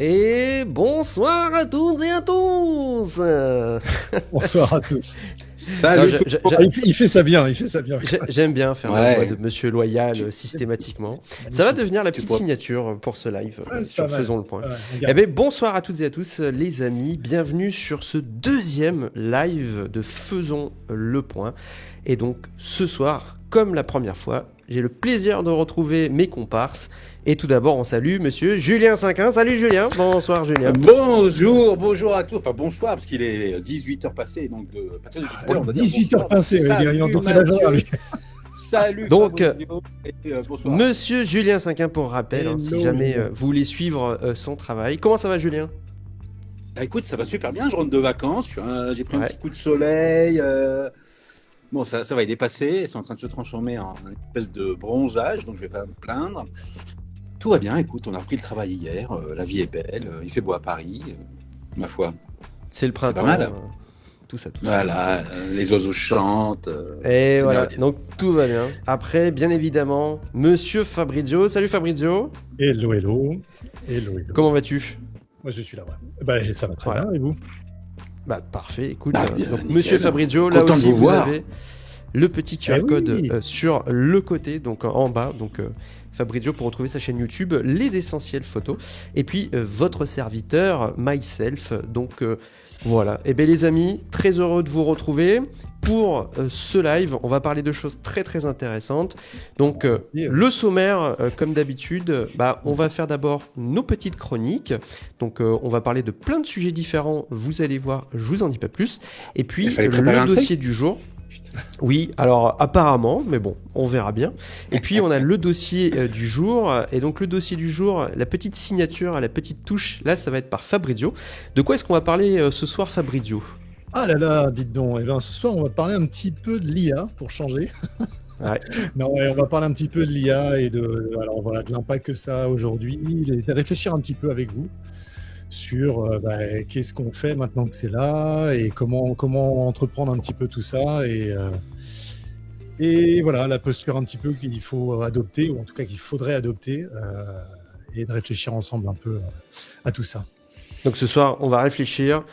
Et bonsoir à toutes et à tous. Bonsoir à tous. Salut. Il fait ça bien, J'aime bien faire la voix de Monsieur Loyal systématiquement. Ça va devenir la petite signature pour ce live sur Faisons le Point. Eh bien, bonsoir à toutes et à tous les amis, bienvenue sur ce deuxième live de Faisons le Point. Et donc ce soir, comme la première fois, j'ai le plaisir de retrouver mes comparses. Et tout d'abord, on salue Monsieur Julien Cinquin. Salut Julien. Bonsoir Julien. Bonjour à tous. Enfin bonsoir, parce qu'il est 18h passé. Donc de partir de 18h, on va dire 18h passé, il entend la journée. Salut. Donc, bonsoir. Monsieur Julien Cinquin, pour rappel, si jamais vous voulez suivre son travail. Comment ça va Julien ? Écoute, ça va super bien. Je rentre de vacances. J'ai pris un petit coup de soleil. Bon, ça va, il est passé. C'est en train de se transformer en une espèce de bronzage, donc je vais pas me plaindre. Tout va bien, écoute, on a repris le travail hier, la vie est belle, il fait beau à Paris, ma foi. C'est le printemps, tout ça. Voilà, les oiseaux chantent. Et voilà, donc tout va bien. Après, bien évidemment, Monsieur Fabrizio. Salut Fabrizio. Hello. Comment vas-tu ? Moi je suis là, ouais. Ça va très bien, et vous ? Parfait, écoute. Bien, donc, Monsieur Fabrizio, là aussi vous avez le petit QR code sur le côté, donc en bas, donc Fabrizio pour retrouver sa chaîne YouTube, les essentielles photos, et puis votre serviteur, myself, donc voilà. Et bien les amis, très heureux de vous retrouver pour ce live. On va parler de choses très très intéressantes. Donc le sommaire, comme d'habitude, on va faire d'abord nos petites chroniques. Donc on va parler de plein de sujets différents, vous allez voir, je vous en dis pas plus. Et puis le dossier du jour. Oui, alors apparemment, mais bon, on verra bien. Et puis on a le dossier du jour, et donc le dossier du jour, la petite signature, la petite touche, là ça va être par Fabrizio. De quoi est-ce qu'on va parler ce soir, Fabrizio ? Ah là là, dites donc, ce soir on va parler un petit peu de l'IA, pour changer. Ouais. Non, on va parler un petit peu de l'IA et de l'impact que ça a aujourd'hui, et de réfléchir un petit peu avec vous sur qu'est-ce qu'on fait maintenant que c'est là et comment entreprendre un petit peu tout ça et voilà la posture un petit peu qu'il faut adopter, ou en tout cas qu'il faudrait adopter, et de réfléchir ensemble un peu à tout ça. Donc ce soir on va réfléchir.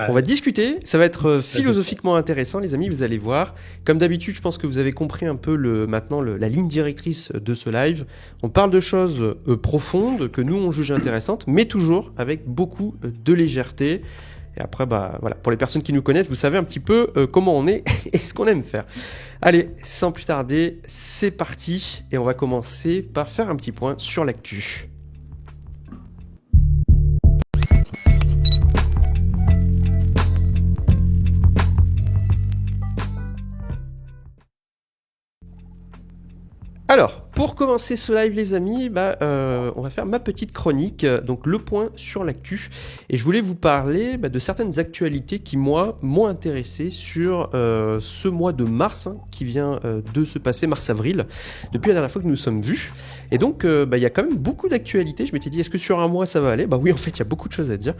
On va discuter, ça va être philosophiquement intéressant les amis, vous allez voir. Comme d'habitude, je pense que vous avez compris un peu la ligne directrice de ce live. On parle de choses profondes que nous on juge intéressantes, mais toujours avec beaucoup de légèreté. Et après, voilà, pour les personnes qui nous connaissent, vous savez un petit peu comment on est et ce qu'on aime faire. Allez, sans plus tarder, c'est parti. Et on va commencer par faire un petit point sur l'actu. Alors, pour commencer ce live les amis, on va faire ma petite chronique, donc le point sur l'actu. Et je voulais vous parler de certaines actualités qui, moi, m'ont intéressé sur ce mois de mars, qui vient de se passer, mars-avril, depuis la dernière fois que nous nous sommes vus. Et donc, il y a quand même beaucoup d'actualités. Je m'étais dit, est-ce que sur un mois ça va aller ? Oui, en fait, il y a beaucoup de choses à dire.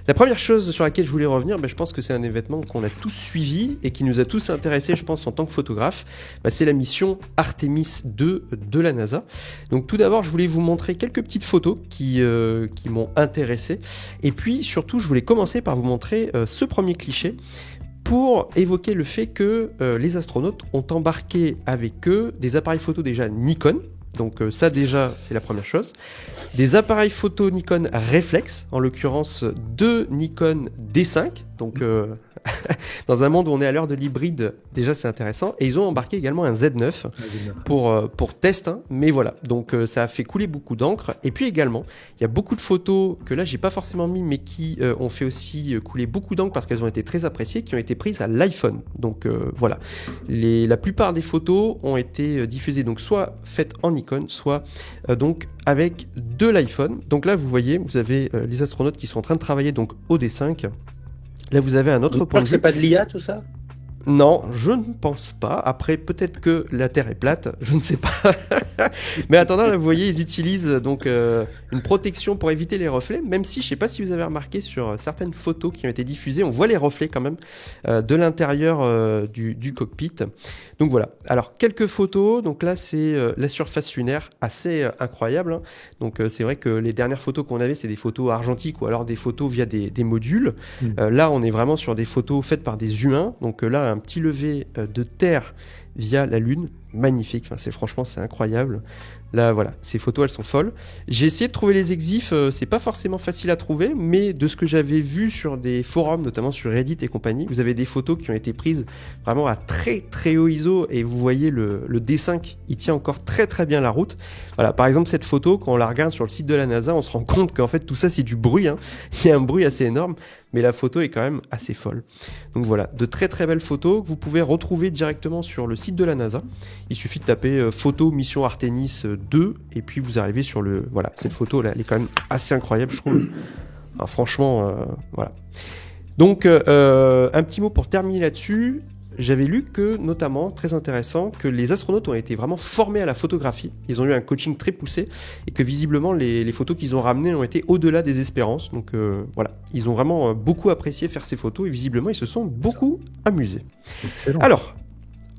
La première chose sur laquelle je voulais revenir, je pense que c'est un événement qu'on a tous suivi et qui nous a tous intéressés, je pense, en tant que photographe. C'est la mission Artemis 2 de la NASA. Donc tout d'abord, je voulais vous montrer quelques petites photos qui m'ont intéressé. Et puis surtout, je voulais commencer par vous montrer ce premier cliché pour évoquer le fait que les astronautes ont embarqué avec eux des appareils photo déjà Nikon. Donc ça déjà, c'est la première chose. Des appareils photo Nikon réflexe, en l'occurrence deux Nikon D5. Donc dans un monde où on est à l'heure de l'hybride, déjà c'est intéressant. Et ils ont embarqué également un Z9 pour test. Mais voilà, donc ça a fait couler beaucoup d'encre. Et puis également, il y a beaucoup de photos que là j'ai pas forcément mis, mais qui ont fait aussi couler beaucoup d'encre parce qu'elles ont été très appréciées, qui ont été prises à l'iPhone. Donc voilà, la plupart des photos ont été diffusées donc soit faites en Nikon, soit donc avec de l'iPhone. Donc là vous voyez, vous avez les astronautes qui sont en train de travailler donc au D5. Là, vous avez un autre point de vue. C'est pas de l'IA, tout ça ? Non, je ne pense pas. Après, peut-être que la Terre est plate, je ne sais pas. Mais attendant, là, vous voyez, ils utilisent donc une protection pour éviter les reflets, même si, je ne sais pas si vous avez remarqué sur certaines photos qui ont été diffusées, on voit les reflets quand même de l'intérieur du cockpit. Donc voilà. Alors, quelques photos. Donc là, c'est la surface lunaire, assez incroyable, hein. Donc c'est vrai que les dernières photos qu'on avait, c'est des photos argentiques ou alors des photos via des modules. Là, on est vraiment sur des photos faites par des humains. Donc là, un petit lever de terre via la Lune, magnifique. Enfin, franchement, c'est incroyable. Là, voilà, ces photos, elles sont folles. J'ai essayé de trouver les exifs, c'est pas forcément facile à trouver, mais de ce que j'avais vu sur des forums, notamment sur Reddit et compagnie, vous avez des photos qui ont été prises vraiment à très très haut ISO et vous voyez le D5, il tient encore très très bien la route. Voilà, par exemple, cette photo, quand on la regarde sur le site de la NASA, on se rend compte qu'en fait tout ça c'est du bruit, hein. Il y a un bruit assez énorme, mais la photo est quand même assez folle. Donc voilà, de très très belles photos que vous pouvez retrouver directement sur le site de la NASA. Il suffit de taper photo mission Artemis 2 et puis vous arrivez sur le... Voilà, cette photo là, elle est quand même assez incroyable, je trouve. Enfin, franchement, voilà. Donc, un petit mot pour terminer là-dessus. J'avais lu que, notamment, très intéressant, que les astronautes ont été vraiment formés à la photographie. Ils ont eu un coaching très poussé et que visiblement, les photos qu'ils ont ramenées ont été au-delà des espérances. Donc voilà, ils ont vraiment beaucoup apprécié faire ces photos et visiblement, ils se sont beaucoup amusés. Excellent. Alors,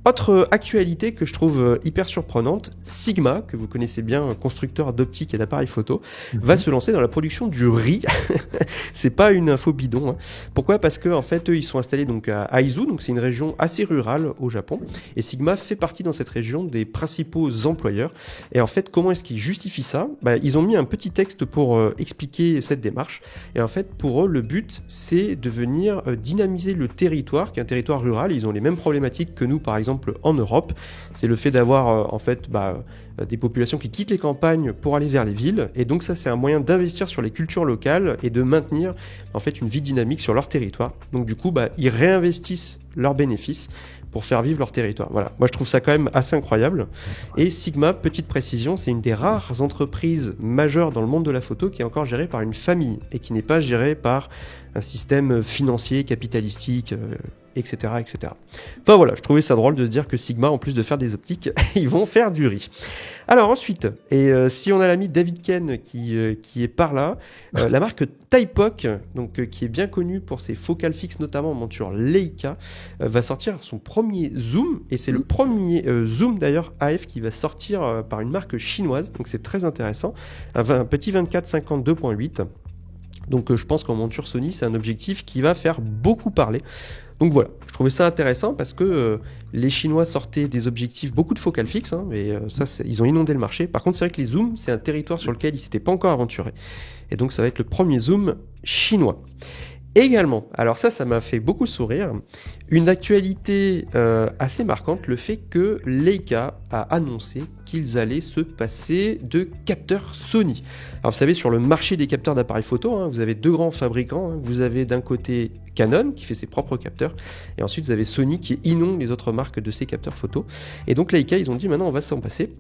autre actualité que je trouve hyper surprenante, Sigma, que vous connaissez bien, constructeur d'optique et d'appareils photo, va se lancer dans la production du riz. C'est pas une info bidon, hein. Pourquoi ? Parce que en fait, eux, ils sont installés donc à Aizu, donc c'est une région assez rurale au Japon, et Sigma fait partie dans cette région des principaux employeurs. Et en fait, comment est-ce qu'ils justifient ça ? Ils ont mis un petit texte pour expliquer cette démarche. Et en fait, pour eux, le but, c'est de venir dynamiser le territoire, qui est un territoire rural. Ils ont les mêmes problématiques que nous, par exemple, en Europe. C'est le fait d'avoir en fait des populations qui quittent les campagnes pour aller vers les villes, et donc ça c'est un moyen d'investir sur les cultures locales et de maintenir en fait une vie dynamique sur leur territoire. Donc du coup ils réinvestissent leurs bénéfices pour faire vivre leur territoire. Voilà, moi je trouve ça quand même assez incroyable. Et Sigma, petite précision, c'est une des rares entreprises majeures dans le monde de la photo qui est encore gérée par une famille et qui n'est pas gérée par un système financier, capitalistique, etc., etc. Enfin voilà, je trouvais ça drôle de se dire que Sigma, en plus de faire des optiques, ils vont faire du riz. Alors ensuite, et si on a l'ami David Ken qui est par là, la marque Typoc, donc qui est bien connue pour ses focales fixes, notamment en monture Leica, va sortir son premier zoom, et c'est le premier zoom d'ailleurs AF qui va sortir par une marque chinoise, donc c'est très intéressant, un petit 24-50 2.8. Donc je pense qu'en monture Sony, c'est un objectif qui va faire beaucoup parler. Donc voilà, je trouvais ça intéressant parce que les Chinois sortaient des objectifs, beaucoup de focales fixes, hein, et ils ont inondé le marché. Par contre, c'est vrai que les zooms, c'est un territoire sur lequel ils ne s'étaient pas encore aventurés. Et donc ça va être le premier zoom chinois. Également, alors ça m'a fait beaucoup sourire, une actualité assez marquante, le fait que Leica a annoncé qu'ils allaient se passer de capteurs Sony. Alors vous savez, sur le marché des capteurs d'appareils photo, hein, vous avez deux grands fabricants, hein. Vous avez d'un côté Canon qui fait ses propres capteurs, et ensuite vous avez Sony qui inonde les autres marques de ses capteurs photo. Et donc Leica, ils ont dit maintenant on va s'en passer.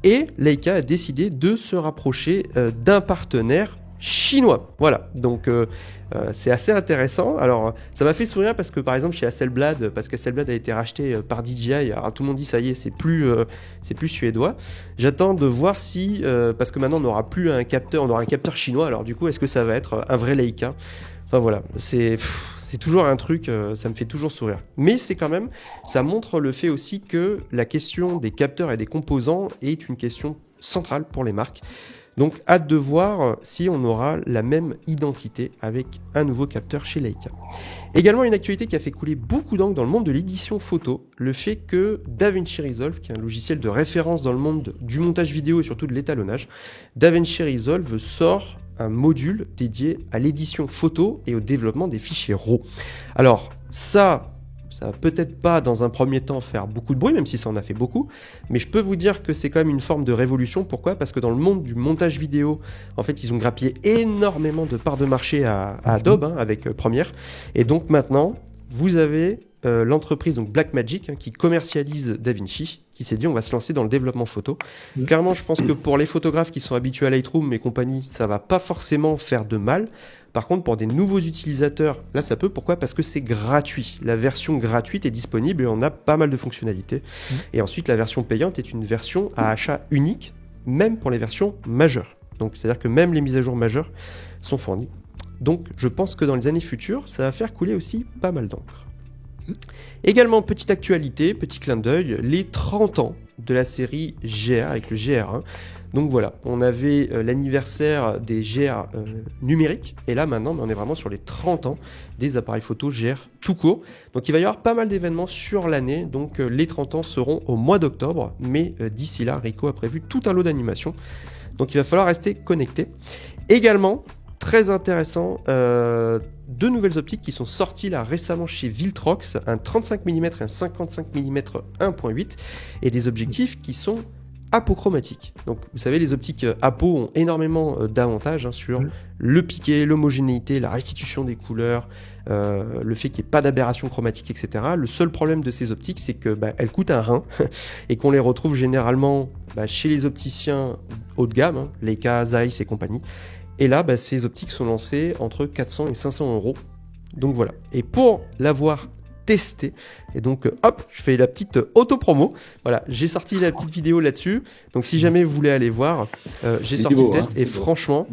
Et Leica a décidé de se rapprocher d'un partenaire chinois. Voilà, donc c'est assez intéressant. Alors ça m'a fait sourire parce que par exemple chez Hasselblad, parce qu'Hasselblad a été racheté par DJI, alors tout le monde dit ça y est, c'est plus suédois. J'attends de voir si, parce que maintenant on n'aura plus un capteur, on aura un capteur chinois, alors du coup est-ce que ça va être un vrai Leica ? Enfin voilà, c'est toujours un truc, ça me fait toujours sourire. Mais c'est quand même, ça montre le fait aussi que la question des capteurs et des composants est une question centrale pour les marques. Donc hâte de voir si on aura la même identité avec un nouveau capteur chez Leica. Également une actualité qui a fait couler beaucoup d'encre dans le monde de l'édition photo, le fait que DaVinci Resolve, qui est un logiciel de référence dans le monde du montage vidéo et surtout de l'étalonnage, DaVinci Resolve sort un module dédié à l'édition photo et au développement des fichiers RAW. Alors ça va peut-être pas dans un premier temps faire beaucoup de bruit, même si ça en a fait beaucoup, mais je peux vous dire que c'est quand même une forme de révolution. Pourquoi ? Parce que dans le monde du montage vidéo, en fait, ils ont grappillé énormément de parts de marché à Adobe, hein, avec Premiere. Et donc maintenant, vous avez l'entreprise donc Blackmagic, hein, qui commercialise DaVinci, qui s'est dit on va se lancer dans le développement photo. Clairement, je pense que pour les photographes qui sont habitués à Lightroom et compagnie, ça va pas forcément faire de mal. Par contre, pour des nouveaux utilisateurs, là ça peut. Pourquoi ? Parce que c'est gratuit. La version gratuite est disponible et on a pas mal de fonctionnalités. Et ensuite, la version payante est une version à achat unique, même pour les versions majeures. Donc, c'est-à-dire que même les mises à jour majeures sont fournies. Donc, je pense que dans les années futures, ça va faire couler aussi pas mal d'encre. Également, petite actualité, petit clin d'œil, les 30 ans de la série GR avec le GR1. Donc voilà, on avait l'anniversaire des GR numériques, et là maintenant on est vraiment sur les 30 ans des appareils photo GR tout court. Donc il va y avoir pas mal d'événements sur l'année, donc les 30 ans seront au mois d'octobre, mais d'ici là, Ricoh a prévu tout un lot d'animations, donc il va falloir rester connecté. Également, très intéressant, deux nouvelles optiques qui sont sorties là récemment chez Viltrox, un 35 mm et un 55 mm 1.8, et des objectifs qui sont apochromatiques. Donc vous savez, les optiques apo ont énormément d'avantages sur le piqué, l'homogénéité, la restitution des couleurs, le fait qu'il n'y ait pas d'aberration chromatique, etc. Le seul problème de ces optiques, c'est que elles coûtent un rein et qu'on les retrouve généralement chez les opticiens haut de gamme, Leica, Zeiss et compagnie. Et là, ces optiques sont lancées entre 400 et 500 euros. Donc voilà. Et pour l'avoir testé, et donc hop, je fais la petite auto-promo. Voilà, j'ai sorti la petite vidéo là-dessus. Donc si jamais vous voulez aller voir, j'ai sorti le test. Et franchement,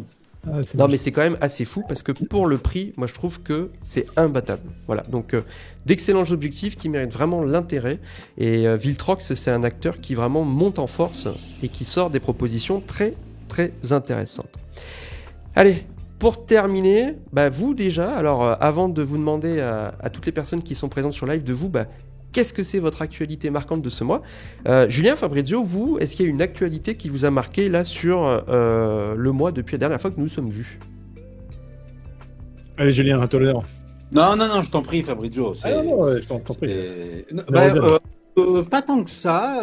mais c'est quand même assez fou parce que pour le prix, moi je trouve que c'est imbattable. Voilà, donc d'excellents objectifs qui méritent vraiment l'intérêt. Et Viltrox, c'est un acteur qui vraiment monte en force et qui sort des propositions très très intéressantes. Allez, pour terminer, vous déjà, alors avant de vous demander à toutes les personnes qui sont présentes sur live de vous, qu'est-ce que c'est votre actualité marquante de ce mois ? Julien, Fabrizio, vous, est-ce qu'il y a une actualité qui vous a marqué là sur le mois depuis la dernière fois que nous nous sommes vus ? Allez Julien, à toi l'heure. Non, je t'en prie Fabrizio. Non, je t'en prie. Pas tant que ça,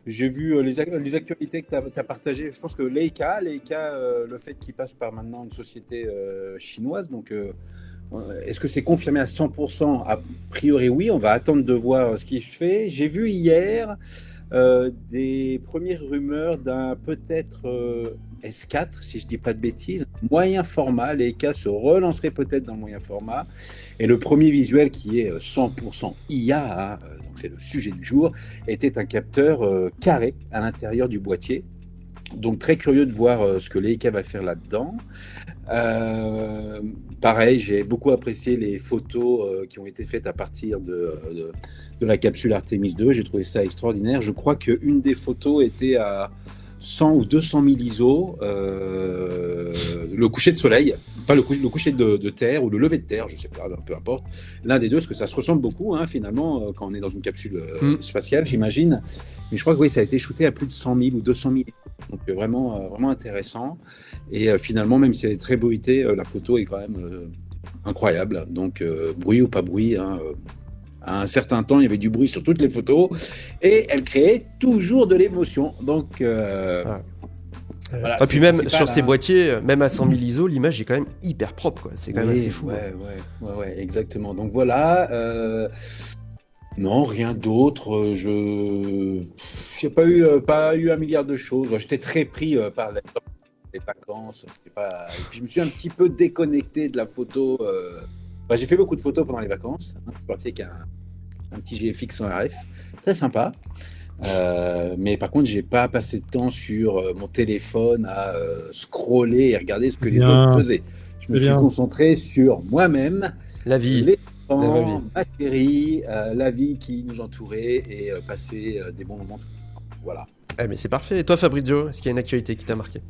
j'ai vu les actualités que tu as partagées. Je pense que Leica, le fait qu'il passe par maintenant une société chinoise, donc est-ce que c'est confirmé à 100% ? A priori oui, on va attendre de voir ce qu'il fait. J'ai vu hier des premières rumeurs d'un peut-être S4, si je dis pas de bêtises, moyen format. Leica se relancerait peut-être dans le moyen format. Et le premier visuel qui est 100% IA, donc c'est le sujet du jour, était un capteur carré à l'intérieur du boîtier. Donc très curieux de voir ce que Leica va faire là-dedans. Pareil, j'ai beaucoup apprécié les photos qui ont été faites à partir de la capsule Artemis 2. J'ai trouvé ça extraordinaire. Je crois qu'une des photos était à 100 ou 200 000 ISO, le coucher de soleil, enfin le coucher de terre ou le lever de terre, je sais pas, peu importe, l'un des deux, parce que ça se ressemble beaucoup finalement quand on est dans une capsule spatiale, j'imagine. Mais je crois que oui, ça a été shooté à plus de 100 000 ou 200 000, donc vraiment intéressant. Et finalement, même si elle est très bruitée, la photo est quand même incroyable. Donc bruit ou pas bruit, à un certain temps, il y avait du bruit sur toutes les photos et elle créait toujours de l'émotion. Donc, voilà. Et puis même sur ces boîtiers, même à 100 000 ISO, l'image est quand même hyper propre, quoi. C'est quand même assez fou. Ouais, exactement. Donc voilà. Non, rien d'autre. J'ai pas eu un milliard de choses. J'étais très pris par les vacances. Et puis je me suis un petit peu déconnecté de la photo. J'ai fait beaucoup de photos pendant les vacances. Je suis parti avec un petit GFX en RF, très sympa. Mais par contre, j'ai pas passé de temps sur mon téléphone à scroller et regarder ce que les autres faisaient. Je me suis concentré sur moi-même, la vie, les enfants, ma chérie, la vie qui nous entourait et passer des bons moments. Voilà. Mais c'est parfait. Et toi, Fabrizio, est-ce qu'il y a une actualité qui t'a marqué ?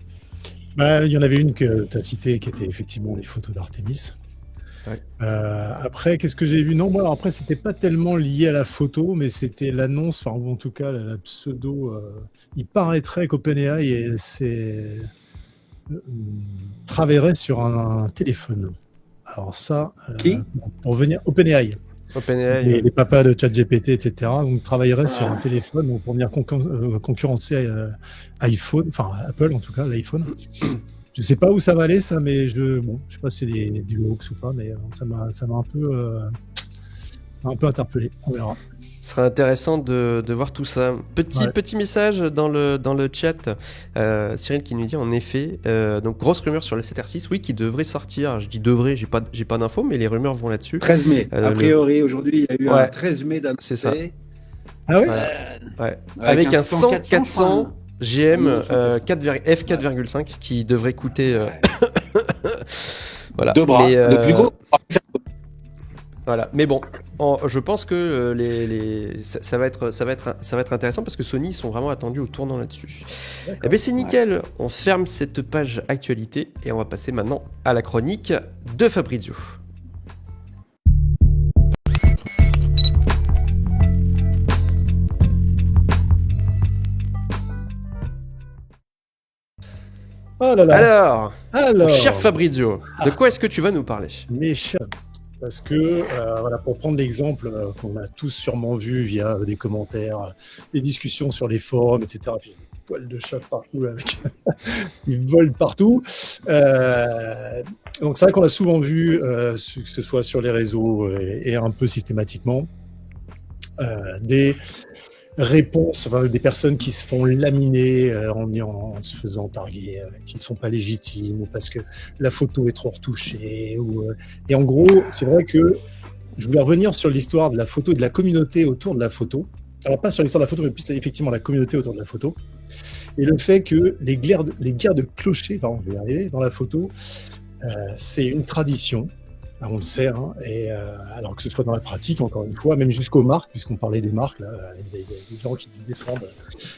Il y en avait une que tu as citée qui était effectivement les photos d'Artemis. Ouais. Après, qu'est-ce que j'ai vu ? Non, moi, après, c'était pas tellement lié à la photo, mais c'était l'annonce, ou en tout cas, la pseudo. Il paraîtrait qu'OpenAI travaillerait sur un téléphone. Alors ça, qui pour venir OpenAI. Les papas de ChatGPT, etc. Donc travaillerait sur un téléphone donc, pour venir concurrencer iPhone, Apple en tout cas, l'iPhone. Je sais pas où ça va aller ça, mais je sais pas si c'est du hoax ou pas, mais ça m'a un peu interpellé. On verra. Ce sera intéressant de voir tout ça. Petit message dans le chat. Cyril qui nous dit en effet, donc grosse rumeur sur le 7R6, oui, qui devrait sortir. Je dis devrait, j'ai pas d'infos, mais les rumeurs vont là-dessus. 13 mai. A priori, aujourd'hui, il y a eu un 13 mai d'annonce. C'est ça. Ah ouais, voilà. Avec un 100-400 GM F4,5 qui devrait coûter. Voilà. 2 bras. Le plus gros. Voilà, mais bon, je pense que ça va être intéressant parce que Sony ils sont vraiment attendus au tournant là-dessus. Eh ben c'est nickel, on ferme cette page actualité et on va passer maintenant à la chronique de Fabrizio. Oh là là. Alors, cher Fabrizio, de quoi est-ce que tu vas nous parler ? Mes chers, parce que, voilà, pour prendre l'exemple qu'on a tous sûrement vu via des commentaires, des discussions sur les forums, etc. Puis des poils de chat partout, avec ils volent partout. Donc c'est vrai qu'on a souvent vu, que ce soit sur les réseaux et un peu systématiquement, des réponses, enfin, des personnes qui se font laminer en se faisant targuer, qui ne sont pas légitimes, ou parce que la photo est trop retouchée. Et en gros, c'est vrai que je voulais revenir sur l'histoire de la photo et de la communauté autour de la photo. Alors pas sur l'histoire de la photo, mais plus effectivement la communauté autour de la photo. Et le fait que les guerres de clochers, pardon, je vais y arriver, dans la photo, c'est une tradition. On le sait, hein, et alors que ce soit dans la pratique, encore une fois, même jusqu'aux marques, puisqu'on parlait des marques, là, il y a des gens qui défendent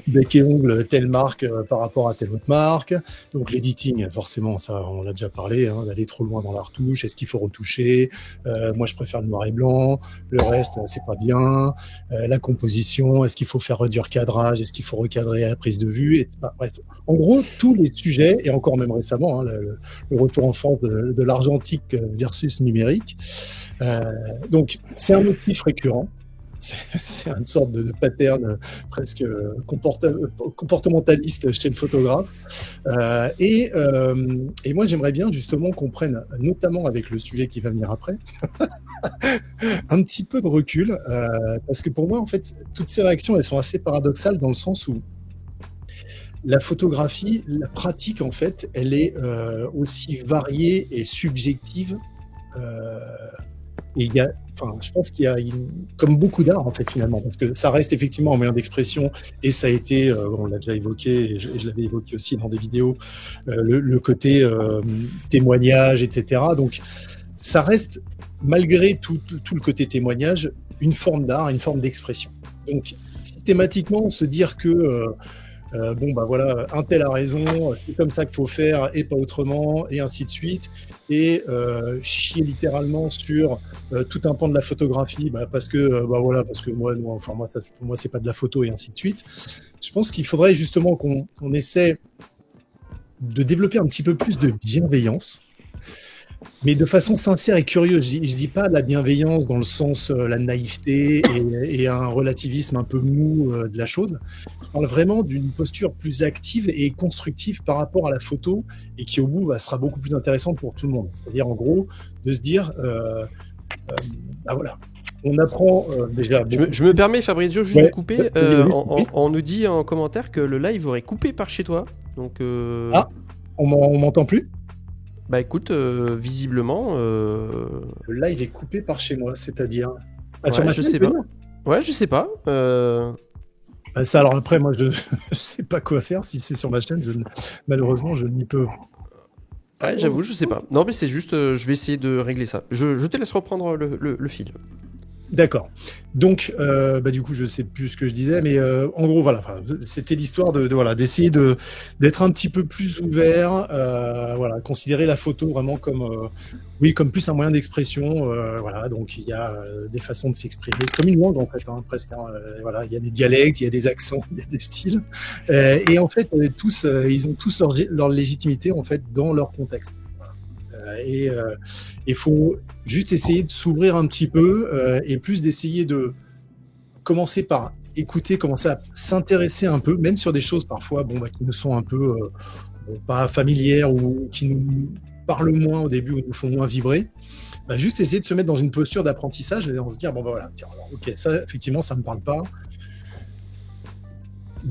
bec et ongle telle marque par rapport à telle autre marque. Donc l'editing, forcément, ça, on l'a déjà parlé, hein, d'aller trop loin dans la retouche. Est-ce qu'il faut retoucher ? Moi, je préfère le noir et blanc. Le reste, c'est pas bien. La composition, est-ce qu'il faut faire réduire cadrage ? Est-ce qu'il faut recadrer à la prise de vue ? Bref, en gros, tous les sujets, et encore même récemment, hein, le retour en France de l'argentique versus numérique. Donc, c'est un motif récurrent. C'est une sorte de pattern presque comportementaliste chez le photographe. Et moi, j'aimerais bien justement qu'on prenne, notamment avec le sujet qui va venir après, un petit peu de recul. Parce que pour moi, en fait, toutes ces réactions, elles sont assez paradoxales dans le sens où la photographie, la pratique, en fait, elle est aussi variée et subjective. Et je pense qu'il y a comme beaucoup d'art en fait finalement, parce que ça reste effectivement un moyen d'expression et ça a été, on l'a déjà évoqué et je l'avais évoqué aussi dans des vidéos, le côté témoignage, etc. Donc ça reste malgré tout le côté témoignage une forme d'art, une forme d'expression. Donc systématiquement se dire que bon bah voilà, un tel a raison, c'est comme ça qu'il faut faire et pas autrement, et ainsi de suite, et chier littéralement sur tout un pan de la photographie, parce que parce que moi c'est pas de la photo, et ainsi de suite. Je pense qu'il faudrait justement qu'on essaie de développer un petit peu plus de bienveillance, mais de façon sincère et curieuse. Je dis pas la bienveillance dans le sens la naïveté et un relativisme un peu mou de la chose. Je parle vraiment d'une posture plus active et constructive par rapport à la photo et qui au bout sera beaucoup plus intéressante pour tout le monde. C'est-à-dire en gros de se dire voilà, on apprend déjà. Je me permets Fabrizio juste de couper. On nous dit en commentaire que le live aurait coupé par chez toi. Donc on m'entend plus ? Bah écoute, visiblement... Le live est coupé par chez moi, c'est-à-dire... je sais pas. Ouais, je sais pas. Ça, alors après, moi, je sais pas quoi faire. Si c'est sur ma chaîne, malheureusement, je n'y peux. Ouais, j'avoue, je sais pas. Non, mais c'est juste, je vais essayer de régler ça. Je te laisse reprendre le fil. D'accord. Donc, du coup, je sais plus ce que je disais, mais en gros, voilà, c'était l'histoire d'essayer d'être un petit peu plus ouvert, considérer la photo vraiment comme plus un moyen d'expression. Donc il y a des façons de s'exprimer. C'est comme une langue en fait, hein, presque. Il y a des dialectes, il y a des accents, il y a des styles, et en fait, ils ont tous leur légitimité en fait dans leur contexte. Et il faut juste essayer de s'ouvrir un petit peu et plus d'essayer de commencer par écouter, commencer à s'intéresser un peu, même sur des choses parfois qui nous sont un peu pas familières ou qui nous parlent moins au début ou nous font moins vibrer, juste essayer de se mettre dans une posture d'apprentissage et on se dire bon voilà, tiens, alors, ok, ça effectivement ça me parle pas.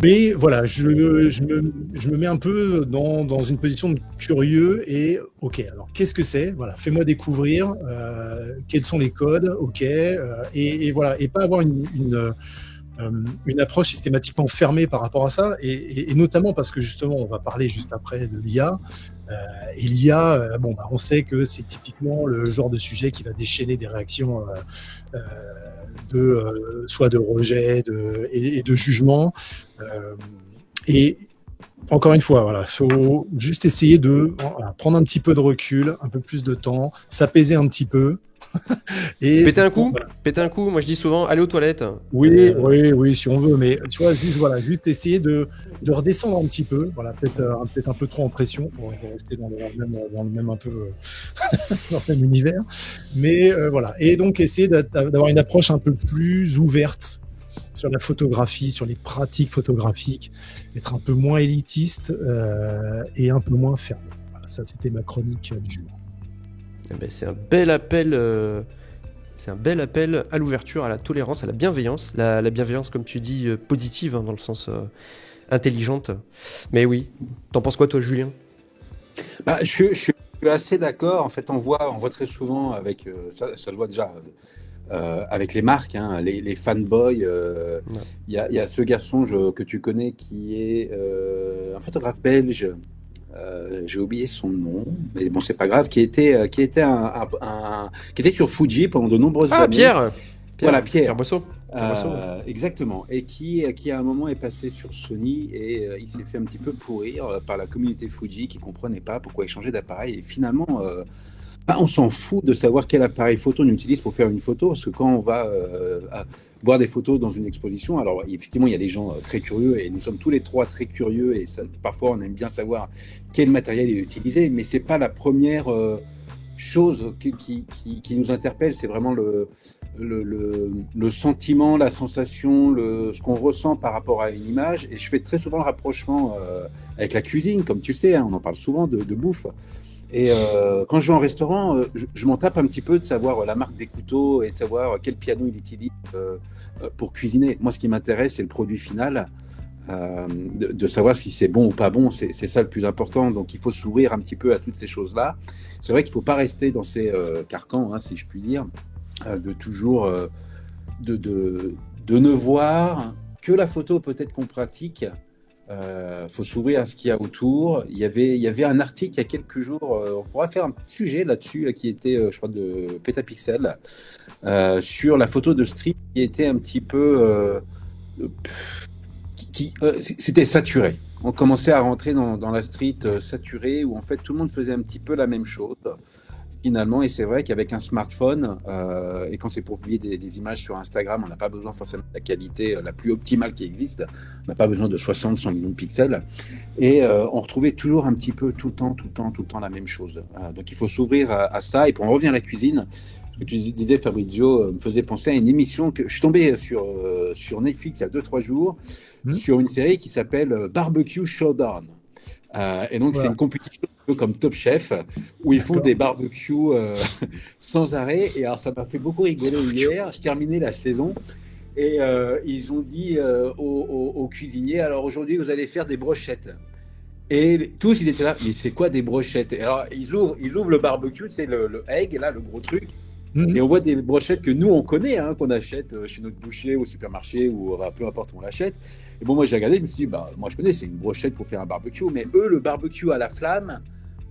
Mais voilà, je me mets un peu dans une position de curieux et ok, alors qu'est-ce que c'est? Voilà, fais-moi découvrir quels sont les codes, ok, et voilà, et pas avoir une approche systématiquement fermée par rapport à ça, et notamment parce que justement, on va parler juste après de l'IA. Et l'IA, on sait que c'est typiquement le genre de sujet qui va déchaîner des réactions soit de rejet et de jugement. Et encore une fois, voilà, faut juste essayer de prendre un petit peu de recul, un peu plus de temps, s'apaiser un petit peu. Et péter un coup, moi je dis souvent aller aux toilettes. Oui, si on veut, mais tu vois, juste essayer de redescendre un petit peu, voilà, peut-être un peu trop en pression pour rester dans le même un peu dans le même univers, mais voilà, et donc essayer d'avoir une approche un peu plus ouverte sur la photographie, sur les pratiques photographiques, être un peu moins élitiste et un peu moins fermé. Voilà, ça c'était ma chronique du jour. C'est un bel appel à l'ouverture, à la tolérance, à la bienveillance. La bienveillance, comme tu dis, positive, hein, dans le sens intelligente. Mais oui, t'en penses quoi toi, Julien? Je suis assez d'accord. En fait, on voit très souvent avec ça se voit déjà avec les marques, hein, les fanboys. Il y a ce garçon que tu connais qui est un photographe belge. J'ai oublié son nom, mais bon, c'est pas grave, qui était sur Fuji pendant de nombreuses années. Pierre. Voilà, Pierre Boisseau. Exactement. Et qui à un moment est passé sur Sony et il s'est fait un petit peu pourrir par la communauté Fuji qui comprenait pas pourquoi il changeait d'appareil. Et finalement, on s'en fout de savoir quel appareil photo on utilise pour faire une photo, parce que quand on va voir des photos dans une exposition, alors effectivement il y a des gens très curieux et nous sommes tous les trois très curieux et parfois on aime bien savoir quel matériel est utilisé, mais c'est pas la première chose qui nous interpelle, c'est vraiment le sentiment, la sensation, ce qu'on ressent par rapport à une image. Et je fais très souvent le rapprochement avec la cuisine, comme tu sais, hein, on en parle souvent de bouffe. Et quand je vais en restaurant, je m'en tape un petit peu de savoir la marque des couteaux et de savoir quel piano il utilise pour cuisiner. Moi, ce qui m'intéresse, c'est le produit final, de savoir si c'est bon ou pas bon. C'est ça le plus important. Donc, il faut s'ouvrir un petit peu à toutes ces choses-là. C'est vrai qu'il ne faut pas rester dans ces carcans, hein, si je puis dire, de toujours de ne voir que la photo peut-être qu'on pratique. Faut s'ouvrir à ce qu'il y a autour. Il y avait un article il y a quelques jours, on pourra faire un petit sujet là-dessus, là, qui était, je crois, de Petapixel, sur la photo de street qui était un petit peu... c'était saturé. On commençait à rentrer dans la street saturée, où en fait tout le monde faisait un petit peu la même chose. Finalement, et c'est vrai qu'avec un smartphone, et quand c'est pour publier des images sur Instagram, on n'a pas besoin forcément de la qualité la plus optimale qui existe. On n'a pas besoin de 60-100 millions de pixels. Et on retrouvait toujours un petit peu tout le temps la même chose. Donc il faut s'ouvrir à ça. Et puis on revient à la cuisine. Ce que tu disais, Fabrizio, me faisait penser à une émission que je suis tombé sur Netflix il y a 2-3 jours, sur une série qui s'appelle Barbecue Showdown. Et donc, c'est une compétition un peu comme Top Chef, où ils font des barbecues sans arrêt. Et alors, ça m'a fait beaucoup rigoler hier. Je terminais la saison et ils ont dit aux cuisiniers, alors aujourd'hui, vous allez faire des brochettes. Et tous, ils étaient là, mais c'est quoi des brochettes? Et alors, ils ouvrent le barbecue, c'est le egg, là, le gros truc. Et on voit des brochettes que nous, on connaît, hein, qu'on achète chez notre boucher, au supermarché, ou peu importe où on l'achète. Et bon, moi, j'ai regardé, je me suis dit, moi, je connais, c'est une brochette pour faire un barbecue. Mais eux, le barbecue à la flamme,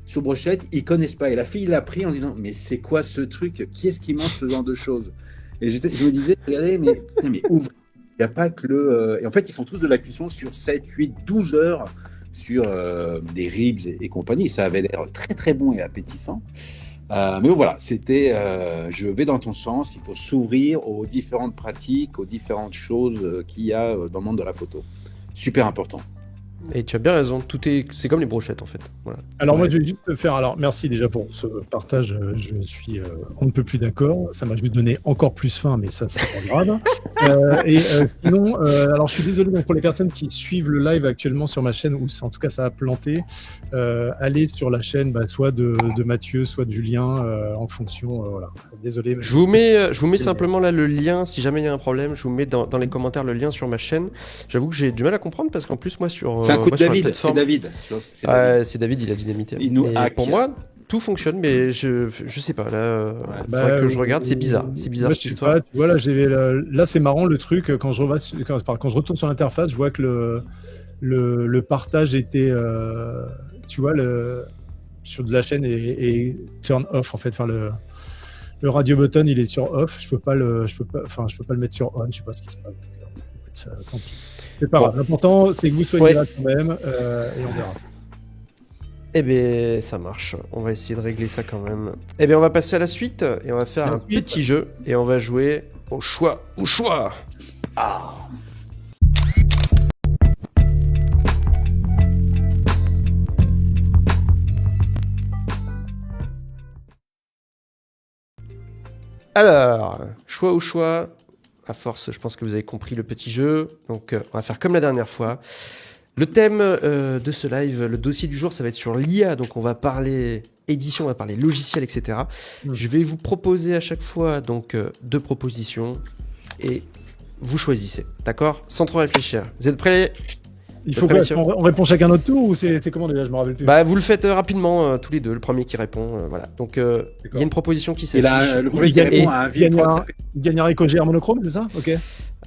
sur brochette, ils connaissent pas. Et la fille l'a pris en disant, mais c'est quoi ce truc? Qui est-ce qui mange ce genre de choses? Et je me disais, regardez, mais ouvre. Il n'y a pas que le... Et en fait, ils font tous de la cuisson sur 7, 8, 12 heures sur des ribs et compagnie. Ça avait l'air très, très bon et appétissant. Mais voilà, c'était je vais dans ton sens, il faut s'ouvrir aux différentes pratiques, aux différentes choses qu'il y a dans le monde de la photo. Super important. Et tu as bien raison, c'est comme les brochettes en fait. Voilà. Alors moi je vais juste te faire, merci déjà pour ce partage, je suis on ne peut plus d'accord, ça m'a juste donné encore plus faim, mais ça c'est pas grave. Sinon, alors je suis désolé donc, pour les personnes qui suivent le live actuellement sur ma chaîne, où en tout cas ça a planté, allez sur la chaîne soit de Mathieu, soit de Julien, en fonction. Voilà. Désolé. Mais... Je vous mets simplement là le lien, si jamais il y a un problème, je vous mets dans les commentaires le lien sur ma chaîne. J'avoue que j'ai du mal à comprendre parce qu'en plus moi sur... C'est un coup de sur la David, c'est plateforme- David. C'est David, il a dynamité. Il nous Et hack. pour moi, tout fonctionne, mais je sais pas, là, faudrait que je regarde, c'est bizarre moi, cette histoire. Pas, tu vois, là c'est marrant le truc, quand je retourne sur l'interface, je vois que le partage était, tu vois, sur de la chaîne est turn off en fait. Enfin, le radio button il est sur off, je peux pas le mettre sur on, je sais pas ce qui se passe. Tant pis. C'est pas grave. L'important c'est que vous soyez là quand même, et on verra. Eh bien, ça marche. On va essayer de régler ça quand même. Eh bien, on va passer à la suite et on va faire un petit jeu et on va jouer au choix ou choix. Alors, choix ou choix. À force, je pense que vous avez compris le petit jeu. Donc, on va faire comme la dernière fois. Le thème de ce live, le dossier du jour, ça va être sur l'IA. Donc, on va parler édition, on va parler logiciel, etc. Je vais vous proposer à chaque fois donc 2 propositions et vous choisissez. D'accord? Sans trop réfléchir. Vous êtes prêts? Il faut qu'on répond chacun notre tour ou c'est comment déjà? Je me rappelle plus. Bah, vous le faites rapidement, tous les deux. Le premier qui répond, voilà. Donc, il y a une proposition qui Et s'affiche. là, le premier qui répond à un il gagnera Ecogère monochrome, c'est ça? Ok.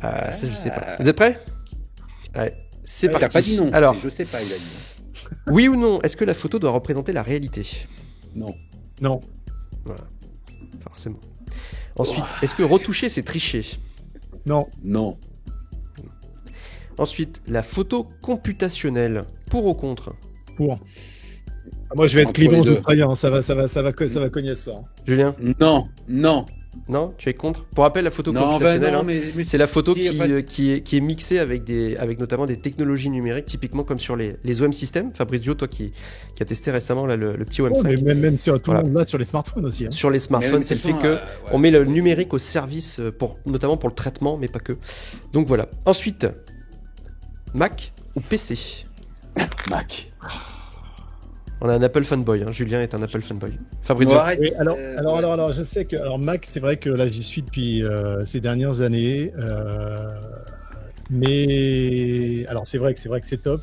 Ça, je sais pas. Vous êtes prêts? Ouais. C'est parti. T'as pas dit non. Alors, Je sais pas, il a dit. oui ou non, est-ce que la photo doit représenter la réalité? Non. Non. Voilà. Forcément. Ensuite, est-ce que retoucher, c'est tricher? Non. Non. Ensuite, la photo computationnelle, pour ou contre? Pour. Moi, je vais être Entre clivant, les je deux. vous préviens, ça va cogner ce soir. Julien? Non. Non. Non? Tu es contre? Pour rappel, la photo Non, computationnelle, non, hein, mais c'est la photo si, enfin, qui est mixée avec notamment des technologies numériques, typiquement comme sur les OM Systems. Fabrizio, toi qui a testé récemment là, le petit Oh, OM5. mais même sur tout Voilà. le monde là, sur les smartphones aussi. Hein. Sur les smartphones, mais c'est le de fait toute que façon, on met le numérique au service, notamment pour le traitement, mais pas que. Donc voilà. Ensuite, Mac ou PC? Mac. On a un Apple fanboy, hein. Julien est un Apple fanboy. Fabrizio? Bon, arrête. Oui, alors, je sais que Mac, c'est vrai que là, j'y suis depuis ces dernières années. Mais alors c'est vrai que c'est top.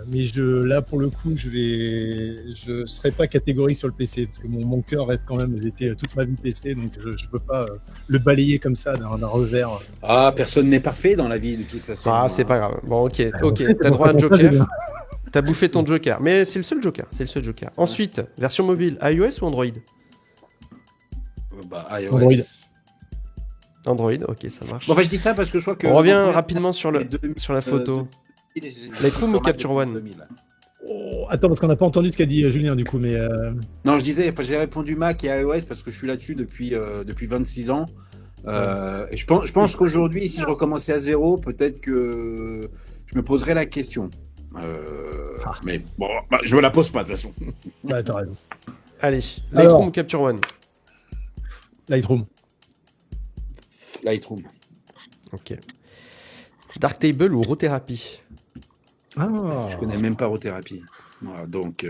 Mais là pour le coup, je serai pas catégorique sur le PC parce que mon cœur reste quand même. J'ai été toute ma vie PC, donc je peux pas le balayer comme ça d'un revers. Ah, personne n'est parfait dans la vie de toute façon. Ah, c'est pas grave. Bon, ok, on sait, c'est t'as pour droit à un ça qu'on fait, joker. bien. T'as bouffé ton joker, mais c'est le seul joker. Ensuite, version mobile, iOS ou Android? Bah, iOS. Android. Android, ok, ça marche. Bon, enfin, je dis ça parce que je crois que. On revient Android, rapidement sur les 2000, la photo. les Lightroom ou formats Capture de One? 2000. Oh, attends, parce qu'on n'a pas entendu ce qu'a dit Julien du coup, mais Non, je disais, j'ai répondu Mac et iOS parce que je suis là-dessus depuis 26 ans. Et je pense qu'aujourd'hui, si je recommençais à zéro, peut-être que je me poserais la question. Mais bon, bah, je me la pose pas de toute façon. ouais, t'as raison. Allez, Alors. Lightroom ou Capture One? Lightroom. Lightroom. Ok. Darktable ou Rothérapie? Ah. Je connais même pas Rothérapie. Voilà, donc,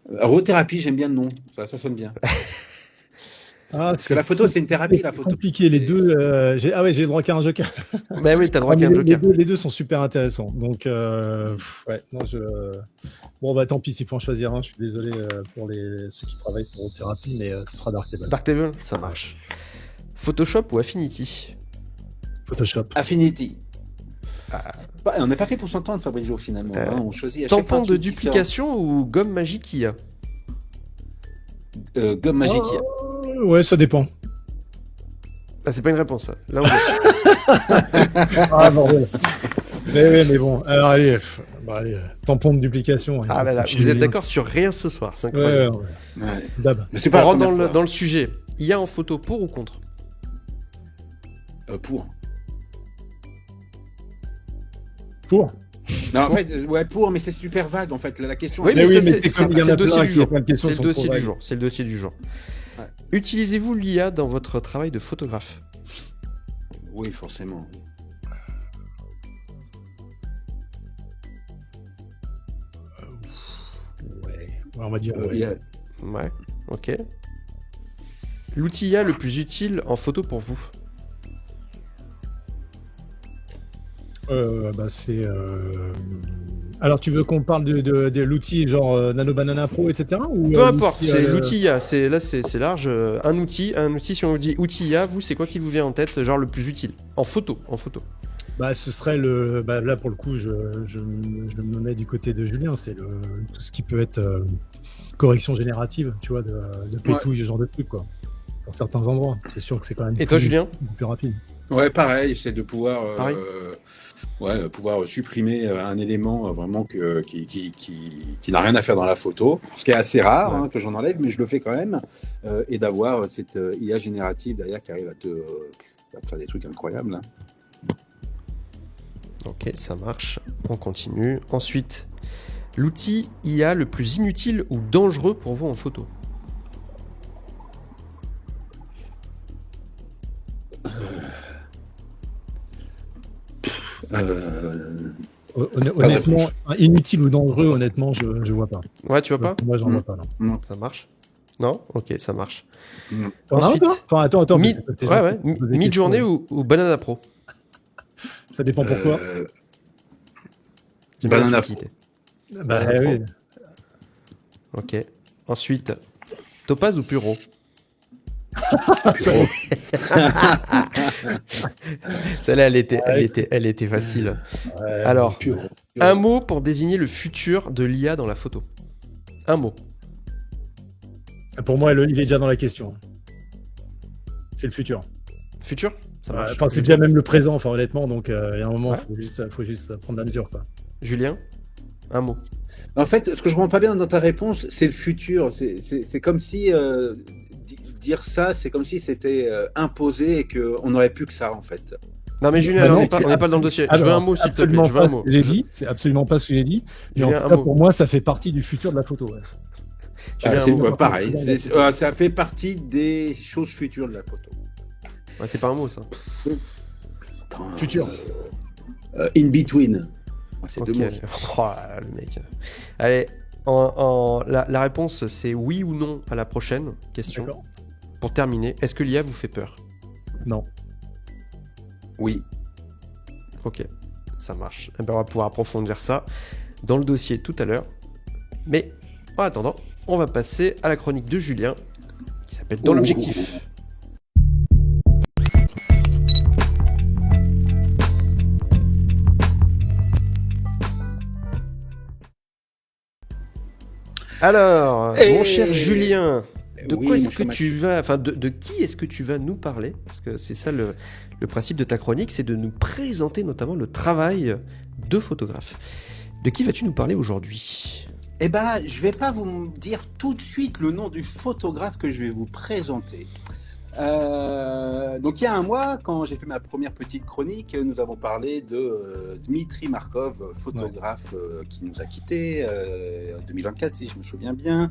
Rothérapie, j'aime bien le nom. Ça sonne bien. Ah, Parce que la photo, c'est une thérapie, la photo. compliqué les deux. J'ai le droit qu'à un joker. Bah oui, t'as droit Ah, qu'à mais un joker. les deux sont super intéressants. Donc, ouais, non, bon, bah tant pis, s'il faut en choisir un, je suis désolé pour ceux qui travaillent sur la thérapie, mais ce sera Darktable. Darktable, ça marche. Photoshop ou Affinity? Photoshop. Affinity. Bah, on n'est pas fait pour s'entendre, Fabrizio, finalement. Hein, on choisit à chaque fois Tampon un de truc duplication ou gomme magique IA? différent. Gomme magique. Ouais, ça dépend. Ah, c'est pas une réponse, ça. Là, on est- Ah, bordel. mais bon, alors allez, allez, tampon de duplication. Ah là là, vous êtes d'accord sur rien ce soir, c'est incroyable. Ouais. Ouais. Dab. Mais c'est On pas la rentre première fois. dans le sujet. IA en photo, pour ou contre? Pour. Pour. Non, en fait, ouais, pour, mais c'est super vague, en fait. La question. Oui, Mais mais oui, ça, mais c'est comme il y en a le dossier plein du qui jour. ont plein de questions C'est le qui sont dossier trop du vagues. jour. C'est le dossier du jour. Ouais. Utilisez-vous l'IA dans votre travail de photographe? Oui, forcément. Ouais, on va dire. Il y a- Ouais, ok. L'outil IA le plus utile en photo pour vous? C'est. Alors, tu veux qu'on parle de l'outil genre Nano Banana Pro, etc. ou Peu importe, l'outil, c'est l'outil IA, c'est large. Un outil, si on vous dit outil IA, vous, c'est quoi qui vous vient en tête, genre le plus utile? En photo. Ce serait là, pour le coup, je me mets du côté de Julien. C'est tout ce qui peut être correction générative, tu vois, de pétouille, ce genre de truc, quoi. Pour certains endroits. C'est sûr que c'est quand même Et toi, Julien? plus rapide. Ouais, pareil, c'est de pouvoir, Pareil. pouvoir supprimer un élément vraiment qui n'a rien à faire dans la photo, ce qui est assez rare Ouais. que j'en enlève, mais je le fais quand même, et d'avoir cette IA générative derrière qui arrive à te faire des trucs incroyables. Hein. Ok, ça marche. On continue. Ensuite, l'outil IA le plus inutile ou dangereux pour vous en photo? Honnêtement, inutile ou dangereux, honnêtement, je vois pas. Ouais, tu vois pas? Moi, j'en vois pas. Non. Ça marche? Non? Ok, ça marche. T'en as un, Ensuite, toi attends. mid-journée ou Banana Pro? Ça dépend pourquoi. J'aime bien la Banana subtilité. Bah oui. Ok. Ensuite, Topaz ou Puro? Celle-là, elle était facile. Ouais, Alors, Pure. un mot pour désigner le futur de l'IA dans la photo. Un mot. pour moi, il est déjà dans la question. C'est le futur. Futur? Ça marche. Enfin, c'est déjà même le présent, enfin, honnêtement. Donc, il y a un moment, Ouais. faut juste prendre la mesure, quoi. Julien? Un mot. En fait, ce que je comprends pas bien dans ta réponse, c'est le futur. C'est comme si dire ça, c'est comme si c'était imposé et qu'on n'aurait plus que ça, en fait. Non mais Julien, Bah non, on n'est pas dans le dossier. Je veux Alors, un mot, s'il te plaît. absolument Je veux un pas mot. ce que j'ai dit. C'est absolument pas ce que j'ai dit. Mais en Julien, tout un cas, mot. pour moi, ça fait partie du futur de la photo. Ouais. Julien, un C'est mot. pareil. Ça fait partie des choses futures de la photo. Ouais, c'est pas un mot, ça. Attends, Futur. In between. C'est Ok. deux mots. Ça. Oh, le mec. Allez, la réponse, c'est oui ou non à la prochaine question. D'accord. Pour terminer, est-ce que l'IA vous fait peur? Non. Oui. Ok, ça marche. Eh ben, on va pouvoir approfondir ça dans le dossier tout à l'heure. Mais en attendant, on va passer à la chronique de Julien qui s'appelle Dans l'objectif. Alors, mon cher Julien, de quoi est-ce que tu vas, enfin de qui est-ce que tu vas nous parler? Parce que c'est ça le principe de ta chronique, c'est de nous présenter notamment le travail de photographe. De qui vas-tu nous parler aujourd'hui? Eh ben, je vais pas vous dire tout de suite le nom du photographe que je vais vous présenter. Donc il y a un mois, quand j'ai fait ma première petite chronique, nous avons parlé de Dmitri Markov, photographe qui nous a quittés en 2024, si je me souviens bien,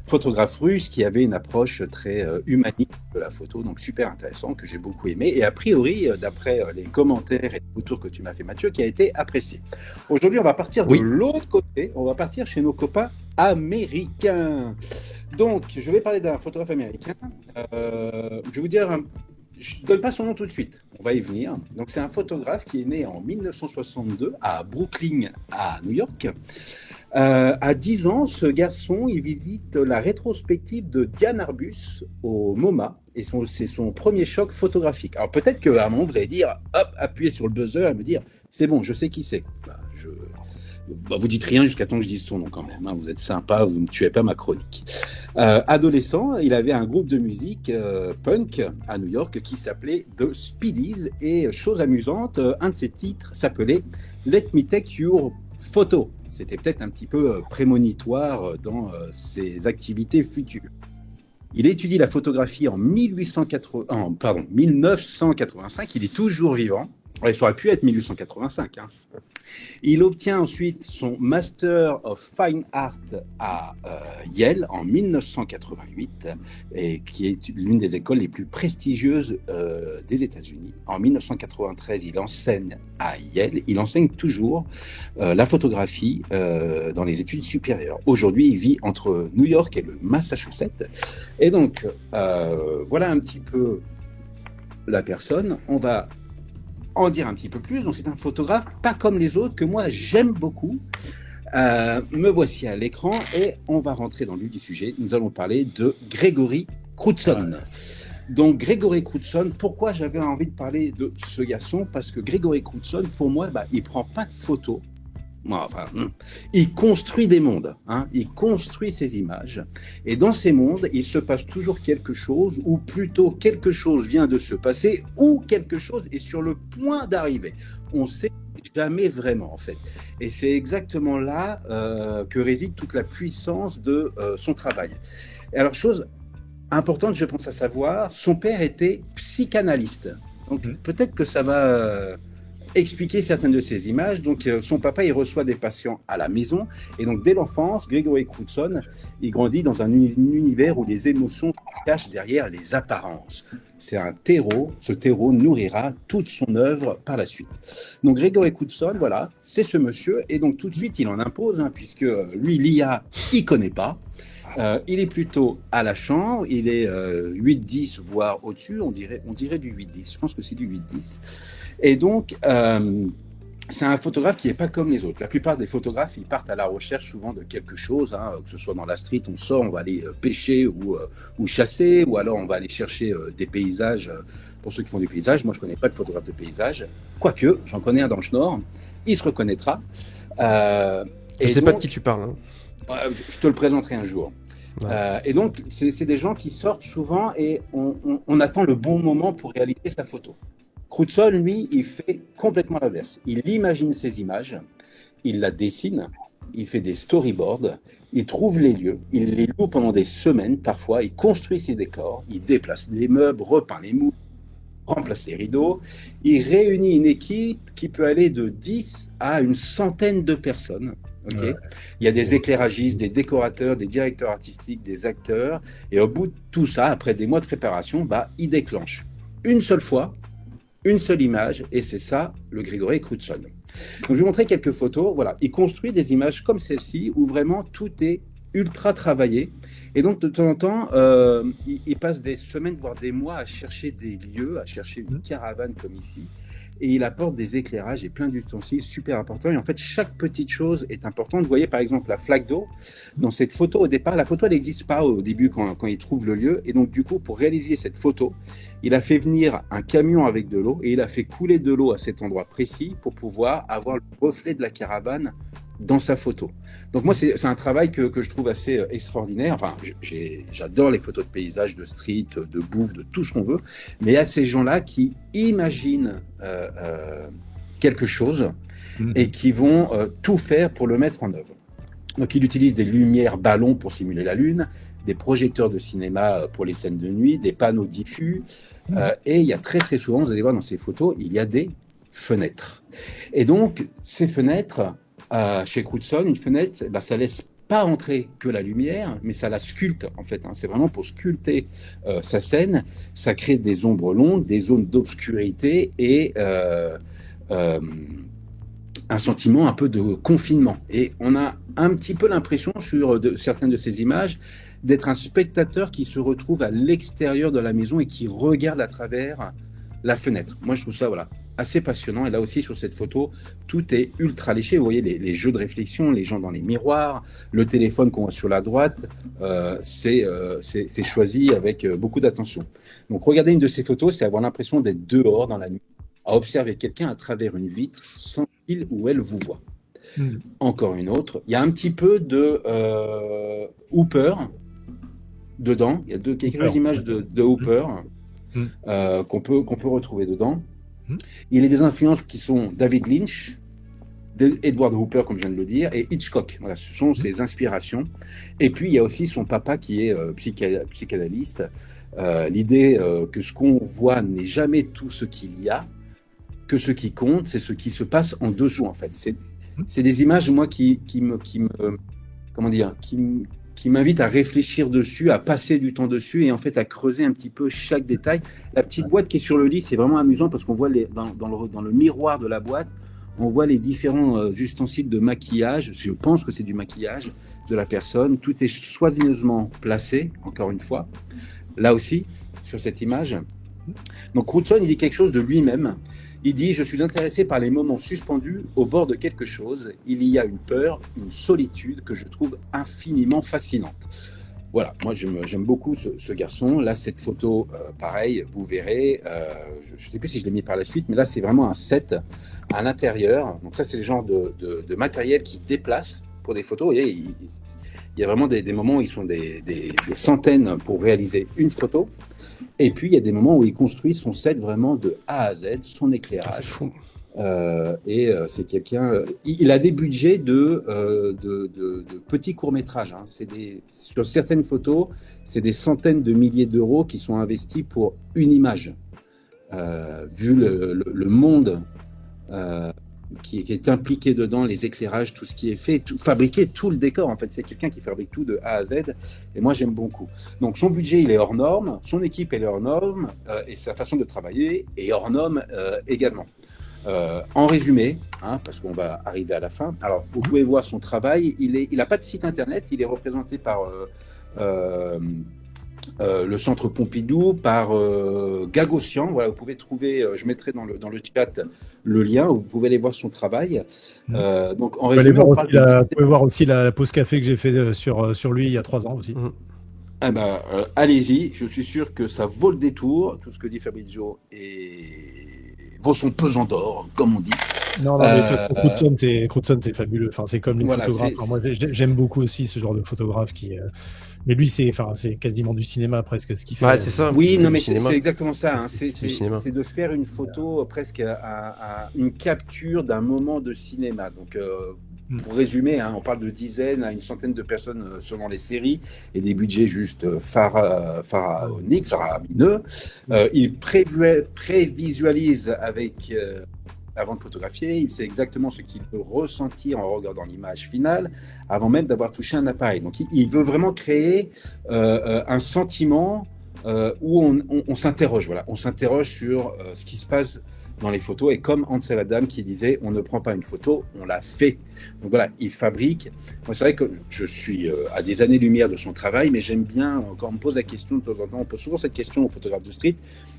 photographe russe qui avait une approche très humaniste de la photo, donc super intéressant, que j'ai beaucoup aimé, et a priori, d'après les commentaires et les retours que tu m'as fait, Mathieu, qui a été apprécié. Aujourd'hui, on va partir de l'autre côté, on va partir chez nos copains américains. Donc, je vais parler d'un photographe américain. Je vais vous dire, je ne donne pas son nom tout de suite, on va y venir. Donc, c'est un photographe qui est né en 1962 à Brooklyn, à New York. À 10 ans, ce garçon, il visite la rétrospective de Diane Arbus au MoMA, et c'est son premier choc photographique. Alors, peut-être qu'à un moment, vous allez dire, hop, appuyez sur le buzzer et me dire, c'est bon, je sais qui c'est. Vous dites rien jusqu'à temps que je dise son nom quand même. Hein. Vous êtes sympa, vous ne me tuez pas ma chronique. Adolescent, il avait un groupe de musique punk à New York qui s'appelait The Speedies. Et chose amusante, un de ses titres s'appelait Let Me Take Your Photo. C'était peut-être un petit peu prémonitoire dans ses activités futures. Il étudie la photographie en 1985. Il est toujours vivant. Ouais, ça aurait pu être 1885. Hein. Il obtient ensuite son Master of Fine Art à Yale en 1988, et qui est l'une des écoles les plus prestigieuses des États-Unis. En 1993, il enseigne à Yale. Il enseigne toujours la photographie dans les études supérieures. Aujourd'hui, il vit entre New York et le Massachusetts. Et donc, voilà un petit peu la personne. On va en dire un petit peu plus. Donc, c'est un photographe pas comme les autres que moi j'aime beaucoup. Me voici à l'écran et on va rentrer dans le vif du sujet. Nous allons parler de Gregory Crewdson. Donc Gregory Crewdson, pourquoi j'avais envie de parler de ce garçon? Parce que Gregory Crewdson, pour moi, il prend pas de photos. Il construit des mondes, il construit ses images, et dans ces mondes, il se passe toujours quelque chose, ou plutôt quelque chose vient de se passer, ou quelque chose est sur le point d'arriver. On ne sait jamais vraiment, en fait. Et c'est exactement là que réside toute la puissance de son travail. Et alors, chose importante, je pense à savoir, son père était psychanalyste. Donc, peut-être que ça va expliquer certaines de ces images. Donc, son papa, il reçoit des patients à la maison. Et donc, dès l'enfance, Gregory Crewdson, il grandit dans un univers où les émotions se cachent derrière les apparences. C'est un terreau. Ce terreau nourrira toute son œuvre par la suite. Donc, Gregory Crewdson, voilà, c'est ce monsieur. Et donc, tout de suite, il en impose, puisque lui, l'IA, il connaît pas. Il est plutôt à la chambre, il est 8-10, voire au-dessus, on dirait du 8-10, je pense que c'est du 8-10. Et donc, c'est un photographe qui n'est pas comme les autres. La plupart des photographes, ils partent à la recherche souvent de quelque chose, que ce soit dans la street, on sort, on va aller pêcher ou chasser, ou alors on va aller chercher des paysages. Pour ceux qui font du paysage, moi je ne connais pas de photographe de paysage, quoique j'en connais un dans le Schnorr, il se reconnaîtra. Je ne sais pas de qui tu parles. Je te le présenterai un jour. Ouais. Et donc, c'est des gens qui sortent souvent et on attend le bon moment pour réaliser sa photo. Crewdson, lui, il fait complètement l'inverse. Il imagine ses images, il la dessine, il fait des storyboards, il trouve les lieux, il les loue pendant des semaines parfois, il construit ses décors, il déplace des meubles, repeint les moules, remplace les rideaux, il réunit une équipe qui peut aller de 10 à une centaine de personnes. Okay. Il y a des éclairagistes, des décorateurs, des directeurs artistiques, des acteurs, et au bout de tout ça, après des mois de préparation, il déclenche une seule fois, une seule image, et c'est ça le Gregory Crewdson. Donc je vais vous montrer quelques photos. Voilà, il construit des images comme celle-ci où vraiment tout est ultra travaillé, et donc de temps en temps, il passe des semaines voire des mois à chercher des lieux, à chercher une caravane comme ici. Et il apporte des éclairages et plein d'ustensiles super importants. Et en fait, chaque petite chose est importante. Vous voyez, par exemple, la flaque d'eau. Dans cette photo, au départ, la photo, elle n'existe pas au début quand il trouve le lieu. Et donc, du coup, pour réaliser cette photo, il a fait venir un camion avec de l'eau et il a fait couler de l'eau à cet endroit précis pour pouvoir avoir le reflet de la caravane dans sa photo. Donc moi, c'est un travail que je trouve assez extraordinaire. Enfin, j'adore les photos de paysages, de street, de bouffe, de tout ce qu'on veut. Mais il y a ces gens-là qui imaginent quelque chose et qui vont tout faire pour le mettre en œuvre. Donc il utilise des lumières ballons pour simuler la lune, des projecteurs de cinéma pour les scènes de nuit, des panneaux diffus. Et il y a très très souvent, vous allez voir dans ces photos, il y a des fenêtres. Et donc ces fenêtres, chez Crewdson, une fenêtre, ça laisse pas entrer que la lumière, mais ça la sculpte en fait. C'est vraiment pour sculpter sa scène. Ça crée des ombres longues, des zones d'obscurité et un sentiment un peu de confinement. Et on a un petit peu l'impression sur certaines de ces images d'être un spectateur qui se retrouve à l'extérieur de la maison et qui regarde à travers la fenêtre. Moi, je trouve ça assez passionnant. Et là aussi, sur cette photo, tout est ultra léché. Vous voyez les jeux de réflexion, les gens dans les miroirs, le téléphone qu'on voit sur la droite, c'est choisi avec beaucoup d'attention. Donc, regarder une de ces photos, c'est avoir l'impression d'être dehors dans la nuit, à observer quelqu'un à travers une vitre sans qu'il ou elle vous voit. Encore une autre. Il y a un petit peu de Hooper dedans. Il y a quelques images de Hooper qu'on peut retrouver dedans. Il y a des influences qui sont David Lynch, Edward Hooper, comme je viens de le dire, et Hitchcock. Voilà, ce sont ses inspirations. Et puis, il y a aussi son papa qui est psychanalyste. L'idée que ce qu'on voit n'est jamais tout ce qu'il y a, que ce qui compte, c'est ce qui se passe en dessous, en fait. C'est des images, moi, qui m'invitent à réfléchir dessus, à passer du temps dessus et en fait à creuser un petit peu chaque détail. La petite boîte qui est sur le lit, c'est vraiment amusant parce qu'on voit dans le miroir de la boîte, on voit les différents ustensiles de maquillage. Je pense que c'est du maquillage de la personne. Tout est soigneusement placé, encore une fois. Là aussi, sur cette image. Donc Crutzen, il dit quelque chose de lui-même. Il dit « Je suis intéressé par les moments suspendus au bord de quelque chose. Il y a une peur, une solitude que je trouve infiniment fascinante. » Voilà, moi j'aime beaucoup ce garçon. Là, cette photo, pareil, vous verrez, je ne sais plus si je l'ai mis par la suite, mais là, c'est vraiment un set à l'intérieur. Donc ça, c'est le genre de matériel qui se déplace pour des photos. Vous voyez, il y a vraiment des moments où ils sont des centaines pour réaliser une photo. Et puis, il y a des moments où il construit son set vraiment de A à Z, son éclairage. C'est fou. C'est quelqu'un. Il a des budgets de petits courts-métrages. Hein. Sur certaines photos, c'est des centaines de milliers d'euros qui sont investis pour une image. Vu le monde qui est impliqué dedans, les éclairages, tout ce qui est fait, fabriquer tout le décor. En fait, c'est quelqu'un qui fabrique tout de A à Z. Et moi, j'aime beaucoup. Donc, son budget, il est hors norme. Son équipe, elle est hors norme. Et sa façon de travailler est hors norme également. En résumé, hein, parce qu'on va arriver à la fin. Alors, vous pouvez voir son travail. Il n'a pas de site internet. Il est représenté par le Centre Pompidou, par Gagosian. Voilà, vous pouvez trouver. Je mettrai dans le chat le lien où vous pouvez aller voir son travail. Donc, en résumé, vous pouvez voir aussi la pause café que j'ai fait sur lui il y a 3 ans aussi. Ah bah, allez-y. Je suis sûr que ça vaut le détour. Tout ce que dit Fabrizio vaut son pesant d'or, comme on dit. Non, mais Crutzen, c'est fabuleux. Enfin, c'est comme une photographe. Moi, j'aime beaucoup aussi ce genre de photographe qui. Mais lui, c'est quasiment du cinéma presque ce qu'il fait. Ouais, c'est ça. Oui, non, mais c'est exactement ça. Hein. C'est de faire une photo presque à une capture d'un moment de cinéma. Donc, pour résumer, hein, on parle de dizaines à une centaine de personnes selon les séries et des budgets juste pharaoniques, faramineux. Il prévisualise avec. Avant de photographier, il sait exactement ce qu'il veut ressentir en regardant l'image finale, avant même d'avoir touché un appareil. Donc, il veut vraiment créer un sentiment où on s'interroge. Voilà, on s'interroge sur ce qui se passe dans les photos. Et comme Ansel Adams qui disait, on ne prend pas une photo, on la fait. Donc voilà, il fabrique. Moi, c'est vrai que je suis à des années-lumière de son travail, mais j'aime bien, quand on me pose la question de temps en temps, on pose souvent cette question aux photographes de street,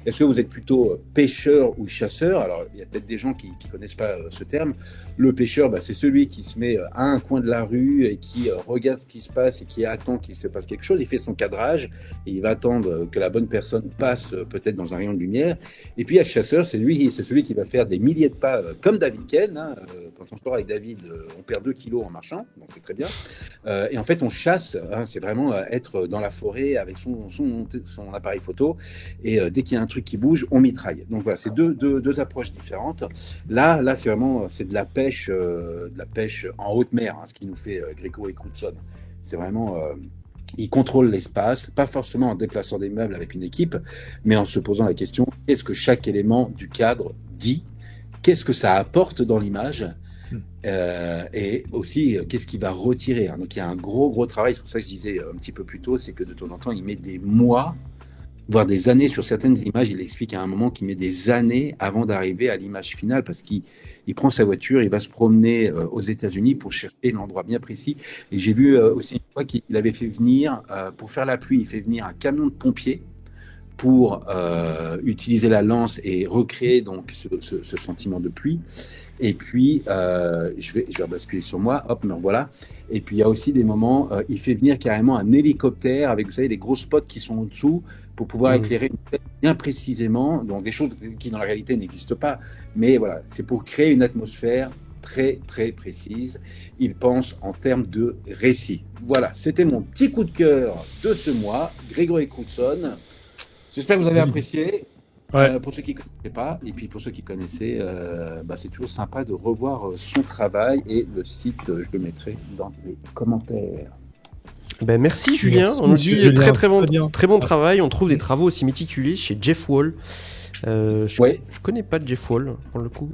est-ce que vous êtes plutôt pêcheur ou chasseur? Alors, il y a peut-être des gens qui ne connaissent pas ce terme. Le pêcheur, c'est celui qui se met à un coin de la rue et qui regarde ce qui se passe et qui attend qu'il se passe quelque chose. Il fait son cadrage et il va attendre que la bonne personne passe peut-être dans un rayon de lumière. Et puis, il y a le chasseur, c'est celui qui va faire des milliers de pas, comme David Ken. Hein, quand on sort avec David, on perd 2 kilos en marchant, donc c'est très bien. Et en fait, on chasse, hein, c'est vraiment être dans la forêt avec son appareil photo. Et dès qu'il y a un truc qui bouge, on mitraille. Donc voilà, c'est deux approches différentes. Là, c'est vraiment de la pêche en haute mer, hein, ce qui nous fait Grégory Crutzen. C'est vraiment... il contrôle l'espace, pas forcément en déplaçant des meubles avec une équipe, mais en se posant la question, qu'est-ce que chaque élément du cadre dit? Qu'est-ce que ça apporte dans l'image? Et aussi, qu'est-ce qu'il va retirer, hein. Donc, il y a un gros travail. C'est pour ça que je disais un petit peu plus tôt, c'est que de temps en temps, il met des mois, voire des années sur certaines images. Il explique à un moment qu'il met des années avant d'arriver à l'image finale parce qu'il prend sa voiture, il va se promener aux États-Unis pour chercher l'endroit bien précis. Et j'ai vu aussi une fois qu'il avait fait venir, pour faire la pluie, il fait venir un camion de pompiers pour utiliser la lance et recréer donc ce sentiment de pluie. Et puis, je vais basculer sur moi, hop, me revoilà. Et puis, il y a aussi des moments, il fait venir carrément un hélicoptère avec, vous savez, les gros spots qui sont au-dessous pour pouvoir éclairer une tête bien précisément, donc des choses qui dans la réalité n'existent pas. Mais voilà, c'est pour créer une atmosphère très, très précise. Il pense en termes de récit. Voilà, c'était mon petit coup de cœur de ce mois, Grégory Crutzen. J'espère que vous avez apprécié. Ouais. Pour ceux qui ne connaissaient pas, et puis pour ceux qui connaissaient, c'est toujours sympa de revoir son travail et le site, je le mettrai dans les commentaires. Merci Julien, on nous dit Julien, très bon travail, on trouve des travaux aussi méticulés chez Jeff Wall. Je connais pas Jeff Wall, pour le coup.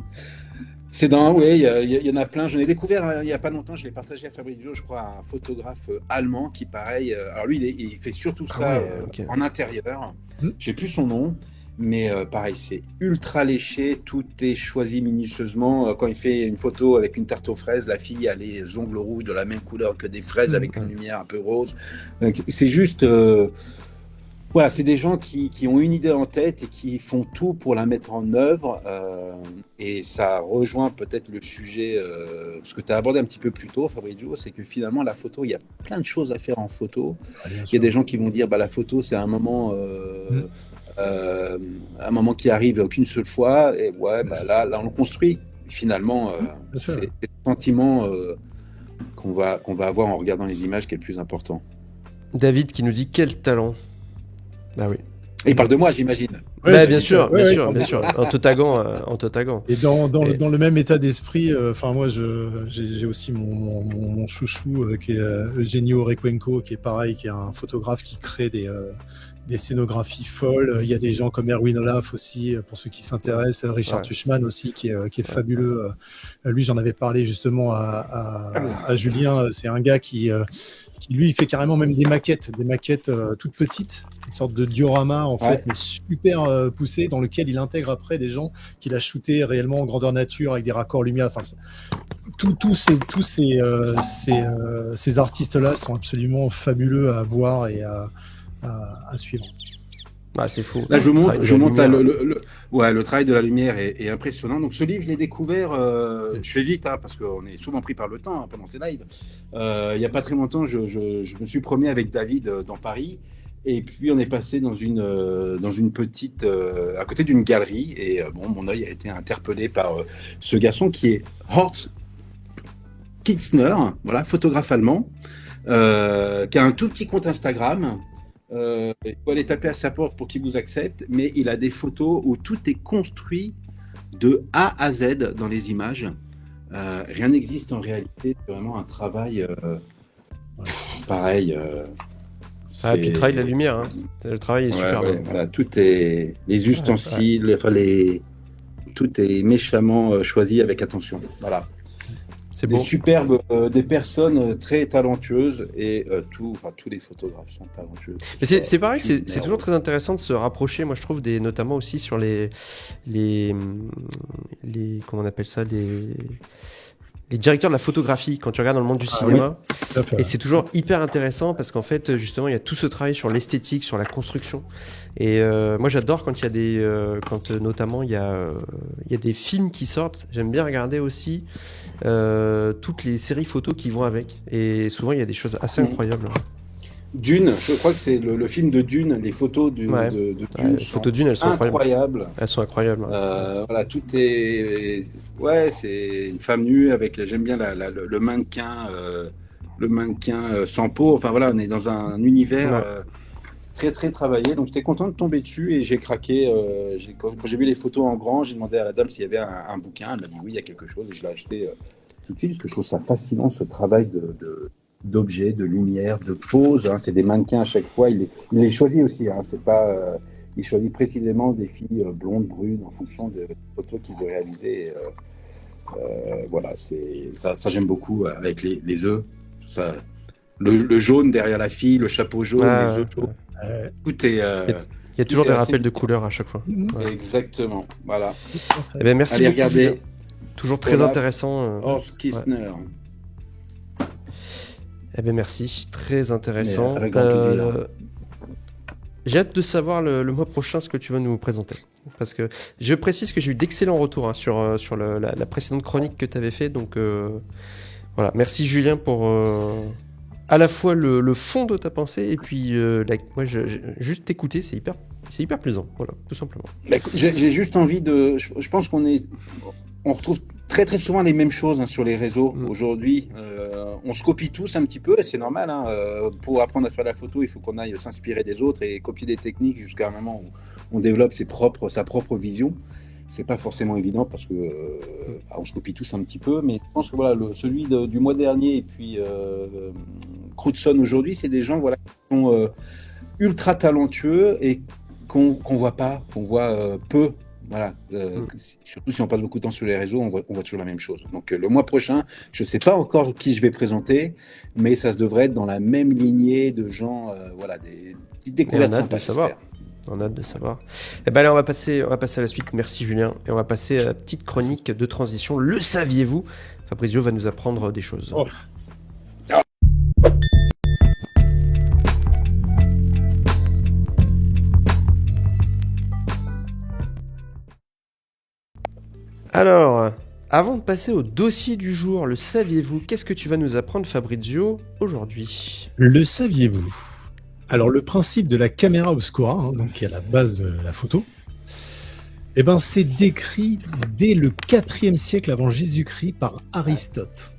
C'est il y en a plein. J'en ai découvert il n'y a pas longtemps, je l'ai partagé à Fabrizio, je crois, un photographe allemand qui, pareil, alors lui, il fait surtout ça en intérieur. J'ai plus son nom, mais pareil, c'est ultra léché, tout est choisi minutieusement. Quand il fait une photo avec une tarte aux fraises, la fille a les ongles rouges de la même couleur que des fraises avec une lumière un peu rose. Donc, c'est juste... Voilà, c'est des gens qui ont une idée en tête et qui font tout pour la mettre en œuvre. Et ça rejoint peut-être le sujet, ce que tu as abordé un petit peu plus tôt, Fabrizio, c'est que finalement, la photo, il y a plein de choses à faire en photo. Il y a des gens qui vont dire, la photo, c'est un moment qui arrive qu'une seule fois. Et là, on le construit. Finalement, c'est le sentiment qu'on va avoir en regardant les images qui est le plus important. David qui nous dit quel talent. Bah oui. Et il parle de moi, j'imagine. Bien sûr. En te taguant. Et dans le même état d'esprit, moi, j'ai aussi mon chouchou qui est Eugenio Recuenco, qui est pareil, qui est un photographe qui crée des scénographies folles. Il y a des gens comme Erwin Olaf aussi, pour ceux qui s'intéressent. Richard Tuchman aussi, qui est fabuleux. Lui, j'en avais parlé justement à Julien. C'est un gars qui lui, il fait carrément même des maquettes toutes petites, une sorte de diorama en fait, mais super poussé, dans lequel il intègre après des gens qu'il a shooté réellement en grandeur nature avec des raccords lumière. Enfin, tous ces artistes-là sont absolument fabuleux à voir et à suivre. C'est fou. Là, je montre le travail de la lumière est impressionnant. Donc, ce livre, je l'ai découvert. Je fais vite, parce qu'on est souvent pris par le temps pendant ces lives. Il n'y a pas très longtemps, je me suis promené avec David dans Paris. Et puis, on est passé dans une petite, à côté d'une galerie. Et mon œil a été interpellé par ce garçon qui est Horst Kitzner, photographe allemand, qui a un tout petit compte Instagram. Il faut aller taper à sa porte pour qu'il vous accepte, mais il a des photos où tout est construit de A à Z dans les images. Rien n'existe en réalité, c'est vraiment un travail pareil. Puis le travail de la lumière, le travail est super bien. Voilà, tout est les ustensiles, tout est méchamment choisi avec attention. Voilà. C'est des beau. Superbes, des personnes très talentueuses et tous les photographes sont talentueux. Mais c'est pareil, c'est toujours très intéressant de se rapprocher. Moi, je trouve notamment aussi sur les comment on appelle ça, les directeurs de la photographie quand tu regardes dans le monde du cinéma. Et c'est toujours hyper intéressant parce qu'en fait, justement, il y a tout ce travail sur l'esthétique, sur la construction. Et moi, j'adore quand il y a quand notamment il y a des films qui sortent. J'aime bien regarder aussi toutes les séries photos qui vont avec. Et souvent, il y a des choses assez incroyables. Dune, je crois que c'est le film de Dune, les photos de Dune. Les photos de Dune, elles sont incroyables. Elles sont incroyables. Tout est. C'est une femme nue avec. J'aime bien le mannequin, sans peau. Enfin voilà, on est dans un univers très très travaillé. Donc j'étais content de tomber dessus et j'ai craqué. Quand j'ai vu les photos en grand, j'ai demandé à la dame s'il y avait un bouquin. Elle m'a dit oui, il y a quelque chose et je l'ai acheté tout de suite parce que je trouve ça fascinant ce travail d'objets, de lumière, de pose. C'est des mannequins à chaque fois. Il les choisit aussi. C'est pas. Il choisit précisément des filles blondes, brunes, en fonction des photos qu'il veut réaliser. Voilà, ça j'aime beaucoup avec les œufs. Ça, le jaune derrière la fille, le chapeau jaune, les œufs jaunes. Tout est. Il y a toujours des rappels de couleurs à chaque fois. Exactement. Voilà. Merci. Allez, regardez. Toujours très intéressant. Horst Kitzner. Merci, très intéressant. Avec grand plaisir. J'ai hâte de savoir le mois prochain ce que tu vas nous présenter. Parce que je précise que j'ai eu d'excellents retours sur la précédente chronique que tu avais fait. Donc voilà, merci Julien pour à la fois le fond de ta pensée et puis moi juste t'écouter, c'est hyper plaisant. Voilà, tout simplement. J'ai juste envie de. Je pense qu'on retrouve très très souvent les mêmes choses sur les réseaux aujourd'hui. On se copie tous un petit peu, et c'est normal. Pour apprendre à faire la photo, il faut qu'on aille s'inspirer des autres et copier des techniques jusqu'à un moment où on développe sa propre vision. C'est pas forcément évident parce que on se copie tous un petit peu, mais je pense que celui du mois dernier et puis Crutzen aujourd'hui, c'est des gens qui sont ultra talentueux et qu'on voit pas, qu'on voit peu. Voilà. Surtout si on passe beaucoup de temps sur les réseaux, on voit toujours la même chose. Donc le mois prochain, je sais pas encore qui je vais présenter, mais ça se devrait être dans la même lignée de gens, voilà, des petites découvertes sympas. On a hâte de savoir. Et ben là, on va passer à la suite. Merci Julien. Et on va passer à la petite chronique de transition. Le saviez-vous? Fabrizio va nous apprendre des choses. Oh. Alors, avant de passer au dossier du jour, le saviez-vous? Qu'est-ce que tu vas nous apprendre, Fabrizio, aujourd'hui? Le saviez-vous? Alors, le principe de la caméra obscura, donc qui est à la base de la photo, eh ben, c'est décrit dès le 4e siècle avant Jésus-Christ par Aristote.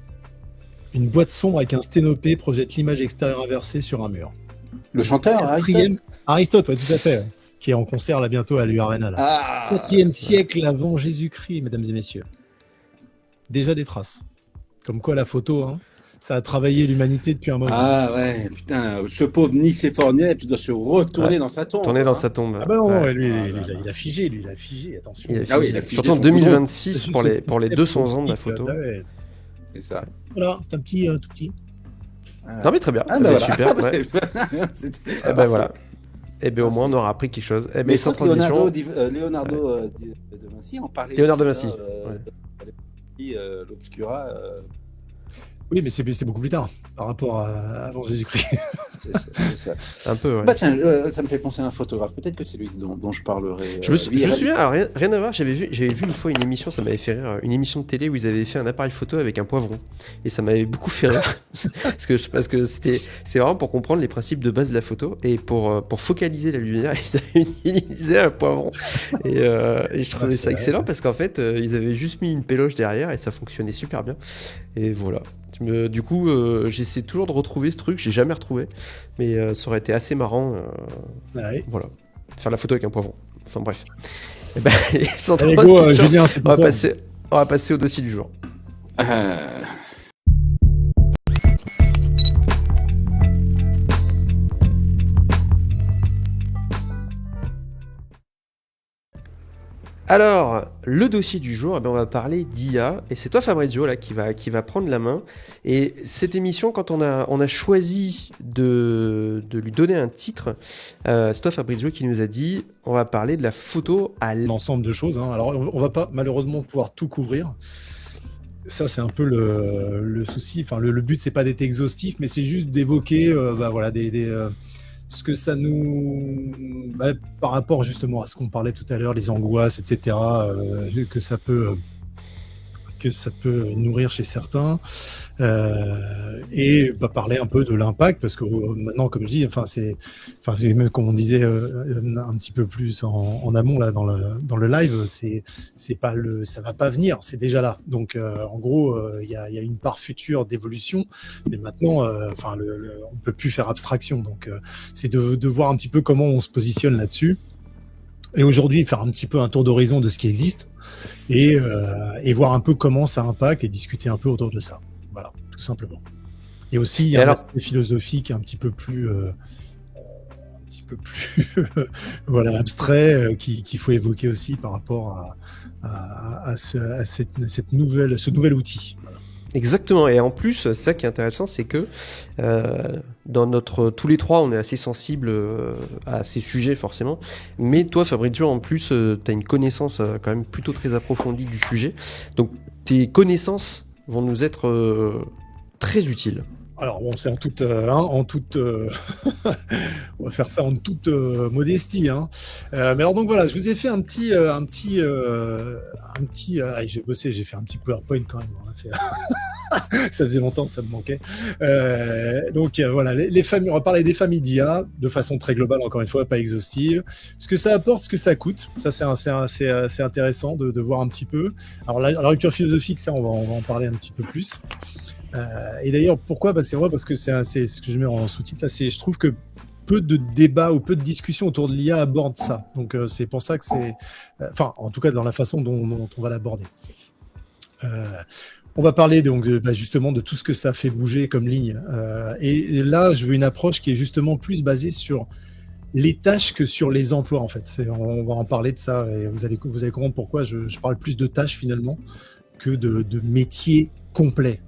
Une boîte sombre avec un sténopée projette l'image extérieure inversée sur un mur. Le chanteur, Aristote, ouais, tout à fait. Ouais. Qui est en concert là bientôt à l'U-Arena. 4e siècle avant Jésus-Christ, mesdames et messieurs. Déjà des traces. Comme quoi la photo, ça a travaillé l'humanité depuis un moment. Ah ouais, putain, ce pauvre Nicéphore tu dois se retourner dans sa tombe. Tourner dans sa tombe. Ah bah non, lui, il a figé, attention. Il a figé. Surtout en 2026 pour les 200 ans de la photo. C'est ça. Voilà, c'est un petit, tout petit. Non mais très bien, voilà. super. Ouais. Et ben voilà. Et bien au moins on aura appris quelque chose. Et bien sans transition. Leonardo de Vinci en parlait. Leonardo de Vinci. L'Obscura. Oui, mais c'est beaucoup plus tard par rapport à avant Jésus-Christ. C'est ça. Un peu, ouais. Bah tiens, ça me fait penser à un photographe. Peut-être que c'est lui dont je parlerai. Je me souviens, alors rien à voir, j'avais vu une fois une émission, ça m'avait fait rire, une émission de télé où ils avaient fait un appareil photo avec un poivron. Et ça m'avait beaucoup fait rire. parce que c'est vraiment pour comprendre les principes de base de la photo. Et pour focaliser la lumière, ils avaient utilisé un poivron. Et je trouvais ça excellent parce qu'en fait, ils avaient juste mis une péloche derrière et ça fonctionnait super bien. Et voilà. Du coup, j'essaie toujours de retrouver ce truc, j'ai jamais retrouvé, mais ça aurait été assez marrant. Ouais. Voilà, faire la photo avec un poivron. Enfin bref. Et ben, sans Allez, go, Julien, on va passer au dossier du jour. Alors, le dossier du jour, on va parler d'IA, et c'est toi Fabrizio là qui va prendre la main. Et cette émission, quand on a choisi de lui donner un titre, c'est toi Fabrizio qui nous a dit, on va parler de la photo à l'ensemble de choses. Alors, on va pas malheureusement pouvoir tout couvrir. Ça, c'est un peu le souci. Enfin, le but, c'est pas d'être exhaustif, mais c'est juste d'évoquer, voilà, ce que ça nous, par rapport justement à ce qu'on parlait tout à l'heure, les angoisses, etc., que ça peut nourrir chez certains, et parler un peu de l'impact, parce que maintenant, comme je dis, c'est même comme on disait un petit peu plus en amont là dans le live, ça va pas venir, c'est déjà là. Donc en gros, il y a une part future d'évolution, mais maintenant, on peut plus faire abstraction. Donc c'est de voir un petit peu comment on se positionne là-dessus. Et aujourd'hui, faire un petit peu un tour d'horizon de ce qui existe et voir un peu comment ça impacte et discuter un peu autour de ça. Voilà, tout simplement. Et aussi, il y a un aspect philosophique un petit peu plus voilà, abstrait qu'il faut évoquer aussi par rapport à ce nouvel outil. Voilà. Exactement, et en plus, ça qui est intéressant, c'est que tous les trois, on est assez sensibles à ces sujets forcément, mais toi Fabrizio, en plus, tu as une connaissance quand même plutôt très approfondie du sujet, donc tes connaissances vont nous être très utiles. Alors bon, c'est en toute, on va faire ça en toute modestie, hein. Mais alors donc voilà, je vous ai fait un petit, j'ai bossé, j'ai fait un petit PowerPoint quand même. Ça faisait longtemps, ça me manquait. Donc voilà, on va parler des familles d'IA de façon très globale, encore une fois, pas exhaustive. Ce que ça apporte, ce que ça coûte, ça c'est intéressant de voir un petit peu. Alors la rupture philosophique, ça on va en parler un petit peu plus. Et d'ailleurs, pourquoi ? C'est vrai parce que c'est ce que je mets en sous-titre là. Je trouve que peu de débats ou peu de discussions autour de l'IA abordent ça. Donc c'est pour ça que c'est, en tout cas dans la façon dont on va l'aborder. On va parler donc justement de tout ce que ça fait bouger comme ligne. Et là, je veux une approche qui est justement plus basée sur les tâches que sur les emplois, en fait. On va en parler de ça et vous allez comprendre pourquoi je parle plus de tâches finalement que de métiers complets.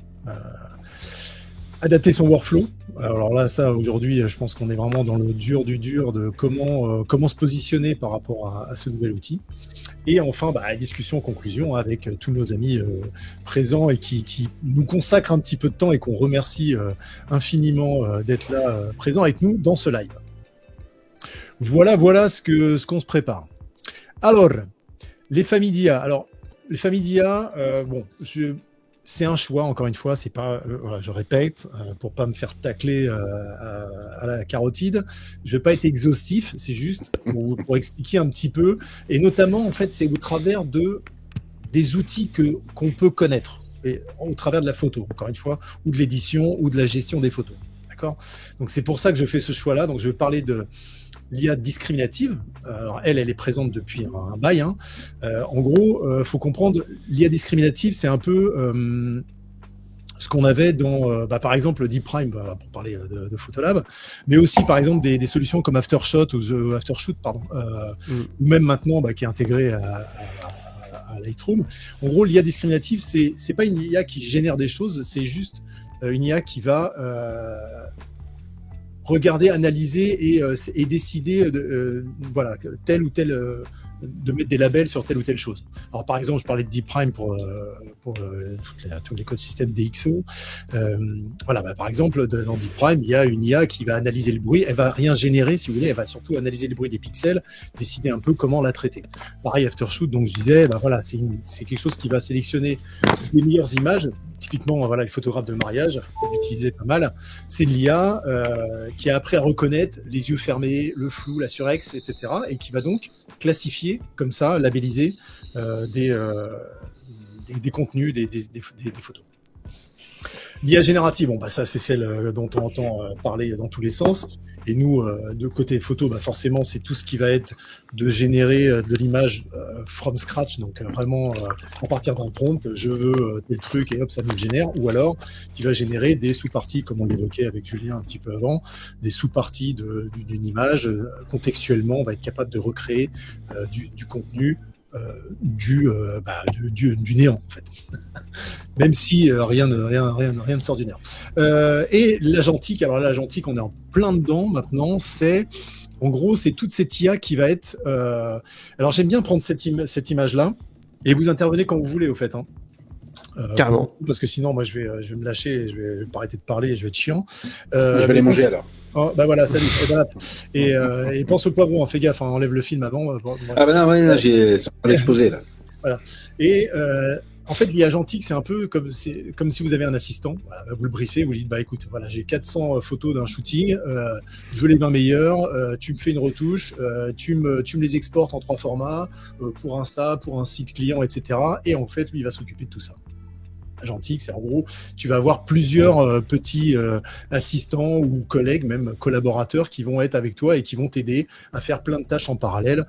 Adapter son workflow. Alors là, ça, aujourd'hui, je pense qu'on est vraiment dans le dur du dur de comment se positionner par rapport à ce nouvel outil. Et enfin, la discussion conclusion avec tous nos amis présents et qui nous consacrent un petit peu de temps et qu'on remercie infiniment d'être là présents avec nous dans ce live. Voilà ce qu'on se prépare. Alors, les familles d'IA. Alors, les familles d'IA, c'est un choix, encore une fois, c'est pas, je répète, pour pas me faire tacler à la carotide, je vais pas être exhaustif, c'est juste pour expliquer un petit peu, et notamment, en fait, c'est au travers des outils qu'on peut connaître, et au travers de la photo, encore une fois, ou de l'édition, ou de la gestion des photos, d'accord ? Donc, c'est pour ça que je fais ce choix-là, donc je vais parler de l'IA discriminative. Alors elle est présente depuis un bail. Hein. En gros, faut comprendre, l'IA discriminative, c'est un peu ce qu'on avait dans, par exemple, DeepPrime, pour parler de Photolab, mais aussi, par exemple, des solutions comme Aftershoot ou Aftershoot, pardon, ou même maintenant, qui est intégré à Lightroom. En gros, l'IA discriminative, c'est pas une IA qui génère des choses, c'est juste une IA qui va regarder, analyser et décider tel ou tel de mettre des labels sur telle ou telle chose. Alors par exemple, je parlais de DeepPrime pour tout l'écosystème DxO. Par exemple, dans DeepPrime, il y a une IA qui va analyser le bruit. Elle va rien générer, si vous voulez. Elle va surtout analyser le bruit des pixels, décider un peu comment la traiter. Pareil, Aftershoot, donc je disais, c'est quelque chose qui va sélectionner les meilleures images. Typiquement, les photographes de mariage, on l'utilisait pas mal. C'est l'IA qui a appris à reconnaître les yeux fermés, le flou, la surex, etc. et qui va donc classifier comme ça, labelliser des contenus, des photos. L'IA générative, ça c'est celle dont on entend parler dans tous les sens. Et nous, de côté photo, forcément, c'est tout ce qui va être de générer de l'image from scratch, donc vraiment à partir d'un prompt, je veux tel truc et hop, ça nous le génère. Ou alors, qui va générer des sous-parties, comme on l'évoquait avec Julien un petit peu avant, des sous-parties d'une image. Contextuellement, on va être capable de recréer du contenu du néant, en fait. Même si rien ne sort du néant. Et l'agentique, alors l'agentique, on est en plein dedans maintenant, en gros, c'est toute cette IA qui va être... Alors j'aime bien prendre cette image-là, et vous intervenez quand vous voulez, au fait. Hein. Carrément. Parce que sinon, moi, je vais me lâcher, je vais pas arrêter de parler, et je vais être chiant. Je vais aller manger alors. Oh, voilà, salut. Et pense au poivron, fais gaffe, enlève le film avant. J'ai explosé là. Voilà. Et en fait, l'IA agentique, c'est un peu comme si vous avez un assistant. Voilà, vous le briefez, vous lui dites, écoute, j'ai 400 photos d'un shooting, je veux les 20 meilleures, tu me fais une retouche, tu me les exportes en 3 formats, pour Insta, pour un site client, etc. Et en fait, lui, il va s'occuper de tout ça. Agentique, c'est en gros, tu vas avoir plusieurs petits assistants ou collègues, même collaborateurs, qui vont être avec toi et qui vont t'aider à faire plein de tâches en parallèle.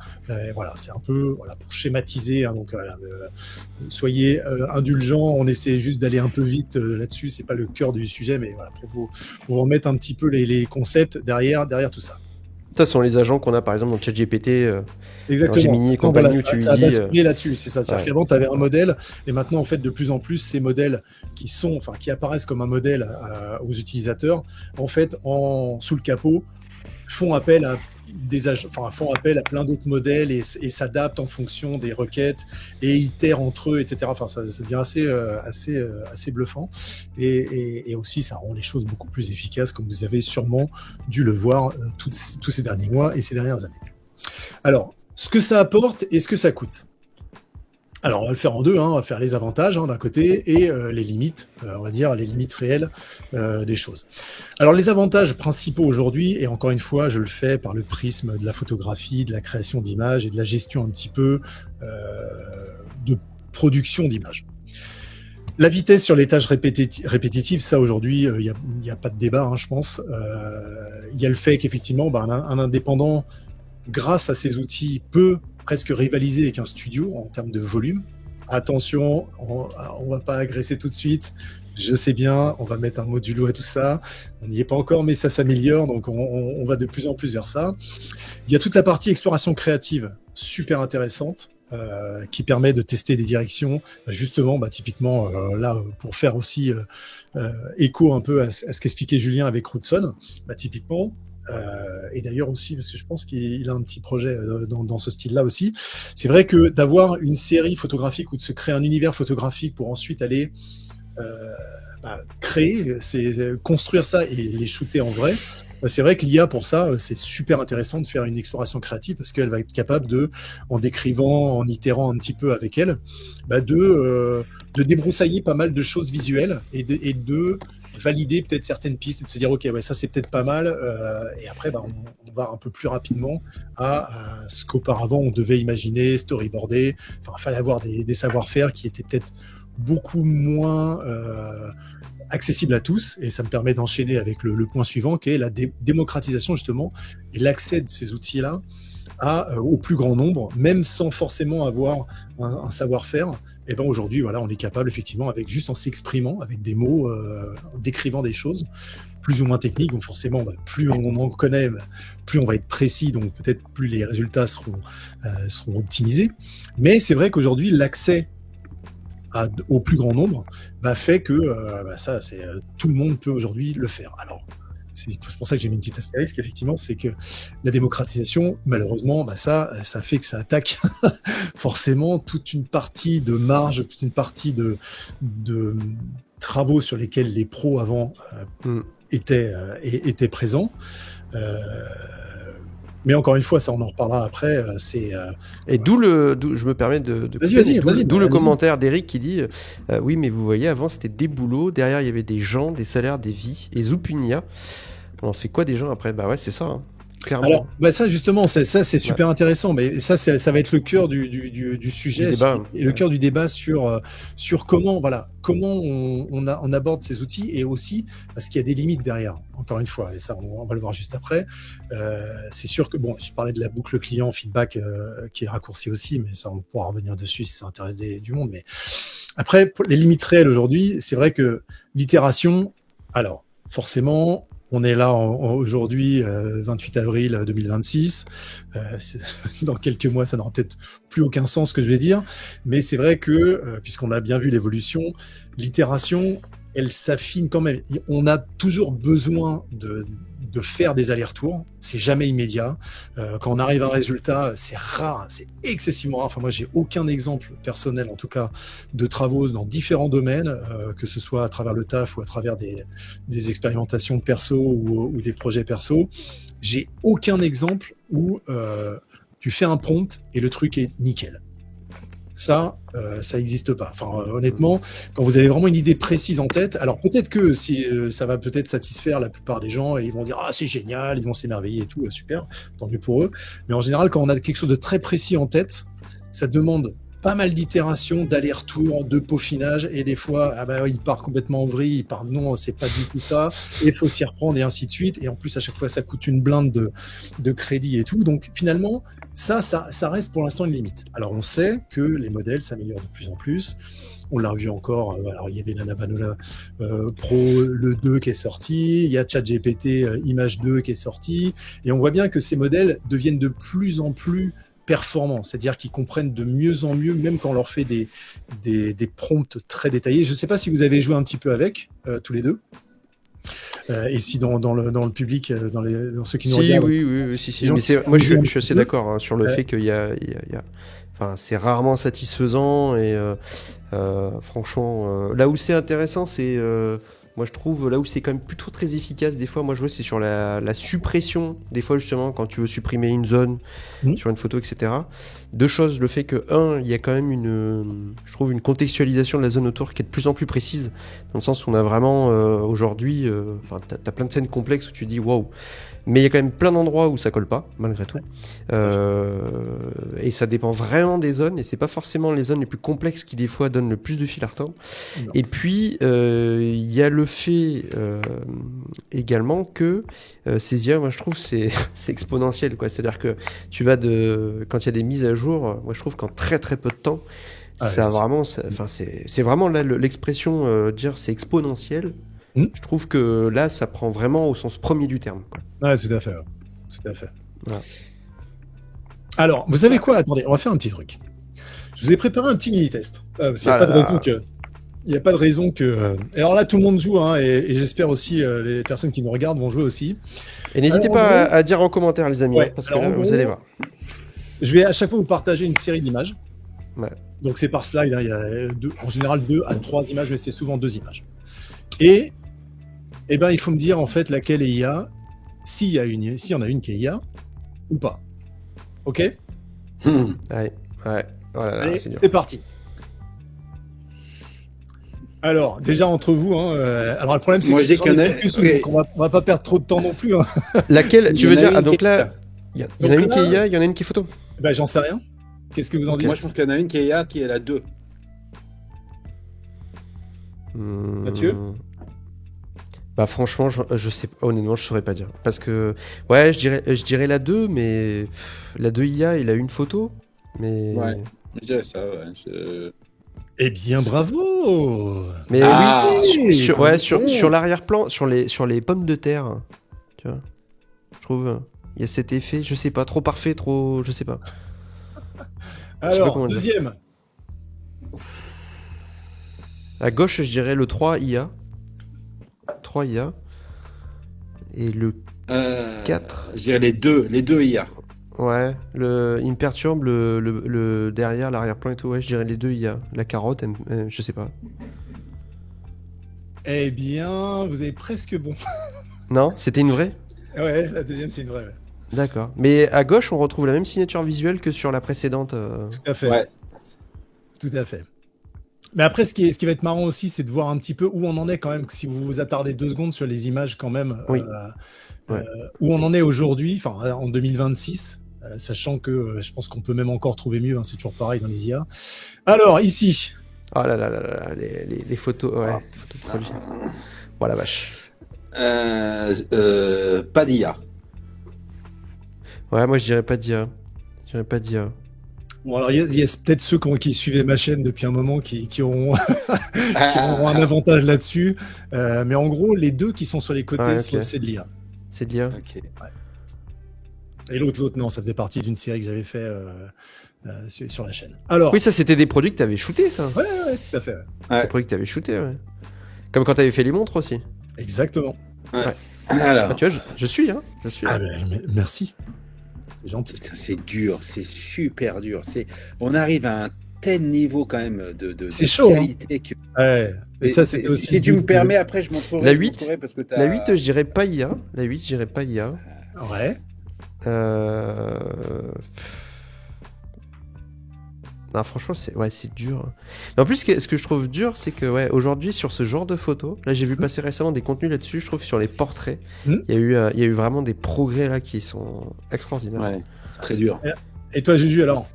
C'est un peu pour schématiser. Hein, donc soyez indulgents. On essaie juste d'aller un peu vite là-dessus. C'est pas le cœur du sujet, mais pour vous remettre un petit peu les concepts derrière tout ça. Ça sont les agents qu'on a par exemple dans ChatGPT. Exactement. Gemini et compagnie, où tu lui dis... Ça a basculé là-dessus, c'est ça. C'est-à-dire qu'avant, tu avais un modèle, et maintenant, en fait, de plus en plus, ces modèles qui apparaissent comme un modèle aux utilisateurs, en fait, sous le capot, font appel à plein d'autres modèles et s'adaptent en fonction des requêtes et itèrent entre eux, etc. Ça devient assez bluffant. Et aussi, ça rend les choses beaucoup plus efficaces, comme vous avez sûrement dû le voir tous ces derniers mois et ces dernières années. Alors, ce que ça apporte et ce que ça coûte. Alors, on va le faire en deux, on va faire les avantages d'un côté et les limites, on va dire les limites réelles des choses. Alors, les avantages principaux aujourd'hui, et encore une fois, je le fais par le prisme de la photographie, de la création d'images et de la gestion un petit peu de production d'images. La vitesse sur les tâches répétitives, ça aujourd'hui, il n'y a pas de débat, je pense. Il y a le fait qu'effectivement, un indépendant, grâce à ces outils, peut presque rivaliser avec un studio en termes de volume. Attention, on ne va pas agresser tout de suite. Je sais bien, on va mettre un modulo à tout ça. On n'y est pas encore, mais ça s'améliore, donc on va de plus en plus vers ça. Il y a toute la partie exploration créative, super intéressante, qui permet de tester des directions. Justement, typiquement, là, pour faire aussi écho un peu à ce qu'expliquait Julien avec Rootson, typiquement, et d'ailleurs aussi, parce que je pense qu'il a un petit projet dans ce style-là aussi, c'est vrai que d'avoir une série photographique ou de se créer un univers photographique pour ensuite aller créer, c'est construire ça et les shooter en vrai. C'est vrai que l'IA pour ça, c'est super intéressant de faire une exploration créative parce qu'elle va être capable de, en décrivant, en itérant un petit peu avec elle, de débroussailler pas mal de choses visuelles et de valider peut-être certaines pistes et de se dire ok ouais ça c'est peut-être pas mal et après on va un peu plus rapidement à ce qu'auparavant on devait imaginer, storyboarder, fallait avoir des savoir-faire qui étaient peut-être beaucoup moins accessible à tous, et ça me permet d'enchaîner avec le point suivant qui est la démocratisation justement et l'accès de ces outils-là au plus grand nombre, même sans forcément avoir un savoir-faire. Et aujourd'hui, voilà, on est capable effectivement, avec juste en s'exprimant, avec des mots, en décrivant des choses plus ou moins techniques. Donc forcément, plus on en connaît, plus on va être précis, donc peut-être plus les résultats seront optimisés. Mais c'est vrai qu'aujourd'hui, l'accès au plus grand nombre fait que tout le monde peut aujourd'hui le faire. Alors, c'est pour ça que j'ai mis une petite astérisque, effectivement, c'est que la démocratisation, malheureusement, ça fait que ça attaque forcément toute une partie de marge, toute une partie de travaux sur lesquels les pros avant étaient présents. Mais encore une fois, ça on en reparlera après. Et d'où je me permets d'où le commentaire d'Eric qui dit oui, mais vous voyez, avant c'était des boulots, derrière il y avait des gens, des salaires, des vies, et Zupunia. On en fait quoi des gens après ? Ouais, c'est ça. Clairement. Alors, ça justement, c'est super intéressant, mais ça va être le cœur du sujet, et le cœur du débat sur comment on aborde ces outils, et aussi parce qu'il y a des limites derrière. Encore une fois, et ça on va le voir juste après. C'est sûr que je parlais de la boucle client feedback qui est raccourcie aussi, mais ça on pourra revenir dessus si ça intéresse du monde. Mais après, pour les limites réelles aujourd'hui, c'est vrai que l'itération. Alors, forcément. On est là aujourd'hui, 28 avril 2026. Dans quelques mois, ça n'aura peut-être plus aucun sens ce que je vais dire. Mais c'est vrai que, puisqu'on a bien vu l'évolution, l'itération, elle s'affine quand même. On a toujours besoin de faire des allers-retours. C'est jamais immédiat. Quand on arrive à un résultat, c'est rare, c'est excessivement rare. Moi, j'ai aucun exemple personnel, en tout cas, de travaux dans différents domaines, que ce soit à travers le taf ou à travers des expérimentations perso ou des projets perso. J'ai aucun exemple où tu fais un prompt et le truc est nickel. Ça n'existe pas. Honnêtement, quand vous avez vraiment une idée précise en tête, alors peut-être que ça va peut-être satisfaire la plupart des gens et ils vont dire « Ah, c'est génial », ils vont s'émerveiller et tout, super, tant mieux pour eux. Mais en général, quand on a quelque chose de très précis en tête, ça demande pas mal d'itérations, d'aller-retour, de peaufinage, et des fois, il part complètement en vrille, il part non, c'est pas du tout ça, et il faut s'y reprendre, et ainsi de suite. Et en plus, à chaque fois, ça coûte une blinde de crédit et tout. Donc finalement, ça reste pour l'instant une limite. Alors on sait que les modèles s'améliorent de plus en plus. On l'a vu encore, alors il y avait l'Anabanola Pro, le 2 qui est sorti, il y a ChatGPT Image 2 qui est sorti, et on voit bien que ces modèles deviennent de plus en plus performants, c'est-à-dire qu'ils comprennent de mieux en mieux, même quand on leur fait des prompts très détaillés. Je ne sais pas si vous avez joué un petit peu avec, tous les deux. Et si dans le public, dans ceux qui nous regardent. Oui. Mais moi, je suis assez d'accord sur le fait qu'il y a c'est rarement satisfaisant, et franchement, là où c'est intéressant, c'est moi je trouve là où c'est quand même plutôt très efficace des fois, moi je vois, c'est sur la suppression, des fois justement quand tu veux supprimer une zone sur une photo, etc. Deux choses, le fait que il y a quand même je trouve une contextualisation de la zone autour qui est de plus en plus précise, dans le sens où on a vraiment aujourd'hui, t'as plein de scènes complexes où tu dis waouh, mais il y a quand même plein d'endroits où ça colle pas, malgré tout. Et ça dépend vraiment des zones, et c'est pas forcément les zones les plus complexes qui des fois donnent le plus de fil à retordre. Non. Et puis il y a le fait également que ces IA, moi je trouve c'est exponentiel, quoi. C'est-à-dire que tu vas quand il y a des mises à jour, moi je trouve qu'en très très peu de temps, Ça vraiment, enfin c'est vraiment là l'expression dire c'est exponentiel. Je trouve que là, ça prend vraiment au sens premier du terme, quoi. Ouais, tout à fait. Tout à fait. Voilà. Alors, vous savez quoi? Attendez, on va faire un petit truc. Je vous ai préparé un petit mini-test. Parce qu'il n'y a pas de raison que... Il n'y a pas de raison que... Alors là, tout le monde joue, hein, et j'espère aussi les personnes qui nous regardent vont jouer aussi. Et n'hésitez pas à dire en commentaire, les amis, Ouais, parce que là, vous allez voir. Je vais à chaque fois vous partager une série d'images. Ouais. Donc c'est par slide, hein, il y a en général 2 à 3 images, mais c'est souvent 2 images. Et ben, il faut me dire en fait laquelle est IA, s'il y en a une qui est IA ou pas. Ok? Ouais. Voilà, Allez, c'est dur. c'est parti. Alors, déjà entre vous, hein, alors le problème c'est Moi, que je dis qu'il y en a- donc on va pas perdre trop de temps non plus. Hein. Laquelle, tu Il y veux en a dire? une Ah, donc qui est là, il y en a Donc une qui là- est IA, il y en a une qui est photo. Ben, j'en sais rien. Qu'est-ce que vous en dites? Moi, je pense qu'il y en a une qui est IA, qui est la 2. Mathieu? Bah franchement, je sais pas, honnêtement, je saurais pas dire. Parce que, ouais, je dirais la 2, mais la 2 IA, il a une photo, mais... Ouais. Je dirais ça, ouais. Eh bien, bravo! Mais Ah, oui, bon. sur l'arrière-plan, sur les pommes de terre, tu vois, je trouve, il y a cet effet, je sais pas, trop parfait, trop, je sais pas. sais pas Alors, comment dire. deuxième. À gauche, je dirais le 3 IA. 3 IA. Et le 4. Je dirais les deux IA. Ouais, il me perturbe le derrière, l'arrière-plan et tout. Ouais, je dirais les 2 IA. La carotte, je sais pas. Eh bien, vous avez presque bon. Non, c'était une vraie? Ouais, la deuxième, c'est une vraie. Ouais. D'accord. Mais à gauche, on retrouve la même signature visuelle que sur la précédente. Tout à fait. Ouais. Tout à fait. Mais après, ce qui va être marrant aussi, c'est de voir un petit peu où on en est quand même, si vous vous attardez 2 secondes sur les images quand même, Oui. Ouais. où on en est aujourd'hui, enfin en 2026, sachant que je pense qu'on peut même encore trouver mieux, hein, c'est toujours pareil dans les IA. Alors, ici, Oh là là là là, les photos, ouais, les photos de produits. Oh la vache. Pas d'IA. Ouais, moi je dirais pas d'IA. Je dirais pas d'IA. bon, alors il y a peut-être ceux qui suivaient ma chaîne depuis un moment qui auront, qui auront un avantage là-dessus, mais en gros, les deux qui sont sur les côtés, Ouais, ok. c'est de l'IA. C'est de l'IA. Ok. Et l'autre, non, ça faisait partie d'une série que j'avais fait sur la chaîne. Alors, Oui, ça c'était des produits que t'avais shooté, ça. ouais, tout à fait. Des produits que t'avais shooté, ouais. Comme quand t'avais fait les montres aussi. Exactement. Alors, Ah, tu vois, je suis, hein. Je suis. Ah ben, merci. C'est gentil. putain, c'est dur, c'est super dur. On arrive à un tel niveau quand même de C'est chaud, qualité que... Ouais. Et ça, c'était aussi. Si tu me permets, après, je montrerai. La je 8, montrerai parce que La 8, je dirais pas IA. La 8, je dirais pas IA. Ouais. Non, franchement, c'est dur. Mais en plus, ce que je trouve dur, c'est que ouais, aujourd'hui, sur ce genre de photos, là, j'ai vu passer récemment des contenus là-dessus. Je trouve sur les portraits, il y a eu vraiment des progrès là qui sont extraordinaires. Ouais, c'est très dur. Et toi, Juju, alors?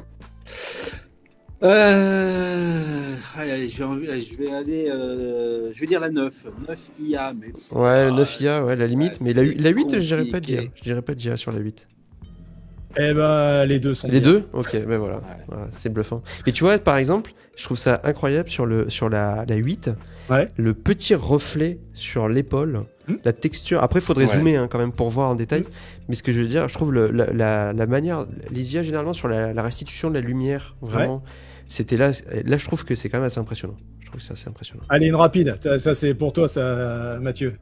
Allez, je vais dire la 9. 9 IA, mais... Ouais, le 9 IA, ouais, la limite. ouais, mais la c'est 8, je dirais pas d'IA. compliqué. Je dirais pas d'IA sur la 8. Eh ben, les deux sont Les bien. deux? Ok, ben voilà. Voilà, c'est bluffant. Mais tu vois, par exemple, je trouve ça incroyable sur la 8. Ouais. Le petit reflet sur l'épaule, la texture. Après, il faudrait Ouais. zoomer hein, quand même pour voir en détail. Mais ce que je veux dire, je trouve la manière, les IA généralement sur la restitution de la lumière, vraiment, c'était là. Là, je trouve que c'est quand même assez impressionnant. Je trouve que c'est assez impressionnant. Allez, une rapide. Ça, c'est pour toi, ça, Mathieu.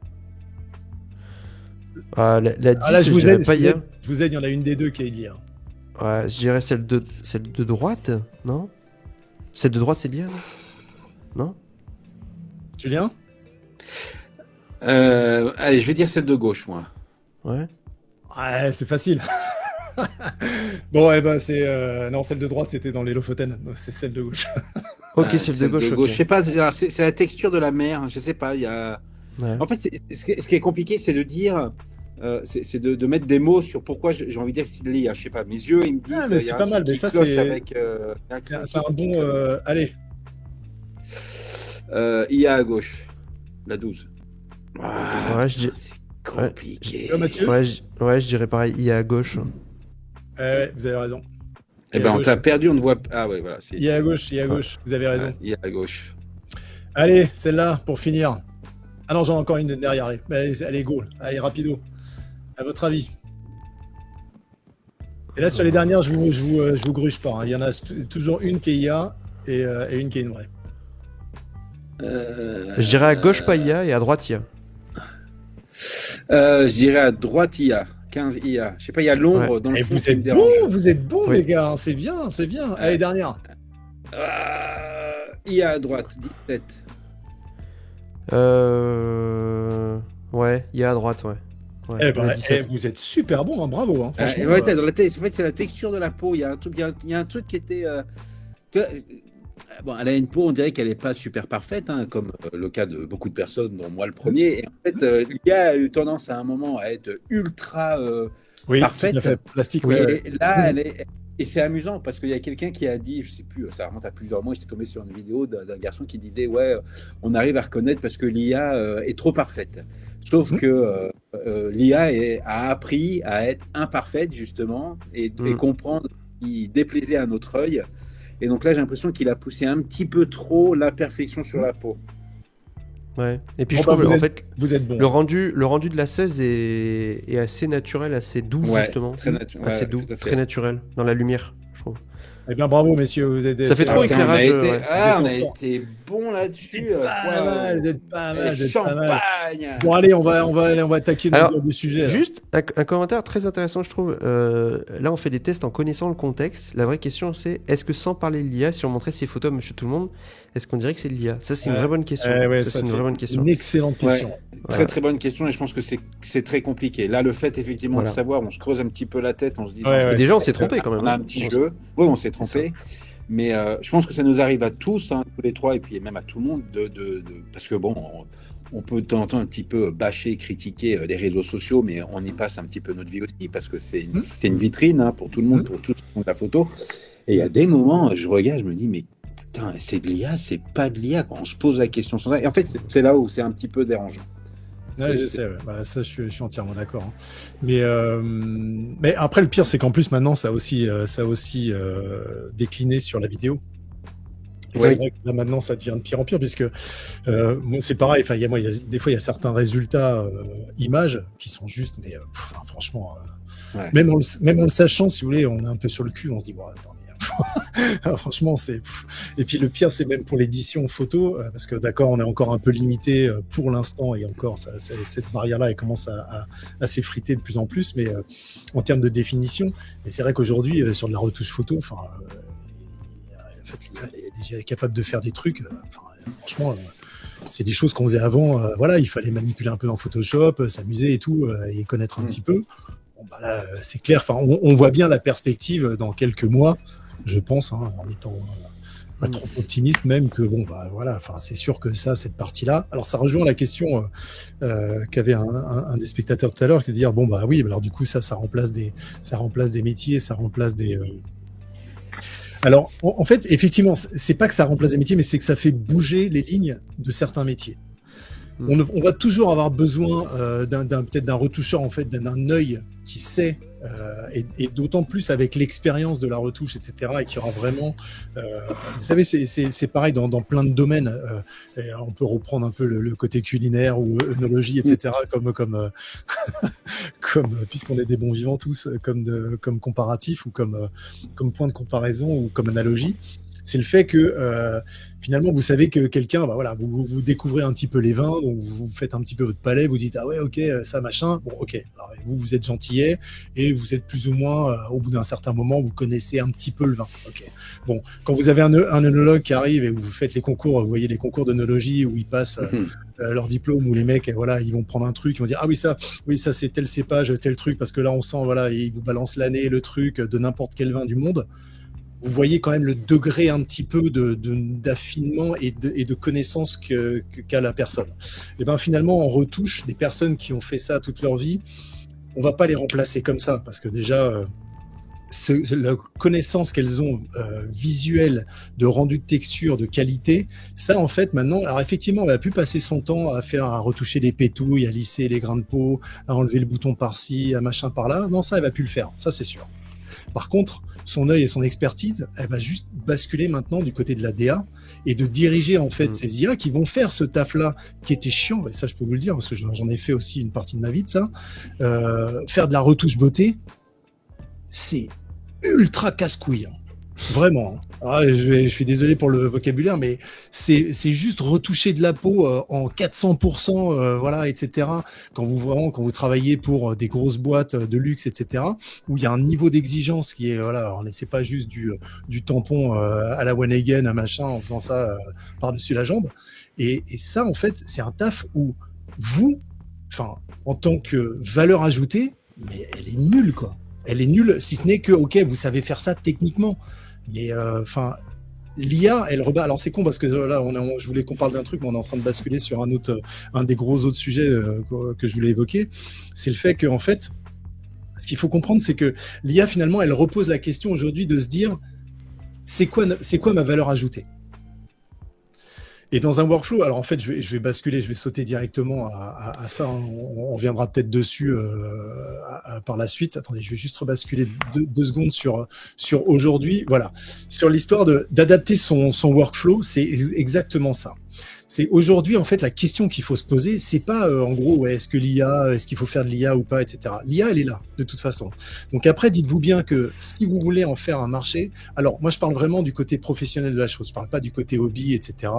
La 10, Ah, là, je dirais pas IA. je vous aide, il y en a une des deux qui est l'IA. Ouais, je dirais celle de droite, non? Celle de droite, c'est l'IA, non? Julien? Allez, je vais dire celle de gauche, moi. Ouais. Ouais, c'est facile. Bon, eh ben, c'est. Non, celle de droite, c'était dans les Lofoten. Donc, c'est celle de gauche. Ok, celle de gauche, ok. Je sais pas, c'est la texture de la mer. Je sais pas, il y a... Ouais. En fait, ce qui est compliqué, c'est de dire... c'est de mettre des mots sur pourquoi j'ai envie de dire que c'est de l'IA. Je sais pas, mes yeux, ils me disent... Ah, mais il y c'est a pas un mal, truc mais qui ça, cloche c'est- avec, C'est un bon. Allez. IA à gauche. La 12. Ah, Ouais, je dis- c'est compliqué. Mathieu? Ouais, je dirais pareil, IA à gauche. Ouais, vous avez raison. Eh ben, on t'a perdu, on ne voit pas. Ah ouais, voilà. Il est à gauche, vous avez raison. Il est à gauche. Allez, celle-là, pour finir. Ah non, j'en ai encore une derrière. Allez, go. Allez, rapido. À votre avis. Et là, sur les dernières, je vous gruge pas. Il y en a toujours une qui est IA et une qui est une vraie. Je dirais à gauche pas IA et à droite IA. Je dirais à droite IA. 15 IA. Je sais pas, il y a l'ombre dans le fond. Vous êtes bons, Oui. les gars. C'est bien. Allez, dernière. IA à droite, 17. Ouais, IA à droite, ouais. Ouais, Eh ben, 17. vous êtes super bons, hein, bravo. Hein, franchement, Ouais, dans la tête, en fait, c'est la texture de la peau. Il y a un truc, il y a un truc qui était. Tu vois, bon, elle a une peau, on dirait qu'elle n'est pas super parfaite, hein, comme le cas de beaucoup de personnes, dont moi le premier. Et en fait, l'IA a eu tendance à un moment à être ultra oui, parfaite. tout à fait. Plastique, Oui, ouais. et là, elle est. Et c'est amusant parce qu'il y a quelqu'un qui a dit, je sais plus, ça remonte à plusieurs mois, j'étais tombé sur une vidéo d'un garçon qui disait ouais, on arrive à reconnaître parce que l'IA est trop parfaite. Sauf que l'IA a appris à être imparfaite justement et comprendre ce qui déplaisait à notre œil. Et donc là, j'ai l'impression qu'il a poussé un petit peu trop l'imperfection sur la peau. Ouais. Et puis Bon, je trouve, bah, en fait, vous êtes bons. le rendu de la 16 est assez naturel, assez doux, Ouais, justement. très naturel. Assez doux, tout à fait. très naturel, dans la lumière, je trouve. Eh bien, bravo, messieurs. Vous êtes. Ça fait trop Putain, éclairage. on a été, Ouais. on a Vous êtes été bon là-dessus. Pas mal, vous êtes pas mal. Champagne. Bon, allez, on va attaquer Alors, le sujet. là. Juste un commentaire très intéressant, je trouve. Là, on fait des tests en connaissant le contexte. La vraie question, c'est est-ce que sans parler de l'IA, si on montrait ces photos à Monsieur Tout le Monde, est-ce qu'on dirait que c'est de l'IA? Ça, c'est une vraie bonne question. ouais, ça, c'est une vraie bonne question. Une excellente question. Très très bonne question et je pense que c'est très compliqué. Là, le fait effectivement de savoir, on se creuse un petit peu la tête, on se dit. Ouais, Et déjà, on s'est trompé quand même. On a un petit jeu. Oui, on s'est trompé. Mais je pense que ça nous arrive à tous, hein, tous les trois, et puis même à tout le monde, parce que bon, on peut de temps en temps un petit peu bâcher, critiquer les réseaux sociaux, mais on y passe un petit peu notre vie aussi, parce que c'est une vitrine hein, pour tout le monde, pour tous ceux qui font de la photo. Et il y a des moments, je regarde, je me dis, mais putain, c'est de l'IA, c'est pas de l'IA. On se pose la question sans ça. Et en fait, c'est là où c'est un petit peu dérangeant. Ouais, je sais, ouais. Bah, ça, je suis entièrement d'accord. Hein. Mais après, le pire, c'est qu'en plus, maintenant, ça a aussi décliné sur la vidéo. Et c'est vrai que là, maintenant, ça devient de pire en pire, puisque bon, c'est pareil. Enfin, des fois, il y a certains résultats images qui sont justes, mais franchement, même en le sachant, si vous voulez, on est un peu sur le cul, on se dit, bon, attends. Franchement, c'est. Et puis le pire, c'est même pour l'édition photo, parce que d'accord, on est encore un peu limité pour l'instant, et encore, cette barrière-là, elle commence à s'effriter de plus en plus, mais en termes de définition. Et c'est vrai qu'aujourd'hui, sur de la retouche photo, enfin, en fait, elle est déjà capable de faire des trucs. Franchement. C'est des choses qu'on faisait avant. Voilà, il fallait manipuler un peu dans Photoshop, s'amuser et tout, et connaître un petit peu. Bon, bah là, c'est clair. Enfin, on voit bien la perspective dans quelques mois. Je pense, hein, en étant pas trop optimiste même, que bon, bah voilà, enfin, c'est sûr que cette partie-là. Alors, ça rejoint la question qu'avait un des spectateurs tout à l'heure, qui dit bon, bah oui, alors du coup, ça remplace des métiers, ça remplace des. Alors, en fait, effectivement, c'est pas que ça remplace des métiers, mais c'est que ça fait bouger les lignes de certains métiers. On va toujours avoir besoin peut-être d'un retoucheur, en fait, d'un œil qui sait, et d'autant plus avec l'expérience de la retouche, etc., et qui aura vraiment... vous savez, c'est pareil dans plein de domaines. Et on peut reprendre un peu le côté culinaire ou œnologie, etc., comme puisqu'on est des bons vivants tous, comme comparatif ou comme point de comparaison ou comme analogie. C'est le fait que finalement, vous savez que quelqu'un, bah voilà, vous découvrez un petit peu les vins, donc vous faites un petit peu votre palais, vous dites ah ouais, ok, ça machin, bon ok. Alors vous êtes gentillet et vous êtes plus ou moins, au bout d'un certain moment, vous connaissez un petit peu le vin. Ok. Bon, quand vous avez un œnologue qui arrive et vous faites les concours, vous voyez les concours d'œnologie où ils passent leur diplôme, où les mecs, voilà, ils vont prendre un truc, ils vont dire ah oui ça c'est tel cépage, tel truc, parce que là on sent, voilà, ils vous balancent l'année, le truc de n'importe quel vin du monde. Vous voyez quand même le degré un petit peu d'affinement et de connaissance qu'a la personne. Et ben finalement, en retouche, des personnes qui ont fait ça toute leur vie, on va pas les remplacer comme ça, parce que déjà, la connaissance qu'elles ont visuelle, de rendu de texture, de qualité, ça en fait maintenant, alors effectivement, on va plus passer son temps à retoucher les pétouilles, à lisser les grains de peau, à enlever le bouton par-ci, à machin par-là. Non, ça, elle va plus le faire, ça c'est sûr. Par contre, son œil et son expertise, elle va juste basculer maintenant du côté de la DA et de diriger en fait ces IA qui vont faire ce taf-là qui était chiant, et ça je peux vous le dire parce que j'en ai fait aussi une partie de ma vie de ça. Faire de la retouche beauté, c'est ultra casse-couille. Vraiment. Je suis désolé pour le vocabulaire, mais c'est juste retoucher de la peau en 400%, voilà, etc. Quand vous travaillez pour des grosses boîtes de luxe, etc., où il y a un niveau d'exigence qui est, voilà, c'est pas juste du tampon à la one again, un machin, en faisant ça par-dessus la jambe. Et ça, en fait, c'est un taf où vous, en tant que valeur ajoutée, mais elle est nulle, quoi. Elle est nulle, si ce n'est que, ok, vous savez faire ça techniquement. Mais l'IA, elle rebat. Alors c'est con parce que là, je voulais qu'on parle d'un truc, mais on est en train de basculer sur un des gros autres sujets que je voulais évoquer. C'est le fait que, en fait, ce qu'il faut comprendre, c'est que l'IA, finalement, elle repose la question aujourd'hui de se dire, c'est quoi ma valeur ajoutée ? Et dans un workflow, alors en fait, je vais basculer, je vais sauter directement à ça. Hein. On reviendra peut-être dessus par la suite. Attendez, je vais juste rebasculer deux secondes sur aujourd'hui. Voilà, sur l'histoire d'adapter son workflow, c'est exactement ça. C'est aujourd'hui, en fait, la question qu'il faut se poser, c'est pas en gros, est-ce qu'il faut faire de l'IA ou pas, etc. L'IA, elle est là, de toute façon. Donc après, dites-vous bien que si vous voulez en faire un marché, alors moi, je parle vraiment du côté professionnel de la chose. Je parle pas du côté hobby, etc.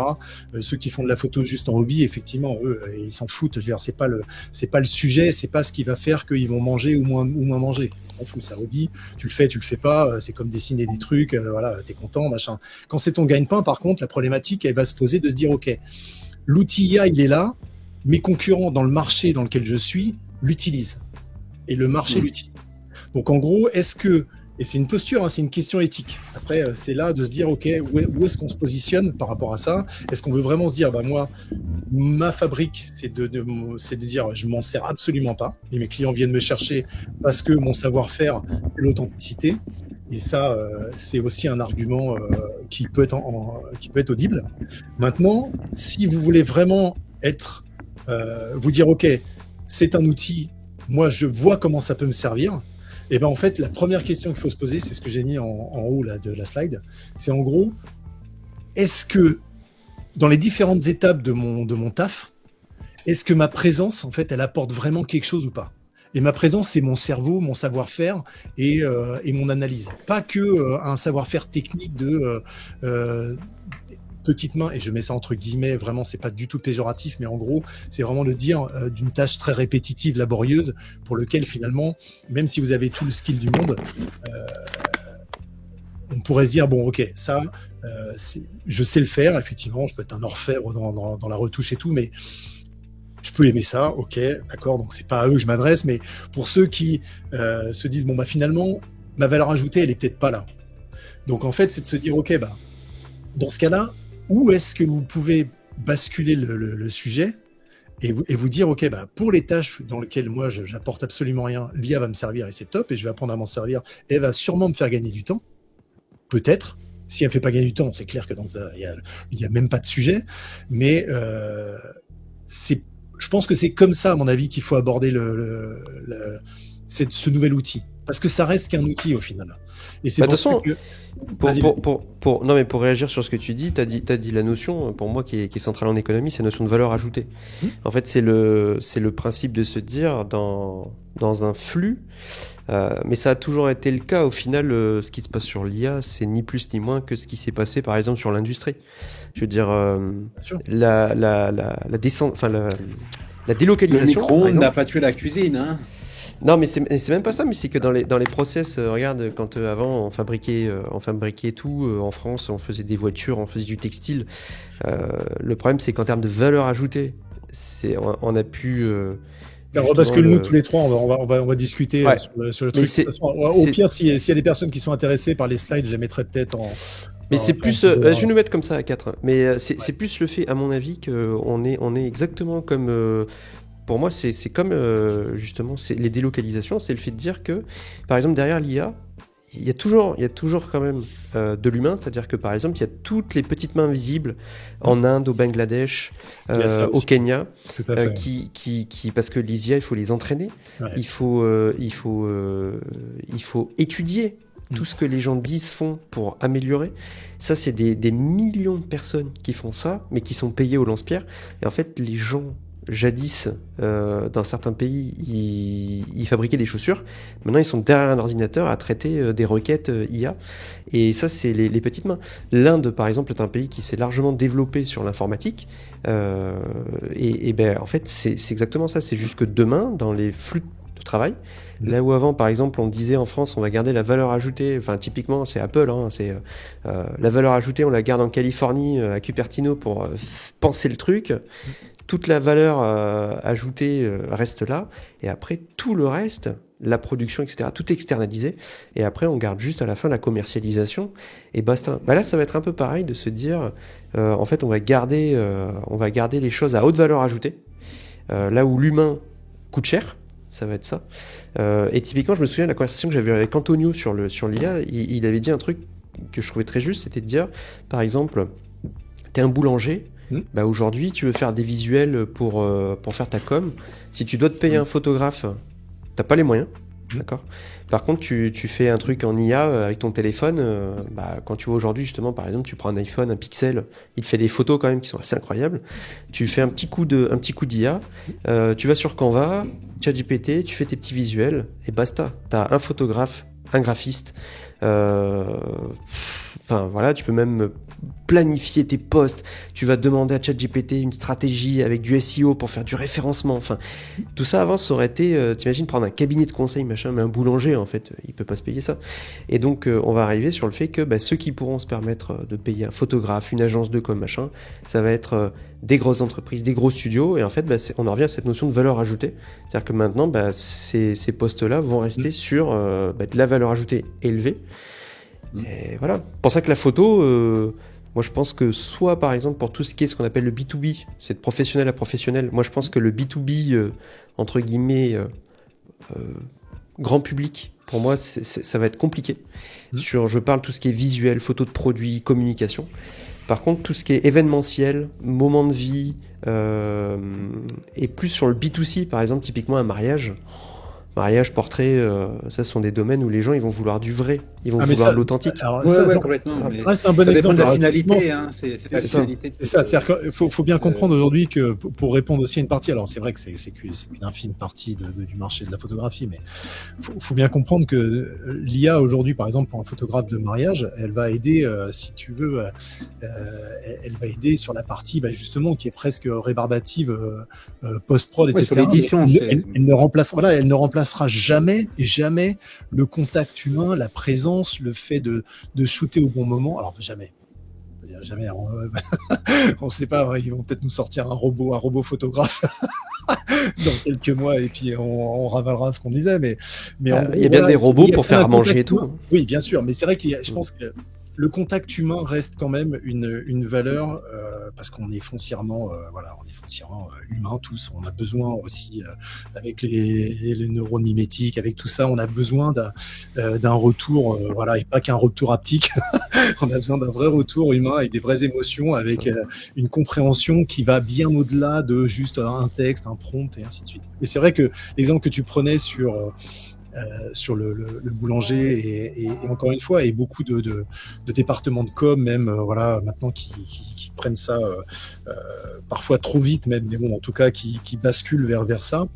Ceux qui font de la photo juste en hobby, effectivement, eux, ils s'en foutent. Je veux dire, c'est pas le sujet, c'est pas ce qui va faire qu'ils vont manger ou moins manger. On fout, ça hobby. Tu le fais pas. C'est comme dessiner des trucs. Voilà, t'es content, machin. Quand c'est ton gagne-pain, par contre, la problématique, elle va se poser de se dire, ok, l'outil IA, il est là. Mes concurrents dans le marché dans lequel je suis l'utilisent. Et le marché l'utilise. Donc, en gros, et c'est une posture, hein, c'est une question éthique. Après, c'est là de se dire, ok, où est-ce qu'on se positionne par rapport à ça ? Est-ce qu'on veut vraiment se dire, moi, ma fabrique, c'est de dire, je m'en sers absolument pas, et mes clients viennent me chercher parce que mon savoir-faire, c'est l'authenticité. Et ça, c'est aussi un argument qui peut être audible. Maintenant, si vous voulez vraiment vous dire, ok, c'est un outil, moi, je vois comment ça peut me servir. Et en fait, la première question qu'il faut se poser, c'est ce que j'ai mis en haut là, de la slide, c'est en gros, est-ce que dans les différentes étapes de mon taf, est-ce que ma présence, en fait, elle apporte vraiment quelque chose ou pas ? Et ma présence, c'est mon cerveau, mon savoir-faire et mon analyse. Pas que un savoir-faire technique de petites mains, et je mets ça entre guillemets, vraiment, c'est pas du tout péjoratif, mais en gros, c'est vraiment le dire d'une tâche très répétitive, laborieuse, pour lequel finalement, même si vous avez tout le skill du monde, on pourrait se dire, bon, ok, ça, je sais le faire, effectivement, je peux être un orfèvre dans la retouche et tout, mais je peux aimer ça, ok, d'accord, donc c'est pas à eux que je m'adresse, mais pour ceux qui se disent, bon, finalement, ma valeur ajoutée, elle est peut-être pas là. Donc en fait, c'est de se dire, ok, dans ce cas-là, où est-ce que vous pouvez basculer le sujet et vous dire, ok, pour les tâches dans lesquelles moi, j'apporte absolument rien, l'IA va me servir et c'est top, et je vais apprendre à m'en servir, et elle va sûrement me faire gagner du temps, peut-être. Si elle me fait pas gagner du temps, c'est clair que il y a même pas de sujet, mais je pense que c'est comme ça, à mon avis, qu'il faut aborder ce nouvel outil. Parce que ça reste qu'un outil au final. Et c'est pour ça que... pour réagir sur ce que tu dis, t'as dit la notion, pour moi, qui est centrale en économie, c'est la notion de valeur ajoutée. En fait, c'est le principe de se dire, dans un flux, mais ça a toujours été le cas, au final, ce qui se passe sur l'IA, c'est ni plus ni moins que ce qui s'est passé, par exemple, sur l'industrie. Je veux dire, la délocalisation... Le micro-ondes n'a pas tué la cuisine, hein. Non, mais c'est même pas ça, mais c'est que dans les process, regarde, quand avant on fabriquait tout en France, on faisait des voitures, on faisait du textile. Le problème, c'est qu'en termes de valeur ajoutée, on a pu. Parce que nous tous les trois, on va discuter sur le truc. De toute façon, au pire, s'il y a des personnes qui sont intéressées par les slides, je les mettrai peut-être en. Mais c'est plus, je vais nous mettre comme ça à 4. Mais c'est plus le fait, à mon avis, qu'on est exactement comme. Pour moi, c'est comme, justement, c'est les délocalisations, c'est le fait de dire que, par exemple, derrière l'IA, il y a toujours quand même de l'humain, c'est-à-dire que, par exemple, il y a toutes les petites mains visibles en Inde, au Bangladesh, au Kenya, qui parce que les IA, il faut les entraîner, il faut étudier tout ce que les gens disent, font pour améliorer, ça c'est des millions de personnes qui font ça, mais qui sont payées au lance-pierre. Et en fait, les gens, jadis, dans certains pays, ils fabriquaient des chaussures. Maintenant, ils sont derrière un ordinateur à traiter des requêtes IA. Et ça, c'est les petites mains. L'Inde, par exemple, est un pays qui s'est largement développé sur l'informatique. Et ben, en fait, c'est exactement ça. C'est juste que demain, dans les flux de travail, là où avant, par exemple, on disait en France, on va garder la valeur ajoutée, enfin typiquement c'est Apple, hein, c'est la valeur ajoutée, on la garde en Californie à Cupertino pour penser le truc. Toute la valeur ajoutée reste là, et après tout le reste, la production, etc., tout est externalisé, et après on garde juste à la fin la commercialisation, et basta. Bah là, ça va être un peu pareil de se dire, en fait, on va garder les choses à haute valeur ajoutée, là où l'humain coûte cher. Ça va être ça. Et typiquement, je me souviens de la conversation que j'avais avec Antonio sur l'IA. Il avait dit un truc que je trouvais très juste, c'était de dire, par exemple, t'es un boulanger, bah aujourd'hui, tu veux faire des visuels pour faire ta com. Si tu dois te payer un photographe, t'as pas les moyens. D'accord. Par contre, tu fais un truc en IA avec ton téléphone. Bah, quand tu vois aujourd'hui, justement, par exemple, tu prends un iPhone, un Pixel, il te fait des photos quand même qui sont assez incroyables. Tu fais un petit coup d'IA. Tu vas sur Canva, ChatGPT, tu fais tes petits visuels et basta. T'as un photographe, un graphiste. Enfin voilà, tu peux même planifier tes posts. Tu vas demander à ChatGPT une stratégie avec du SEO pour faire du référencement. Enfin, tout ça avant, ça aurait été, t'imagines prendre un cabinet de conseil, machin, mais un boulanger en fait, il peut pas se payer ça. Et donc on va arriver sur le fait que ceux qui pourront se permettre de payer un photographe, une agence de com, machin, ça va être des grosses entreprises, des gros studios. Et en fait, on en revient à cette notion de valeur ajoutée. C'est-à-dire que maintenant, ces postes-là vont rester sur de la valeur ajoutée élevée. Et voilà. Pour ça que la photo, moi je pense que soit par exemple pour tout ce qui est ce qu'on appelle le B2B, c'est de professionnel à professionnel, moi je pense que le B2B, entre guillemets, grand public, pour moi ça va être compliqué. Je parle tout ce qui est visuel, photo de produits, communication. Par contre, tout ce qui est événementiel, moment de vie, et plus sur le B2C, par exemple typiquement un mariage, portrait, ça sont des domaines où les gens ils vont vouloir du vrai, ils vont vouloir de l'authentique. Ouais, complètement. Ça reste un bon exemple de la finalité, hein, c'est la finalité. C'est ça, c'est-à-dire qu'il faut bien comprendre aujourd'hui que pour répondre aussi à une partie, alors c'est vrai que c'est qu'une infime partie du marché de la photographie, mais faut bien comprendre que l'IA aujourd'hui, par exemple pour un photographe de mariage, elle va aider, si tu veux, elle va aider sur la partie justement qui est presque rébarbative, post-prod, etc. Sur l'édition, elle ne remplacera jamais le contact humain, la présence, le fait de shooter au bon moment. Alors jamais. Jamais. On ne sait pas. Ils vont peut-être nous sortir un robot photographe dans quelques mois et puis on ravalera ce qu'on disait. Mais il y a bien des robots pour faire à manger et tout. Oui, bien sûr. Mais c'est vrai je pense que le contact humain reste quand même une valeur parce qu'on est foncièrement, humains tous. On a besoin aussi avec les neurones mimétiques, avec tout ça, on a besoin d'un retour, et pas qu'un retour haptique. On a besoin d'un vrai retour humain avec des vraies émotions, avec une compréhension qui va bien au-delà de juste un texte, un prompt et ainsi de suite. Mais c'est vrai que l'exemple que tu prenais sur le boulanger et encore une fois, et beaucoup de départements de com même maintenant qui prennent ça parfois trop vite même, mais bon en tout cas qui basculent vers ça.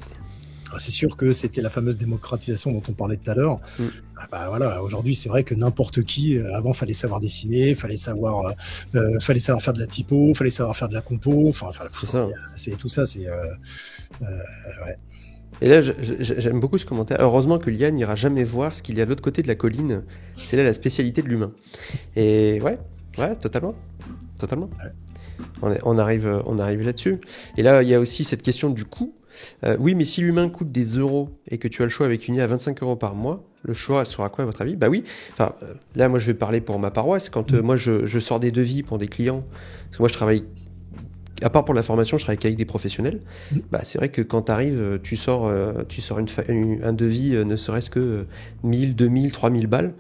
C'est sûr que c'était la fameuse démocratisation dont on parlait tout à l'heure. Aujourd'hui, c'est vrai que n'importe qui, avant, fallait savoir dessiner, fallait savoir faire de la typo, fallait savoir faire de la compo. C'est tout ça. Ouais. Et là, j'aime beaucoup ce commentaire. Heureusement que l'IA n'ira jamais voir ce qu'il y a de l'autre côté de la colline. C'est là la spécialité de l'humain. Et ouais, totalement. Ouais. On arrive là-dessus. Et là, il y a aussi cette question du coût. Oui, mais si l'humain coûte des euros et que tu as le choix avec une IA à 25 € par mois, le choix sera quoi à votre avis ? Bah oui. Enfin, là, moi, je vais parler pour ma paroisse. Quand moi, je sors des devis pour des clients, parce que moi, je travaille. À part pour la formation, je travaille qu'avec des professionnels. C'est vrai que quand tu arrives, tu sors un devis, ne serait-ce que 1000, 2000, 3000 balles.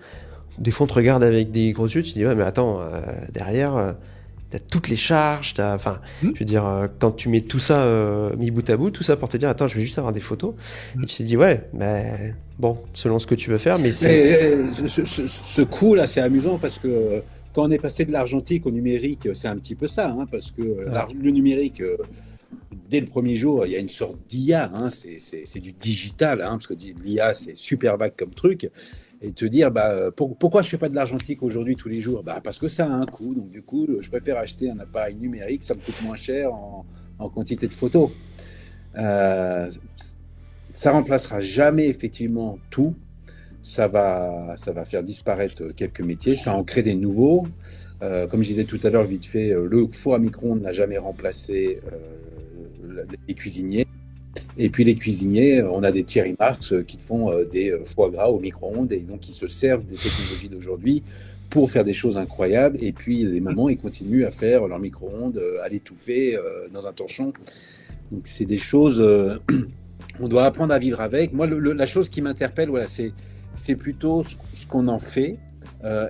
Des fois, on te regarde avec des gros yeux, tu te dis, ouais, mais attends, derrière, t'as toutes les charges, je veux dire, quand tu mets tout ça mis bout à bout, tout ça pour te dire, attends, je vais juste avoir des photos. Et tu t'es dit, ouais, ben bon, selon ce que tu veux faire, mais c'est. Ce coup-là, c'est amusant parce que quand on est passé de l'argentique au numérique, c'est un petit peu ça, hein, parce que le numérique, dès le premier jour, il y a une sorte d'IA, hein, c'est du digital, hein, parce que l'IA, c'est super vague comme truc. Et te dire, pourquoi je fais pas de l'argentique aujourd'hui tous les jours? Parce que ça a un coût, donc du coup, je préfère acheter un appareil numérique, ça me coûte moins cher en quantité de photos. Ça remplacera jamais effectivement tout. Ça va faire disparaître quelques métiers, ça en crée des nouveaux. Comme je disais tout à l'heure, vite fait, le four à micro-ondes n'a jamais remplacé les cuisiniers. Et puis les cuisiniers, on a des Thierry Marx qui te font des foie gras au micro-ondes et donc ils se servent des technologies d'aujourd'hui pour faire des choses incroyables. Et puis les mamans, ils continuent à faire leur micro-ondes à l'étouffer dans un torchon. Donc c'est des choses, on doit apprendre à vivre avec. Moi, la chose qui m'interpelle, voilà, c'est plutôt ce qu'on en fait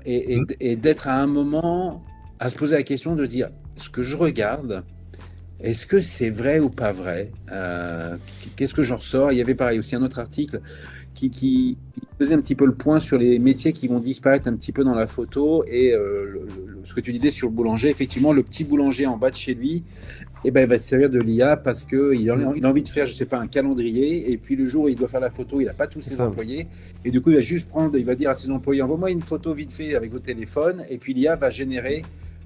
et d'être à un moment à se poser la question de dire, ce que je regarde, est-ce que c'est vrai ou pas vrai? Qu'est-ce que j'en ressors? Il y avait pareil aussi un autre article qui faisait un petit peu le point sur les métiers qui vont disparaître un petit peu dans la photo et ce que tu disais sur le boulanger. Effectivement, le petit boulanger en bas de chez lui, il va se servir de l'IA parce qu'il a envie de faire, je sais pas, un calendrier et puis le jour où il doit faire la photo, il n'a pas tous ses employés et du coup, il va dire à ses employés, envoie-moi une photo vite fait avec votre téléphone et puis l'IA va générer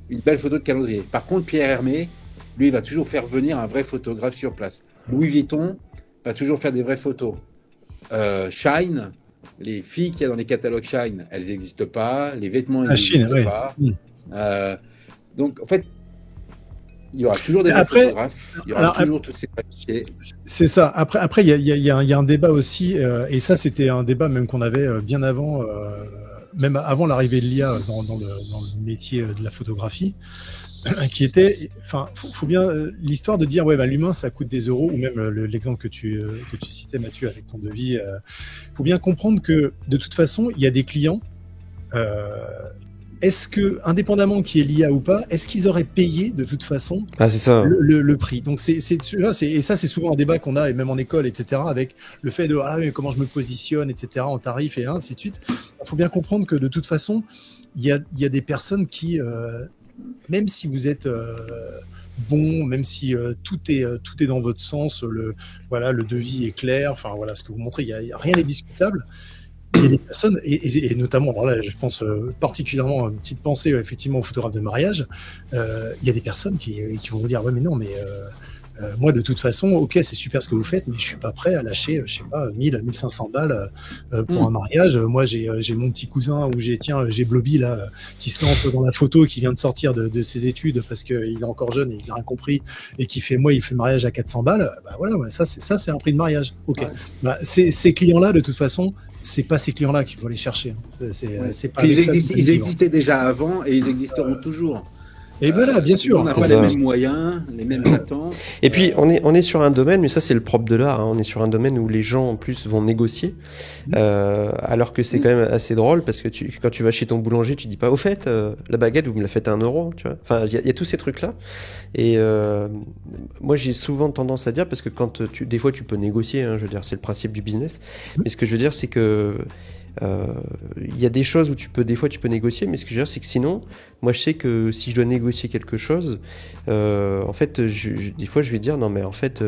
une belle photo de calendrier. Par contre, Pierre Hermé, lui, il va toujours faire venir un vrai photographe sur place. Louis Vuitton va toujours faire des vraies photos. Shine, les filles qu'il y a dans les catalogues Shine, elles n'existent pas. Les vêtements, elles n'existent pas. Donc, en fait, il y aura toujours des vrais photographes. Il y aura toujours tous ces papiers. C'est ça. Après, il y a un débat aussi, et ça, c'était un débat même qu'on avait bien avant, même avant l'arrivée de l'IA dans le métier de la photographie. Qui était, faut bien l'histoire de dire l'humain ça coûte des euros ou même l'exemple que tu citais Mathieu avec ton devis. Faut bien comprendre que de toute façon il y a des clients. Est-ce que indépendamment qui est l'IA ou pas, est-ce qu'ils auraient payé de toute façon c'est ça. le prix? Donc et ça c'est souvent un débat qu'on a et même en école etc. avec le fait de mais comment je me positionne etc. en tarif et ainsi de suite. Il faut bien comprendre que de toute façon il y a des personnes qui même si vous êtes bon, même si tout est dans votre sens, le devis est clair, ce que vous montrez, il y a rien n'est discutable. Il y a des personnes, et notamment, je pense particulièrement une petite pensée effectivement aux photographes de mariage, il y a des personnes qui vont vous dire mais non, mais moi de toute façon, ok, c'est super ce que vous faites, mais je suis pas prêt à lâcher, je sais pas, 1000-1500 balles pour un mariage. Moi, j'ai mon petit cousin où j'ai Bloby là qui se lance dans la photo, qui vient de sortir de ses études parce qu'il est encore jeune et il a rien compris et qui fait il fait le mariage à 400 balles. Ça c'est un prix de mariage. Ok. Ces clients-là, de toute façon, c'est pas ces clients-là qu'il faut aller chercher. C'est pas. Ils existaient déjà avant et ils existeront toujours. Et voilà, bien sûr. On n'a pas les mêmes moyens, les mêmes attentes. Et puis, on est sur un domaine, mais ça, c'est le propre de l'art. On est sur un domaine où les gens, en plus, vont négocier. Alors que c'est quand même assez drôle parce que quand tu vas chez ton boulanger, tu dis pas, au fait, la baguette, vous me la faites à 1 euro, tu vois. Enfin, il y a tous ces trucs-là. Et moi, j'ai souvent tendance à dire, parce que des fois, tu peux négocier, je veux dire, c'est le principe du business. Mais ce que je veux dire, c'est que il y a des choses où des fois tu peux négocier, mais ce que je veux dire c'est que sinon moi je sais que si je dois négocier quelque chose en fait des fois je vais dire non mais en fait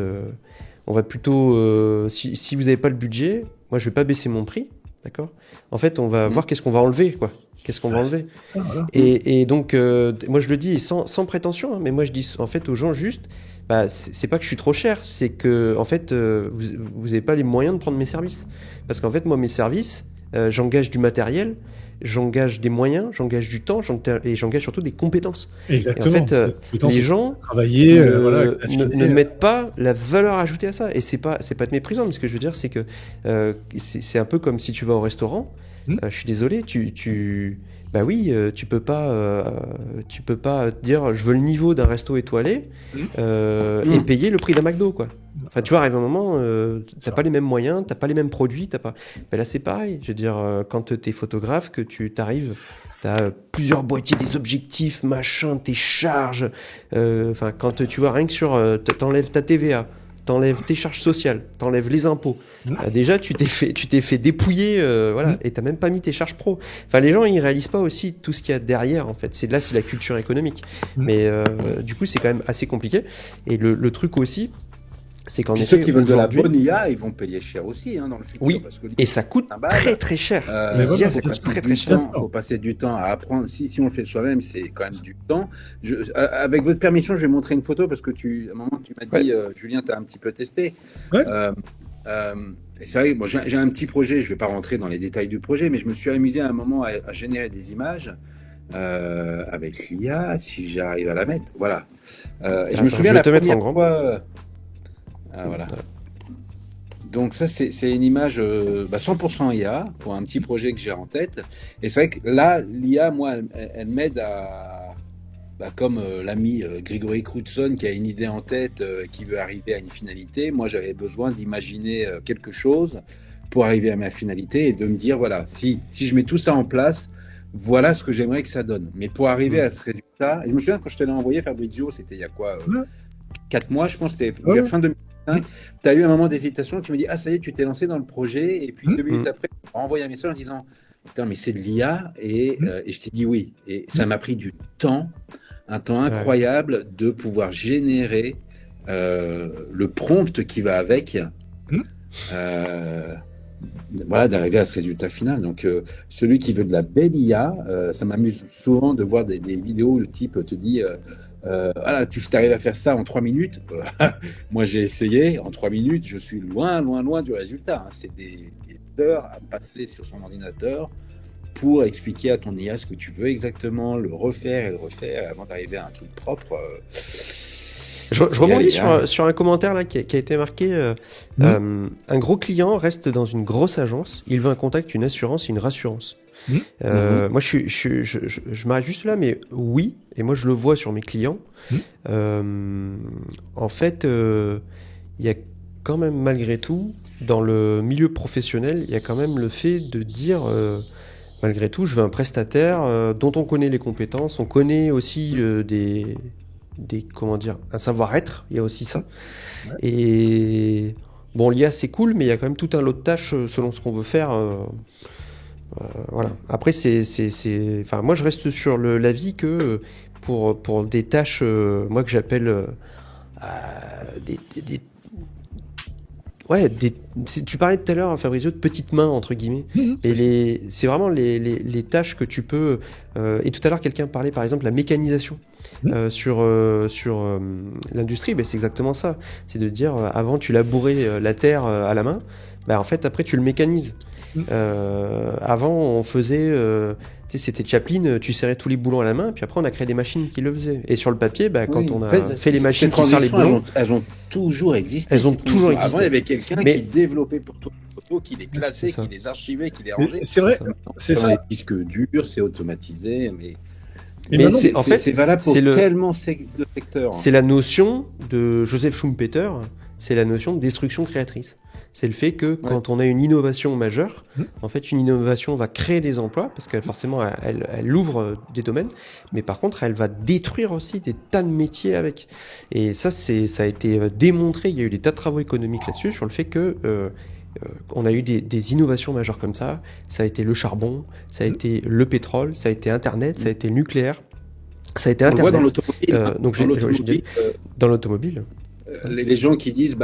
on va plutôt si vous n'avez pas le budget, moi je vais pas baisser mon prix, d'accord, en fait on va voir qu'est-ce qu'on va enlever quoi. Qu'est-ce qu'on va enlever ça, voilà. Et donc moi je le dis sans prétention mais moi je dis en fait aux gens juste c'est pas que je suis trop cher, c'est que en fait vous avez pas les moyens de prendre mes services, parce qu'en fait moi mes services j'engage du matériel, j'engage des moyens, j'engage du temps et j'engage surtout des compétences. Exactement. Et en fait, les gens ne mettent pas la valeur ajoutée à ça. Et c'est pas être méprisant, mais ce que je veux dire, c'est que c'est un peu comme si tu vas au restaurant. Je suis désolé, tu peux pas dire je veux le niveau d'un resto étoilé et payer le prix d'un McDo, quoi. Enfin, tu vois, arrive un moment, t'as Ça. pas les mêmes moyens, t'as pas les mêmes produits, t'as pas. Ben là, c'est pareil. Je veux dire, quand t'es photographe, que tu t'arrives, t'as plusieurs boîtiers, des objectifs, machin, tes charges. Enfin, quand tu vois rien que sur, t'enlèves ta TVA, t'enlèves tes charges sociales, t'enlèves les impôts. Déjà, tu t'es fait dépouiller, voilà, et t'as même pas mis tes charges pro. Enfin, les gens, ils réalisent pas aussi tout ce qu'il y a derrière, en fait. C'est la culture économique. Mais du coup, c'est quand même assez compliqué. Et le truc aussi, c'est qu'en Puis effet, ceux qui veulent de la aujourd'hui, bonne IA, ils vont payer cher aussi dans le futur. oui, Parce que et ça coûte un bal, très très cher. Mais Les voilà, IA, faut ça coûte passer très du très cher. temps, faut passer du temps à apprendre. Si on le fait soi-même, c'est quand même du temps. Avec votre permission, je vais montrer une photo parce que à un moment, tu m'as dit, Julien, tu as un petit peu testé. Ouais. Et c'est vrai, bon, j'ai un petit projet, je vais pas rentrer dans les détails du projet, mais je me suis amusé à un moment à générer des images avec l'IA, si j'arrive à la mettre. Voilà. Et je me Attends, souviens je vais la te mettre en première grand. fois. Voilà. Donc ça, c'est une image 100% IA pour un petit projet que j'ai en tête. Et c'est vrai que là, l'IA, moi, elle m'aide à, comme l'ami Grégory Crewdson qui a une idée en tête, qui veut arriver à une finalité. Moi, j'avais besoin d'imaginer quelque chose pour arriver à ma finalité et de me dire, voilà, si je mets tout ça en place, voilà ce que j'aimerais que ça donne. Mais pour arriver à ce résultat, et je me souviens quand je te l'ai envoyé, Fabrizio, c'était il y a quoi 4 mois, je pense, c'était vers fin 2005. Tu as eu un moment d'hésitation, tu me dis, ah ça y est, tu t'es lancé dans le projet, et puis 2 minutes après, tu m'as envoyé un message en disant, putain, mais c'est de l'IA, et je t'ai dit oui. Et ça m'a pris du temps, un temps incroyable de pouvoir générer le prompt qui va avec, voilà, d'arriver à ce résultat final. Donc, celui qui veut de la belle IA, ça m'amuse souvent de voir des vidéos où le type te dit voilà, tu arrives à faire ça en 3 minutes. Moi, j'ai essayé. En 3 minutes, je suis loin, loin, loin du résultat. C'est des heures à passer sur son ordinateur pour expliquer à ton IA ce que tu veux exactement, le refaire et le refaire avant d'arriver à un truc propre. Je rebondis sur un commentaire là qui a été marqué. Un gros client reste dans une grosse agence. Il veut un contact, une assurance et une rassurance. Moi, je m'arrête juste là, mais oui, et moi je le vois sur mes clients. En fait, il y a quand même malgré tout, dans le milieu professionnel, il y a quand même le fait de dire, malgré tout, je veux un prestataire dont on connaît les compétences, on connaît aussi comment dire, un savoir-être, il y a aussi ça. Et bon, l'IA c'est cool, mais il y a quand même tout un lot de tâches selon ce qu'on veut faire. Voilà. Après, enfin, moi, je reste sur l'avis que pour des tâches, moi que j'appelle tu parlais tout à l'heure, Fabrizio, de petites mains entre guillemets. Et c'est vraiment les tâches que tu peux. Et tout à l'heure, quelqu'un parlait, par exemple, la mécanisation sur l'industrie. Ben, c'est exactement ça. C'est de dire, avant, tu labourais la terre à la main. Ben, en fait, après, tu le mécanises. Avant, on faisait, tu sais, c'était Chaplin, tu serrais tous les boulons à la main, puis après on a créé des machines qui le faisaient. Et sur le papier, quand on a fait les machines qui serrent les boulons, elles ont toujours existé. Elles ont toujours existé. Avant, il y avait quelqu'un qui développait pour toi les photos, qui les classait, qui les archivait, qui les rangeait. C'est vrai, c'est ça. Les disques durs, c'est automatisé, mais c'est valable pour tellement de secteurs. C'est la notion de Joseph Schumpeter, c'est la notion de destruction créatrice. C'est le fait que quand on a une innovation majeure, en fait, une innovation va créer des emplois, parce que forcément, elle ouvre des domaines, mais par contre, elle va détruire aussi des tas de métiers avec. Et ça a été démontré, il y a eu des tas de travaux économiques là-dessus, sur le fait que on a eu des innovations majeures comme ça. Ça a été le charbon, ça a été le pétrole, ça a été Internet, ça a été le nucléaire, ça a été Internet. On le voit dans l'automobile. Dans l'automobile. Les gens qui disent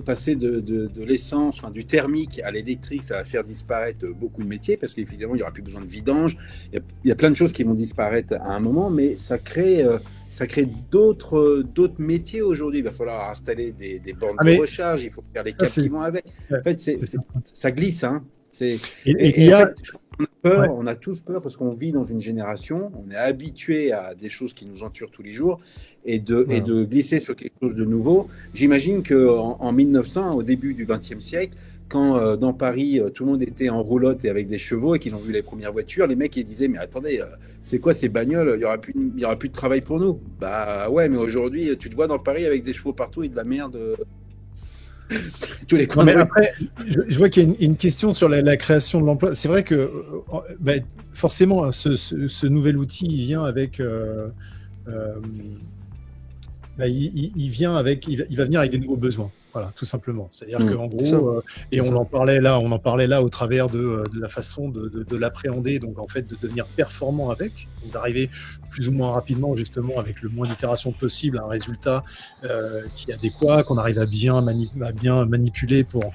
passer de l'essence, du thermique à l'électrique, ça va faire disparaître beaucoup de métiers parce qu'évidemment il n'y aura plus besoin de vidange. Il y a plein de choses qui vont disparaître à un moment, mais ça crée d'autres métiers aujourd'hui. Il va falloir installer des bornes de recharge, il faut faire les câbles qui vont avec. En fait, ça glisse. Hein. On a tous peur parce qu'on vit dans une génération, on est habitué à des choses qui nous entourent tous les jours et de glisser sur quelque chose de nouveau. J'imagine qu'en 1900, au début du XXe siècle, quand dans Paris, tout le monde était en roulotte et avec des chevaux et qu'ils ont vu les premières voitures, les mecs ils disaient mais attendez, c'est quoi ces bagnoles, il y aura plus de travail pour nous. Bah ouais, mais aujourd'hui, tu te vois dans Paris avec des chevaux partout et de la merde. tous les Non, coins de mais rue. après, je vois qu'il y a une question sur la création de l'emploi. C'est vrai que bah, forcément, ce nouvel outil, il vient avec, euh, bah, il vient avec, il va venir avec des nouveaux besoins. Voilà, tout simplement. C'est-à-dire qu'en C'est ça. gros, et C'est ça. on en parlait là au travers de la façon de l'appréhender, donc en fait de devenir performant avec, donc d'arriver plus ou moins rapidement justement avec le moins d'itérations possible à un résultat qui est adéquat, qu'on arrive à bien manipuler pour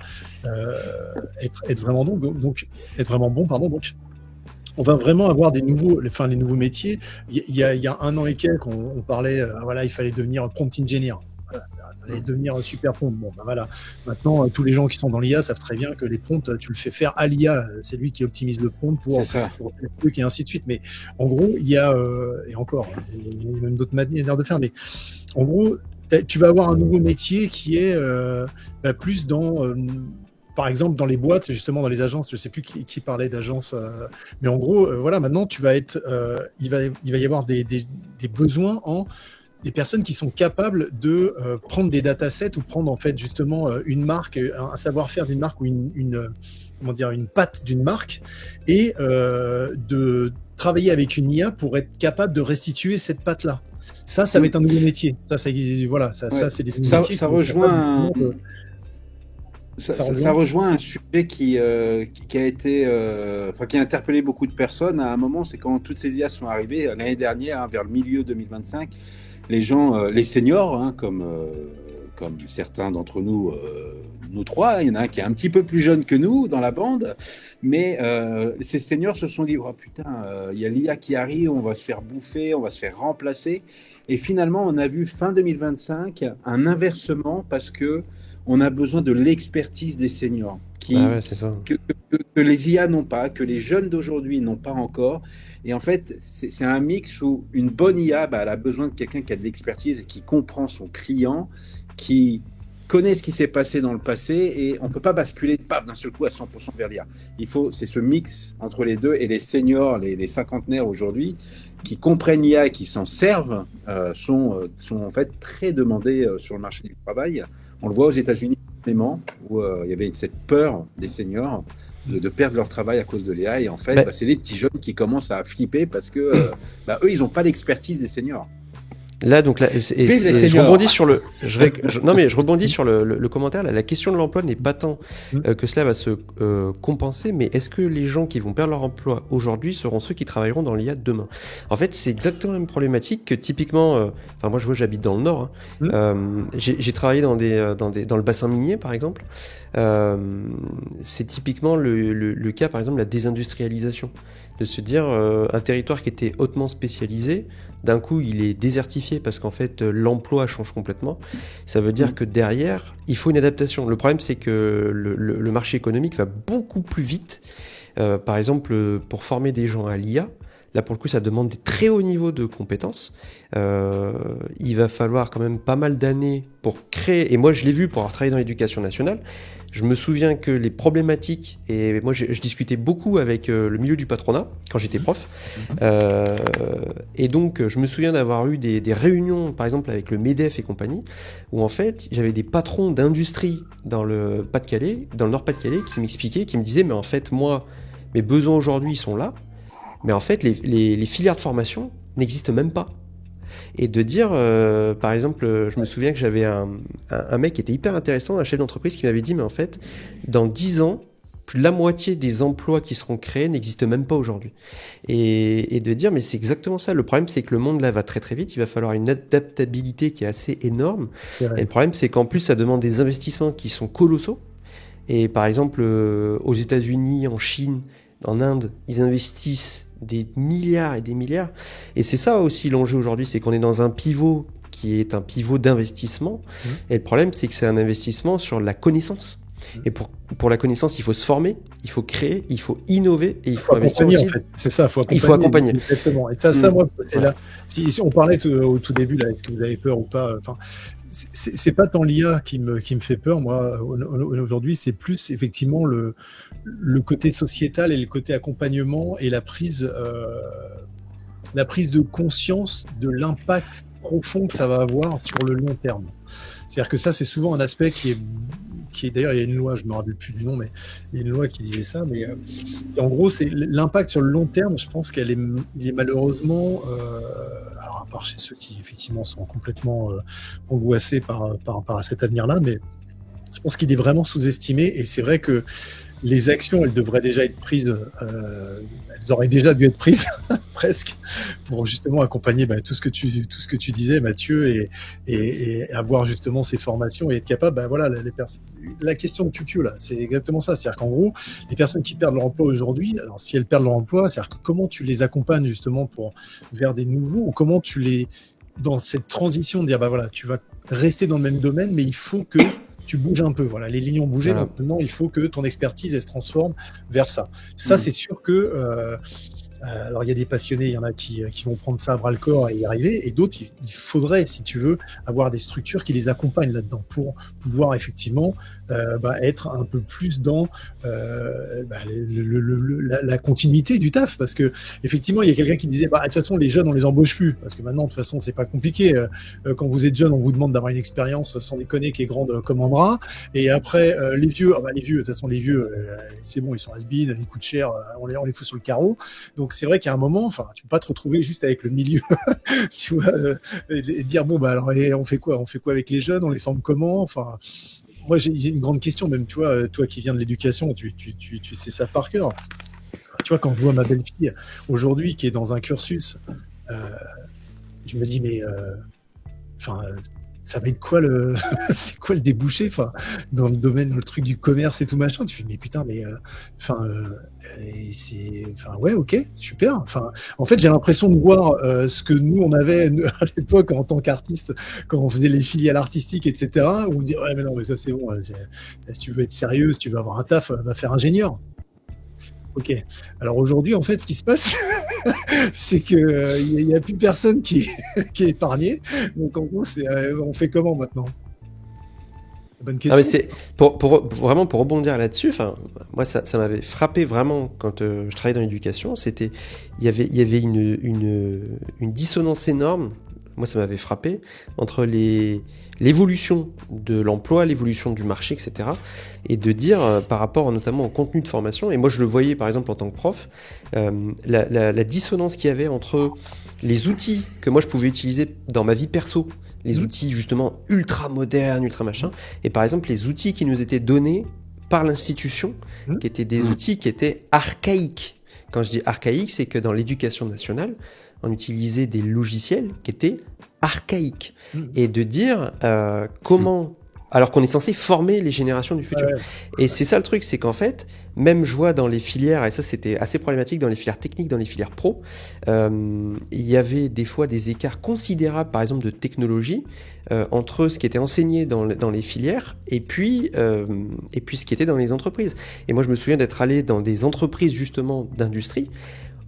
être vraiment donc être vraiment bon, pardon. Donc on va vraiment avoir les nouveaux métiers. Il y a un an et quelques, on parlait, voilà, il fallait devenir prompt engineer. Voilà, il fallait devenir un super prompt. Bon, ben voilà. Maintenant, tous les gens qui sont dans l'IA savent très bien que les prompts, tu le fais faire à l'IA. C'est lui qui optimise le prompt pour C'est ça. le truc et ainsi de suite. Mais en gros, il y a, et encore, il y a même d'autres manières de faire, mais en gros, tu vas avoir un nouveau métier qui est plus dans par exemple, dans les boîtes, justement dans les agences, je ne sais plus qui parlait d'agences, mais en gros, voilà, maintenant, il va y avoir des besoins en des personnes qui sont capables de prendre des datasets ou prendre en fait justement une marque, un savoir-faire d'une marque ou comment dire, une patte d'une marque et de travailler avec une IA pour être capable de restituer cette patte-là. Ça va être un nouveau métier. Voilà, Ouais. c'est des nouveaux Ça, métiers ça qui vont être capables, rejoint justement, ça rejoint un sujet qui a été, enfin, qui a interpellé beaucoup de personnes à un moment, c'est quand toutes ces IA sont arrivées l'année dernière, hein, vers le milieu 2025, les gens, les seniors, hein, comme certains d'entre nous, nous trois, il y en a un qui est un petit peu plus jeune que nous dans la bande, mais ces seniors se sont dit, oh putain, il y a l'IA qui arrive, on va se faire bouffer, on va se faire remplacer, et finalement, on a vu fin 2025 un inversement parce que on a besoin de l'expertise des seniors Ah ouais, c'est ça. que les IA n'ont pas, que les jeunes d'aujourd'hui n'ont pas encore. Et en fait, c'est un mix où une bonne IA, bah, elle a besoin de quelqu'un qui a de l'expertise et qui comprend son client, qui connaît ce qui s'est passé dans le passé, et on ne peut pas basculer d'un seul coup à 100% vers l'IA. C'est ce mix entre les deux, et les seniors, les cinquantenaires aujourd'hui, qui comprennent l'IA et qui s'en servent, sont en fait très demandés sur le marché du travail. On le voit aux États-Unis, où il y avait cette peur des seniors de perdre leur travail à cause de l'IA. Et en fait, c'est les petits jeunes qui commencent à flipper parce que eux, ils n'ont pas l'expertise des seniors. Là, donc, je rebondis sur je rebondis sur le commentaire. Là, la question de l'emploi n'est pas tant que cela va se compenser, mais est-ce que les gens qui vont perdre leur emploi aujourd'hui seront ceux qui travailleront dans l'IA demain? En fait, c'est exactement la même problématique que typiquement. Moi, j'habite dans le Nord. J'ai travaillé dans le bassin minier, par exemple. C'est typiquement le cas, par exemple, de la désindustrialisation. De se dire un territoire qui était hautement spécialisé, d'un coup il est désertifié parce qu'en fait l'emploi change complètement. Ça veut dire que derrière il faut une adaptation. Le problème c'est que le marché économique va beaucoup plus vite. Par exemple pour former des gens à l'IA, là pour le coup ça demande des très hauts niveaux de compétences. Il va falloir quand même pas mal d'années pour créer, et moi je l'ai vu pour avoir travaillé dans l'éducation nationale. Je me souviens que les problématiques, et moi je discutais beaucoup avec le milieu du patronat quand j'étais prof, et donc je me souviens d'avoir eu des réunions par exemple avec le MEDEF et compagnie, où en fait j'avais des patrons d'industrie dans le Pas-de-Calais, dans le Nord-Pas-de-Calais, qui m'expliquaient, qui me disaient mais en fait moi mes besoins aujourd'hui ils sont là, mais en fait les filières de formation n'existent même pas. Et de dire, par exemple, je me souviens que j'avais un mec qui était hyper intéressant, un chef d'entreprise qui m'avait dit, mais en fait, dans 10 ans, plus de la moitié des emplois qui seront créés n'existent même pas aujourd'hui. Et de dire, mais c'est exactement ça. Le problème, c'est que le monde là va très très vite. Il va falloir une adaptabilité qui est assez énorme. Et le problème, c'est qu'en plus, ça demande des investissements qui sont colossaux. Et par exemple, aux États-Unis, en Chine, en Inde, ils investissent des milliards et des milliards. Et c'est ça aussi l'enjeu aujourd'hui, c'est qu'on est dans un pivot qui est un pivot d'investissement. Et le problème, c'est que c'est un investissement sur la connaissance. Et pour la connaissance, il faut se former, il faut créer, il faut innover et il faut investir aussi. En fait. C'est ça, il faut accompagner. Exactement. Et ça, moi, c'est là. Si on parlait au tout début, là, est-ce que vous avez peur ou pas? Enfin, c'est pas tant l'IA qui me fait peur, moi, aujourd'hui, c'est plus effectivement le côté sociétal et le côté accompagnement et la prise de conscience de l'impact profond que ça va avoir sur le long terme. C'est-à-dire que ça, c'est souvent un aspect qui est d'ailleurs, il y a une loi, je me rappelle plus du nom, mais il y a une loi qui disait ça. Mais en gros, c'est l'impact sur le long terme. Je pense il est malheureusement, alors à part chez ceux qui effectivement sont complètement angoissés par cet avenir-là, mais je pense qu'il est vraiment sous-estimé. Et c'est vrai que les actions, elles devraient déjà être prises, elles auraient déjà dû être prises presque pour justement accompagner tout ce que tu disais, Mathieu, et avoir justement ces formations et être capable, voilà, la question de QQ là, c'est exactement ça, c'est-à-dire qu'en gros, les personnes qui perdent leur emploi aujourd'hui, alors si elles perdent leur emploi, c'est-à-dire que comment tu les accompagnes justement vers des nouveaux, ou comment tu les, dans cette transition de dire voilà, tu vas rester dans le même domaine, mais il faut que tu bouges un peu. Voilà, les lignes ont bougé. Voilà. Maintenant, il faut que ton expertise elle se transforme vers ça. Ça, c'est sûr que. Alors, il y a des passionnés, il y en a qui vont prendre ça à bras le corps et y arriver, et d'autres, il faudrait, si tu veux, avoir des structures qui les accompagnent là-dedans pour pouvoir effectivement être un peu plus dans la continuité du taf, parce que effectivement, il y a quelqu'un qui disait de toute façon, les jeunes, on les embauche plus, parce que maintenant, de toute façon, c'est pas compliqué. Quand vous êtes jeune, on vous demande d'avoir une expérience sans déconner qui est grande comme un bras, et après, les vieux, de toute façon, les vieux, c'est bon, ils sont has-been, ils coûtent cher, on les fout sur le carreau. Donc c'est vrai qu'à un moment, tu peux pas te retrouver juste avec le milieu, tu vois, et dire alors on fait quoi avec les jeunes, on les forme comment, moi j'ai une grande question, même tu vois, toi qui viens de l'éducation, tu sais ça par cœur. Tu vois, quand je vois ma belle-fille aujourd'hui qui est dans un cursus, je me dis mais ça va être quoi c'est quoi le débouché, dans le domaine, le truc du commerce et tout machin. Tu fais mais putain, mais ouais, ok, super. En fait, j'ai l'impression de voir ce que nous on avait à l'époque en tant qu'artiste quand on faisait les filiales artistiques, etc. Où on dit ouais mais non mais ça c'est bon. Si tu veux être sérieux, si tu veux avoir un taf, va faire ingénieur. Ok. Alors aujourd'hui, en fait, ce qui se passe, c'est que il n'y a plus personne qui est épargné. Donc en gros, on fait comment maintenant? Bonne question. Ah, mais c'est vraiment pour rebondir là-dessus. Moi, ça m'avait frappé vraiment quand je travaillais dans l'éducation. Il y avait une dissonance énorme. Moi, ça m'avait frappé entre l'évolution de l'emploi, l'évolution du marché, etc. Et de dire, par rapport notamment au contenu de formation, et moi je le voyais par exemple en tant que prof, la dissonance qu'il y avait entre les outils que moi je pouvais utiliser dans ma vie perso, les outils justement ultra modernes, ultra machin, et par exemple les outils qui nous étaient donnés par l'institution, qui étaient des outils qui étaient archaïques. Quand je dis archaïque, c'est que dans l'éducation nationale, on utilisait des logiciels qui étaient archaïques. Et de dire comment... Alors qu'on est censé former les générations du futur. Et c'est ça le truc, c'est qu'en fait, même je vois dans les filières, et ça c'était assez problématique dans les filières techniques, dans les filières pro, il y avait des fois des écarts considérables, par exemple de technologie, entre ce qui était enseigné dans les filières et puis ce qui était dans les entreprises. Et moi je me souviens d'être allé dans des entreprises justement d'industrie,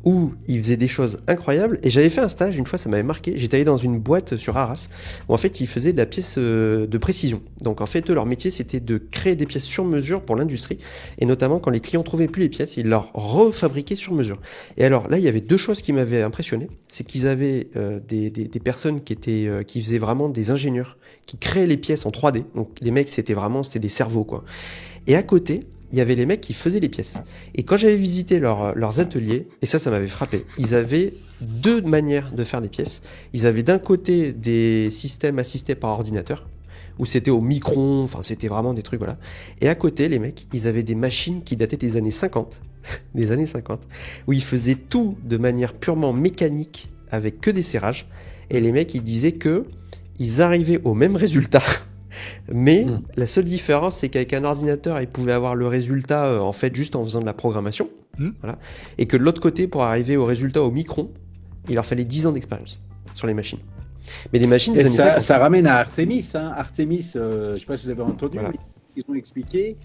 où ils faisaient des choses incroyables, et j'avais fait un stage, une fois ça m'avait marqué, j'étais allé dans une boîte sur Arras, où en fait ils faisaient de la pièce de précision. Donc en fait eux, leur métier c'était de créer des pièces sur mesure pour l'industrie, et notamment quand les clients trouvaient plus les pièces, ils leur refabriquaient sur mesure. Et alors là il y avait deux choses qui m'avaient impressionné, c'est qu'ils avaient des personnes qui faisaient vraiment des ingénieurs, qui créaient les pièces en 3D, donc les mecs c'était des cerveaux quoi. Et à côté, il y avait les mecs qui faisaient les pièces. Et quand j'avais visité leurs ateliers, et ça m'avait frappé, ils avaient deux manières de faire des pièces. Ils avaient d'un côté des systèmes assistés par ordinateur, où c'était au micron, c'était vraiment des trucs, voilà. Et à côté, les mecs, ils avaient des machines qui dataient des années 50, où ils faisaient tout de manière purement mécanique, avec que des serrages. Et les mecs, ils disaient que ils arrivaient au même résultat. Mais la seule différence, c'est qu'avec un ordinateur, ils pouvaient avoir le résultat en fait juste en faisant de la programmation. Voilà. Et que de l'autre côté, pour arriver au résultat au micron, il leur fallait 10 ans d'expérience sur les machines. Mais des machines des années 50. Ça ramène à Artemis. Artemis, je ne sais pas si vous avez entendu, mais ils ont expliqué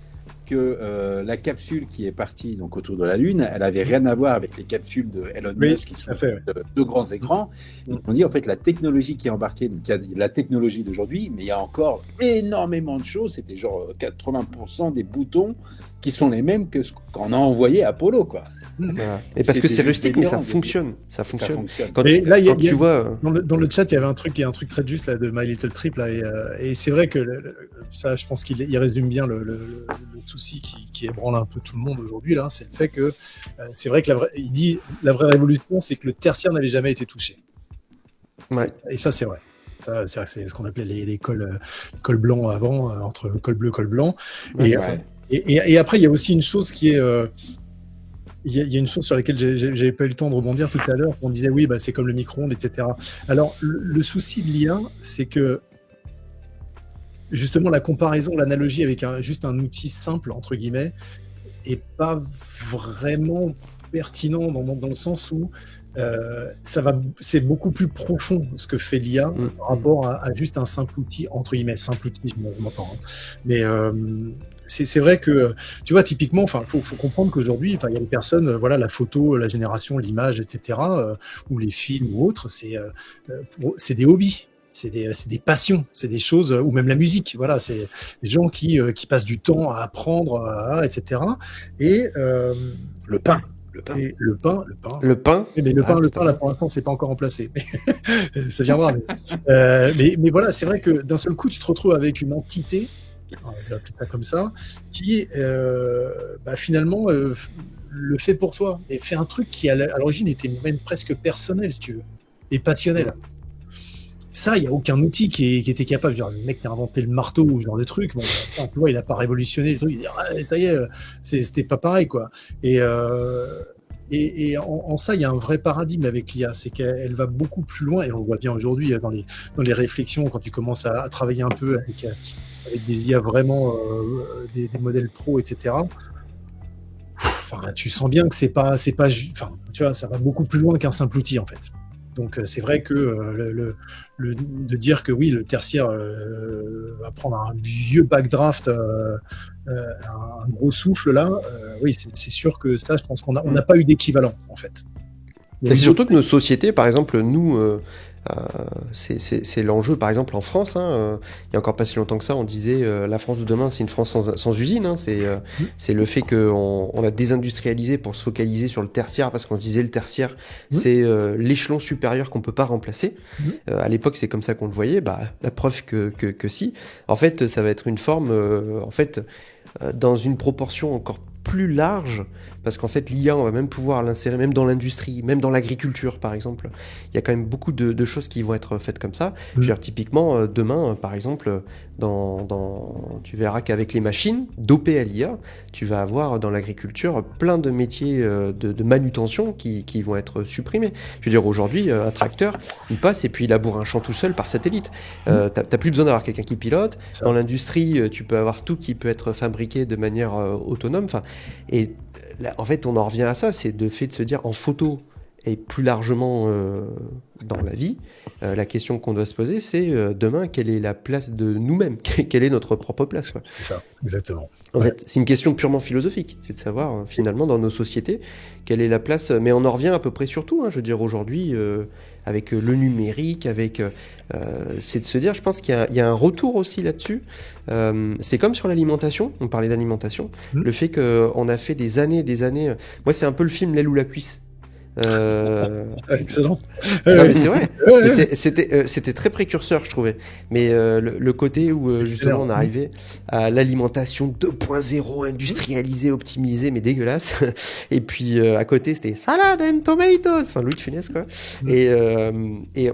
que la capsule qui est partie donc autour de la Lune, elle avait rien à voir avec les capsules de Elon Musk qui sont de grands écrans. On dit en fait la technologie qui est embarquée, donc il y a la technologie d'aujourd'hui, mais il y a encore énormément de choses. C'était genre 80% des boutons qui sont les mêmes que ce qu'on a envoyé à Apollo, quoi. Voilà. Et parce que c'est rustique, mais ça fonctionne. Ça fonctionne. Quand tu vois dans le chat, il y avait un truc très juste là de My Little Trip là, et c'est vrai que ça, je pense qu'il résume bien le souci qui ébranle un peu tout le monde aujourd'hui, là, c'est le fait que c'est vrai que il dit la vraie révolution, c'est que le tertiaire n'avait jamais été touché. Ouais. Et ça, c'est vrai. Ça, c'est vrai que c'est ce qu'on appelait les cols blancs avant, entre col bleu, col blanc. Et après, il y a aussi une chose qui est... il y a une chose sur laquelle j'avais pas eu le temps de rebondir tout à l'heure. On disait, oui, c'est comme le micro-ondes, etc. Alors, le souci de l'IA, c'est que justement, la comparaison, l'analogie avec juste un outil simple, entre guillemets, est pas vraiment pertinent dans le sens où c'est beaucoup plus profond ce que fait l'IA par rapport à juste un simple outil, entre guillemets, simple outil, je m'entends. Hein. Mais c'est vrai que, tu vois, typiquement, faut comprendre qu'aujourd'hui, il y a des personnes, la photo, la génération, l'image, etc., ou les films ou autres, c'est des hobbies. C'est des passions, c'est des choses, ou même la musique, voilà, c'est des gens qui passent du temps à apprendre, etc. Et le pain. Et le pain. Mais le pain, là, pour l'instant, c'est pas encore remplacé. Ça viendra. Mais voilà, c'est vrai que d'un seul coup, tu te retrouves avec une entité, on va appeler ça comme ça, qui finalement le fait pour toi et fait un truc qui à l'origine était même presque personnel, si tu veux, et passionnel. Ça, il n'y a aucun outil qui était capable. Genre, le mec qui a inventé le marteau ou ce genre de truc, tu vois, il n'a pas révolutionné le truc. Il dit, ça y est, c'était pas pareil, quoi. Et en ça, il y a un vrai paradigme avec l'IA, c'est qu'elle va beaucoup plus loin, et on le voit bien aujourd'hui dans les réflexions, quand tu commences à travailler un peu avec des IA vraiment, des modèles pro, etc. Tu sens bien que c'est pas, tu vois, ça va beaucoup plus loin qu'un simple outil, en fait. Donc c'est vrai que de dire que oui, le tertiaire va prendre un vieux backdraft, un gros souffle là, oui, c'est sûr que ça, je pense qu'on n'a pas eu d'équivalent en fait. Et c'est surtout que nos sociétés, par exemple, nous, c'est l'enjeu, par exemple en France, il y a encore pas si longtemps que ça, on disait la France de demain, c'est une France sans usine, c'est le fait qu'on a désindustrialisé pour se focaliser sur le tertiaire, parce qu'on se disait le tertiaire, c'est l'échelon supérieur qu'on peut pas remplacer. À l'époque, c'est comme ça qu'on le voyait, la preuve que si. En fait, ça va être une forme, dans une proportion encore plus large, parce qu'en fait l'IA, on va même pouvoir l'insérer même dans l'industrie, même dans l'agriculture par exemple. Il y a quand même beaucoup de choses qui vont être faites comme ça. Je veux dire, typiquement, demain, par exemple, tu verras qu'avec les machines dopées à l'IA, tu vas avoir dans l'agriculture plein de métiers de manutention qui vont être supprimés. Je veux dire, aujourd'hui, un tracteur, il passe et puis il laboure un champ tout seul par satellite. T'as plus besoin d'avoir quelqu'un qui pilote. Dans l'industrie, tu peux avoir tout qui peut être fabriqué de manière autonome. Et là, en fait, on en revient à ça, c'est le fait de se dire en photo et plus largement dans la vie, la question qu'on doit se poser, c'est demain, quelle est la place de nous-mêmes? Quelle est notre propre place, quoi. C'est ça, exactement. En fait, c'est une question purement philosophique, c'est de savoir finalement dans nos sociétés quelle est la place. Mais on en revient à peu près sur tout, je veux dire, aujourd'hui, avec le numérique, c'est de se dire, je pense qu'il y a un retour aussi là-dessus. C'est comme sur l'alimentation, on parlait d'alimentation, le fait qu'on a fait des années, moi c'est un peu le film L'aile ou la cuisse. Excellent. Non, mais c'est vrai. C'était très précurseur, je trouvais. Mais le côté où justement on arrivait à l'alimentation 2.0 industrialisée, optimisée, mais dégueulasse. Et puis à côté c'était salade and tomatoes. Enfin Louis de Funès, quoi. Et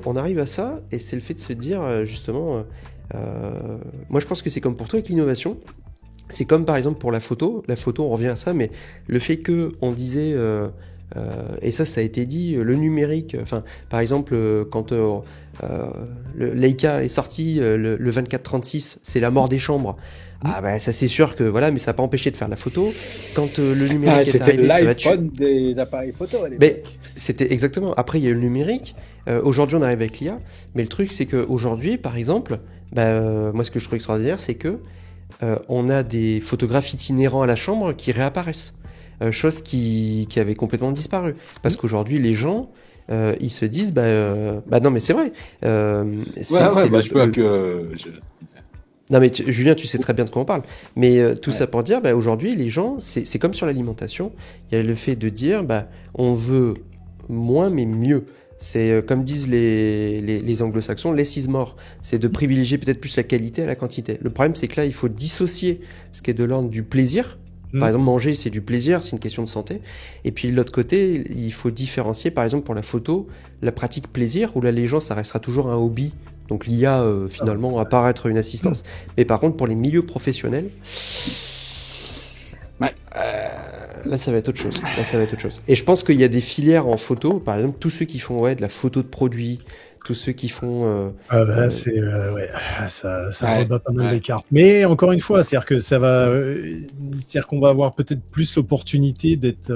on arrive à ça, et c'est le fait de se dire justement. Moi je pense que c'est comme pour toi avec l'innovation. C'est comme par exemple pour la photo. La photo, on revient à ça, mais le fait que on disait et ça a été dit, le numérique, par exemple, quand le Leica est sorti, le 24-36, c'est la mort des chambres. Ça c'est sûr que voilà, mais ça n'a pas empêché de faire la photo. Quand le numérique est arrivé, ça va l'iPhone des appareils photo à l'époque. Mais c'était exactement. Après, il y a eu le numérique. Aujourd'hui, on arrive avec l'IA. Mais le truc, c'est qu'aujourd'hui, par exemple, moi, ce que je trouve extraordinaire, c'est que on a des photographes itinérants à la chambre qui réapparaissent. Chose qui avait complètement disparu. Parce qu'aujourd'hui, les gens, ils se disent, non, mais c'est vrai. Non, mais Julien, tu sais très bien de quoi on parle. Mais tout ça pour dire, aujourd'hui, les gens, c'est comme sur l'alimentation. Il y a le fait de dire, on veut moins, mais mieux. C'est comme disent les anglo-saxons, less is more. C'est de privilégier peut-être plus la qualité à la quantité. Le problème, c'est que là, il faut dissocier ce qui est de l'ordre du plaisir. Par exemple, manger, c'est du plaisir, c'est une question de santé. Et puis de l'autre côté, il faut différencier, par exemple, pour la photo, la pratique plaisir, où là, les gens, ça restera toujours un hobby. Donc l'IA, finalement, à part être une assistance. Mais par contre, pour les milieux professionnels, là, ça va être autre chose. Et je pense qu'il y a des filières en photo, par exemple, tous ceux qui font de la photo de produits, tous ceux qui font... ça rebat pas mal les cartes. Mais encore une fois, c'est-à-dire que c'est-à-dire qu'on va avoir peut-être plus l'opportunité d'être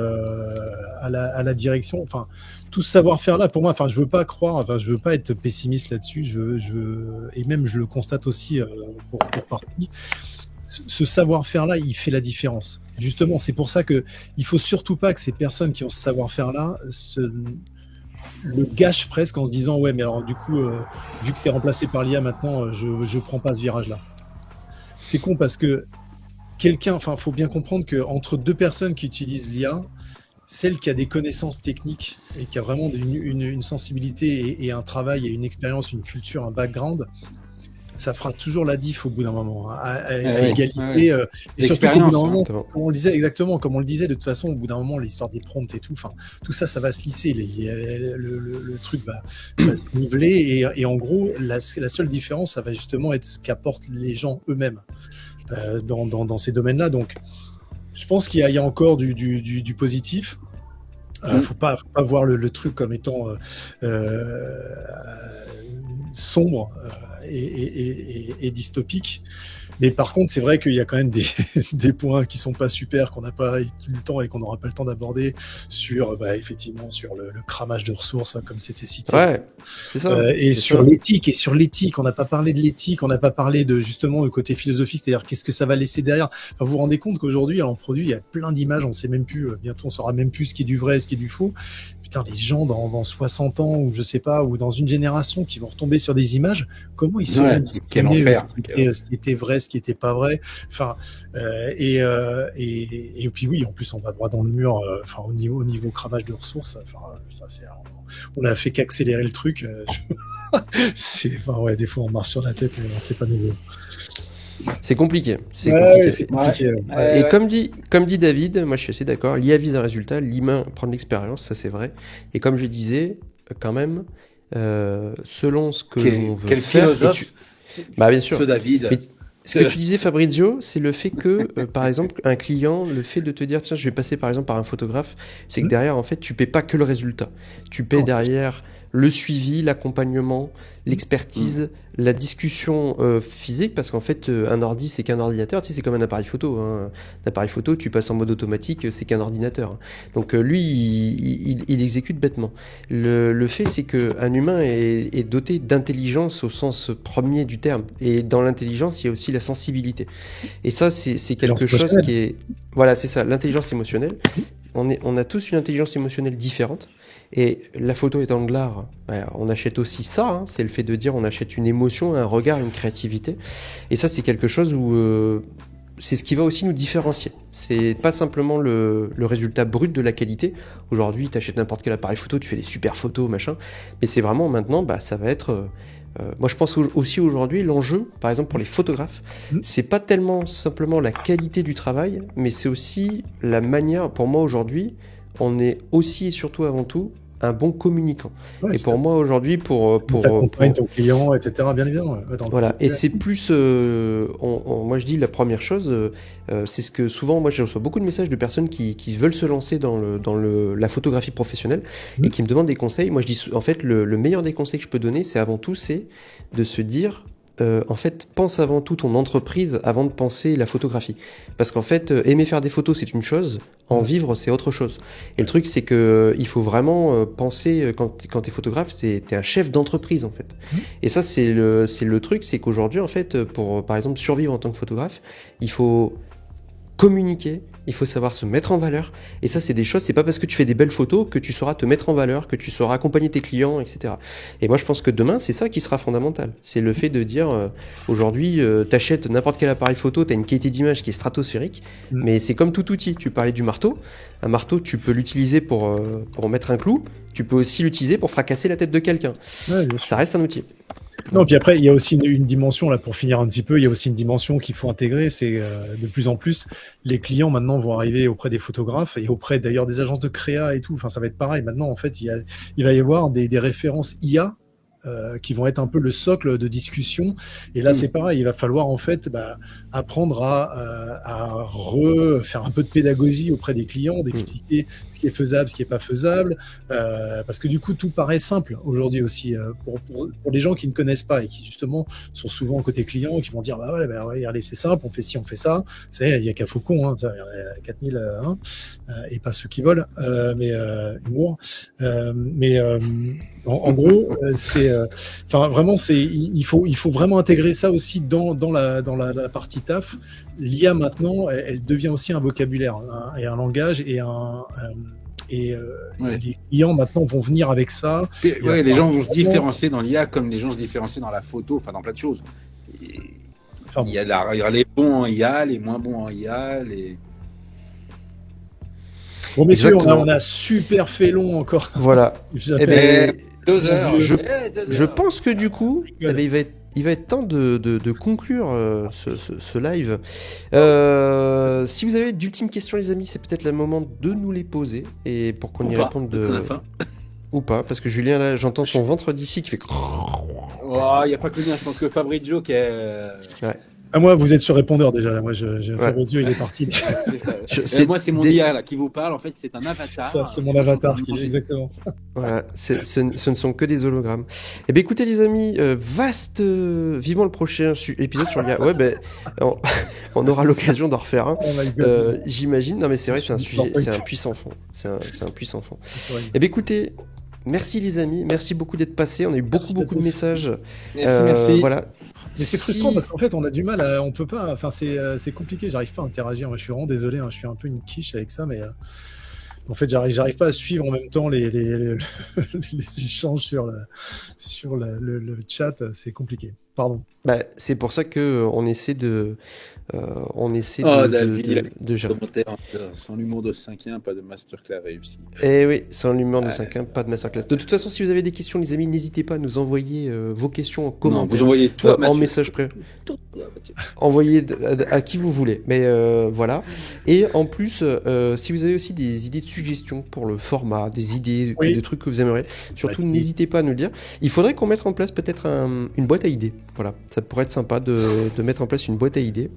à la direction. Enfin, tout ce savoir-faire-là, pour moi, enfin, je veux pas être pessimiste là-dessus. Et même je le constate aussi pour partie. Ce savoir-faire-là, il fait la différence. Justement, c'est pour ça que il faut surtout pas que ces personnes qui ont ce savoir-faire-là le gâchent presque en se disant ouais, mais alors du coup, vu que c'est remplacé par l'IA maintenant, je prends pas ce virage-là. C'est con parce que faut bien comprendre que entre deux personnes qui utilisent l'IA, celle qui a des connaissances techniques et qui a vraiment une sensibilité et un travail et une expérience, une culture, un background, ça fera toujours la diff au bout d'un moment, à égalité. Et surtout qu'au bout d'un moment, comme on le disait, de toute façon, au bout d'un moment, l'histoire des prompts et tout ça, ça va se lisser. Le truc va se niveler. Et en gros, la seule différence, ça va justement être ce qu'apportent les gens eux-mêmes dans ces domaines-là. Donc, je pense qu'il y a encore du positif. Faut pas voir le truc comme étant sombre et dystopique. Mais par contre, c'est vrai qu'il y a quand même des points qui sont pas super, qu'on n'a pas eu le temps et qu'on n'aura pas le temps d'aborder sur, effectivement, sur le cramage de ressources, comme c'était cité. Ouais, c'est ça. Sur l'éthique, on n'a pas parlé de l'éthique, on n'a pas parlé de, justement, le côté philosophique, c'est-à-dire qu'est-ce que ça va laisser derrière. Enfin, vous vous rendez compte qu'aujourd'hui, en produit, il y a plein d'images, on sait même plus, bientôt on saura même plus ce qui est du vrai, ce qui est du faux. Putain, les gens dans 60 ans, ou je sais pas, ou dans une génération qui vont retomber sur des images, comment ils sauront distinguer ce qui était vrai, ce qui était pas vrai. Enfin, et puis oui, en plus on va droit dans le mur. Enfin, au niveau cravage de ressources. Enfin, ça c'est, on a fait qu'accélérer le truc. Des fois on marche sur la tête, mais c'est pas nouveau. C'est compliqué. Et comme dit David, moi je suis assez d'accord, l'IA vise un résultat, l'humain prend de l'expérience, ça c'est vrai. Et comme je disais, quand même, selon ce que l'on veut quel faire... philosophe, bien sûr. Ce David. Mais ce que tu disais, Fabrizio, c'est le fait que, par exemple, un client, le fait de te dire, tiens, je vais passer par exemple par un photographe, c'est que derrière, en fait, tu paies pas que le résultat. Tu paies derrière le suivi, l'accompagnement, l'expertise, la discussion physique, parce qu'en fait, un ordi, c'est qu'un ordinateur, tu sais, c'est comme un appareil photo. Un appareil photo, tu passes en mode automatique, c'est qu'un ordinateur. Donc lui, il exécute bêtement. Le fait, c'est qu'un humain est doté d'intelligence au sens premier du terme. Et dans l'intelligence, il y a aussi la sensibilité. Et ça, c'est quelque chose qui est... Voilà, c'est ça, l'intelligence émotionnelle. On a tous une intelligence émotionnelle différente. Et la photo étant de l'art, on achète aussi ça, c'est le fait de dire on achète une émotion, un regard, une créativité. Et ça, c'est quelque chose où c'est ce qui va aussi nous différencier. C'est pas simplement le résultat brut de la qualité. Aujourd'hui, tu achètes n'importe quel appareil photo, tu fais des super photos, machin. Mais c'est vraiment maintenant, ça va être... moi, je pense aussi aujourd'hui, l'enjeu, par exemple pour les photographes, c'est pas tellement simplement la qualité du travail, mais c'est aussi la manière, pour moi aujourd'hui, on est aussi et surtout avant tout un bon communicant. Et pour moi aujourd'hui, pour t'accompagnes ton client, etc. Bien évidemment. Voilà. Et c'est plus, moi je dis la première chose, c'est ce que souvent, moi je reçois beaucoup de messages de personnes qui veulent se lancer dans la photographie professionnelle et qui me demandent des conseils. Moi je dis, en fait, le meilleur des conseils que je peux donner, c'est avant tout, c'est de se dire, en fait, pense avant tout ton entreprise avant de penser la photographie. Parce qu'en fait, aimer faire des photos, c'est une chose, en vivre, c'est autre chose. Et le truc, c'est que il faut vraiment penser, quand t'es photographe, t'es un chef d'entreprise, en fait. Et ça, c'est le truc, c'est qu'aujourd'hui, en fait, pour, par exemple, survivre en tant que photographe, il faut communiquer, il faut savoir se mettre en valeur. Et ça, c'est des choses, c'est pas parce que tu fais des belles photos que tu sauras te mettre en valeur, que tu sauras accompagner tes clients, etc. Et moi, je pense que demain, c'est ça qui sera fondamental. C'est le fait de dire, aujourd'hui, t'achètes n'importe quel appareil photo, t'as une qualité d'image qui est stratosphérique, mais c'est comme tout outil. Tu parlais du marteau. Un marteau, tu peux l'utiliser pour mettre un clou. Tu peux aussi l'utiliser pour fracasser la tête de quelqu'un. Ouais, ça reste un outil. Non, puis après, il y a aussi une dimension, là, pour finir un petit peu, il y a aussi une dimension qu'il faut intégrer, c'est de plus en plus, les clients maintenant vont arriver auprès des photographes et auprès d'ailleurs des agences de créa et tout, enfin ça va être pareil, maintenant en fait, il va y avoir des références IA qui vont être un peu le socle de discussion, et là c'est pareil, il va falloir en fait apprendre à faire un peu de pédagogie auprès des clients, d'expliquer ce qui est faisable, ce qui est pas faisable, parce que du coup tout paraît simple aujourd'hui aussi pour les gens qui ne connaissent pas et qui justement sont souvent côté client, qui vont dire ouais, regardez, c'est simple, on fait ci, on fait ça, il y a qu'à Faucon, il y a 4001 et pas ceux qui volent, mais humour, en gros enfin vraiment il faut vraiment intégrer ça aussi dans la partie taf. L'IA maintenant, elle devient aussi un vocabulaire et un langage et les clients maintenant vont venir avec ça. Ouais, les gens vont se différencier dans l'IA comme les gens se différencient dans la photo, enfin dans plein de choses. Il y a les bons en IA, les moins bons en IA, les... Bon messieurs, on a super fait long encore. Voilà. Eh ben, 2 heures. Je pense que du coup, il va être temps de conclure ce live. Si vous avez d'ultimes questions, les amis, c'est peut-être le moment de nous les poser et pour qu'on y réponde ou pas, parce que Julien, là, j'entends son ventre d'ici qui fait. Il n'y a pas que le mien, je pense que Fabrizio qui est. Ouais. Ah, moi, vous êtes sur répondeur déjà. Là. Moi, Fabrizio, il est parti. Moi, c'est mon IA là, qui vous parle. En fait, c'est un avatar. C'est mon avatar qui est exactement. Voilà, ce ne sont que des hologrammes. Eh bien, écoutez, les amis, vivement le prochain épisode sur l'IA. Ouais, on aura l'occasion d'en refaire un. J'imagine. Non, mais c'est vrai, c'est un sujet, c'est un puissant fond. C'est un puissant fond. Eh bien, écoutez. Merci les amis, merci beaucoup d'être passés. On a eu beaucoup de messages. Merci. Voilà. Mais c'est frustrant parce qu'en fait, on a du mal, on peut pas. Enfin, c'est compliqué. J'arrive pas à interagir. Moi, je suis vraiment désolé. Je suis un peu une quiche avec ça, mais en fait, j'arrive pas à suivre en même temps les échanges sur le chat. C'est compliqué. Pardon. C'est pour ça que on essaie de gérer. Sans l'humour de 5e, pas de masterclass réussi. Eh oui, sans l'humour de 5e, pas de masterclass. De toute façon, si vous avez des questions, les amis, n'hésitez pas à nous envoyer vos questions en commentaire. Non, vous envoyez tout en message privé. Envoyez à qui vous voulez. Mais voilà. Et en plus, si vous avez aussi des idées de suggestions pour le format, des idées, des trucs que vous aimeriez, surtout n'hésitez pas à nous le dire. Il faudrait qu'on mette en place peut-être une boîte à idées. Voilà, ça pourrait être sympa de mettre en place une boîte à idées.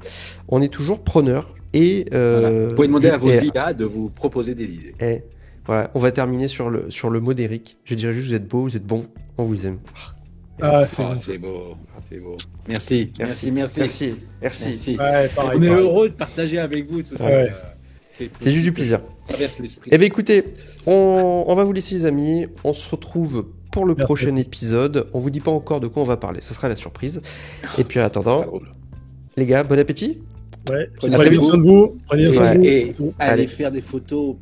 On est toujours preneur et vous pouvez demander à vos IA de vous proposer des idées. Voilà, on va terminer sur le mot d'Eric. Je dirais juste vous êtes beau, vous êtes bon, on vous aime. C'est beau. Merci. Ouais, pareil, on est heureux de partager avec vous tout ça. Ouais. C'est juste du plaisir. Eh bien écoutez, on va vous laisser les amis. On se retrouve pour le prochain épisode. On vous dit pas encore de quoi on va parler. Ce sera la surprise. Et puis en attendant, les gars, bon appétit. Ouais. Prenez bien soin de vous. Et allez faire des photos.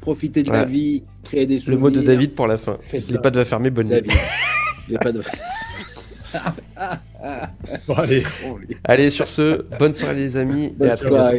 Profitez de la vie. Créer des souvenirs. Le mot de David pour la fin. L'EHPAD va fermer. Bonne nuit. L'EHPAD Bon, allez. Allez, sur ce, bonne soirée les amis. Et à très bientôt.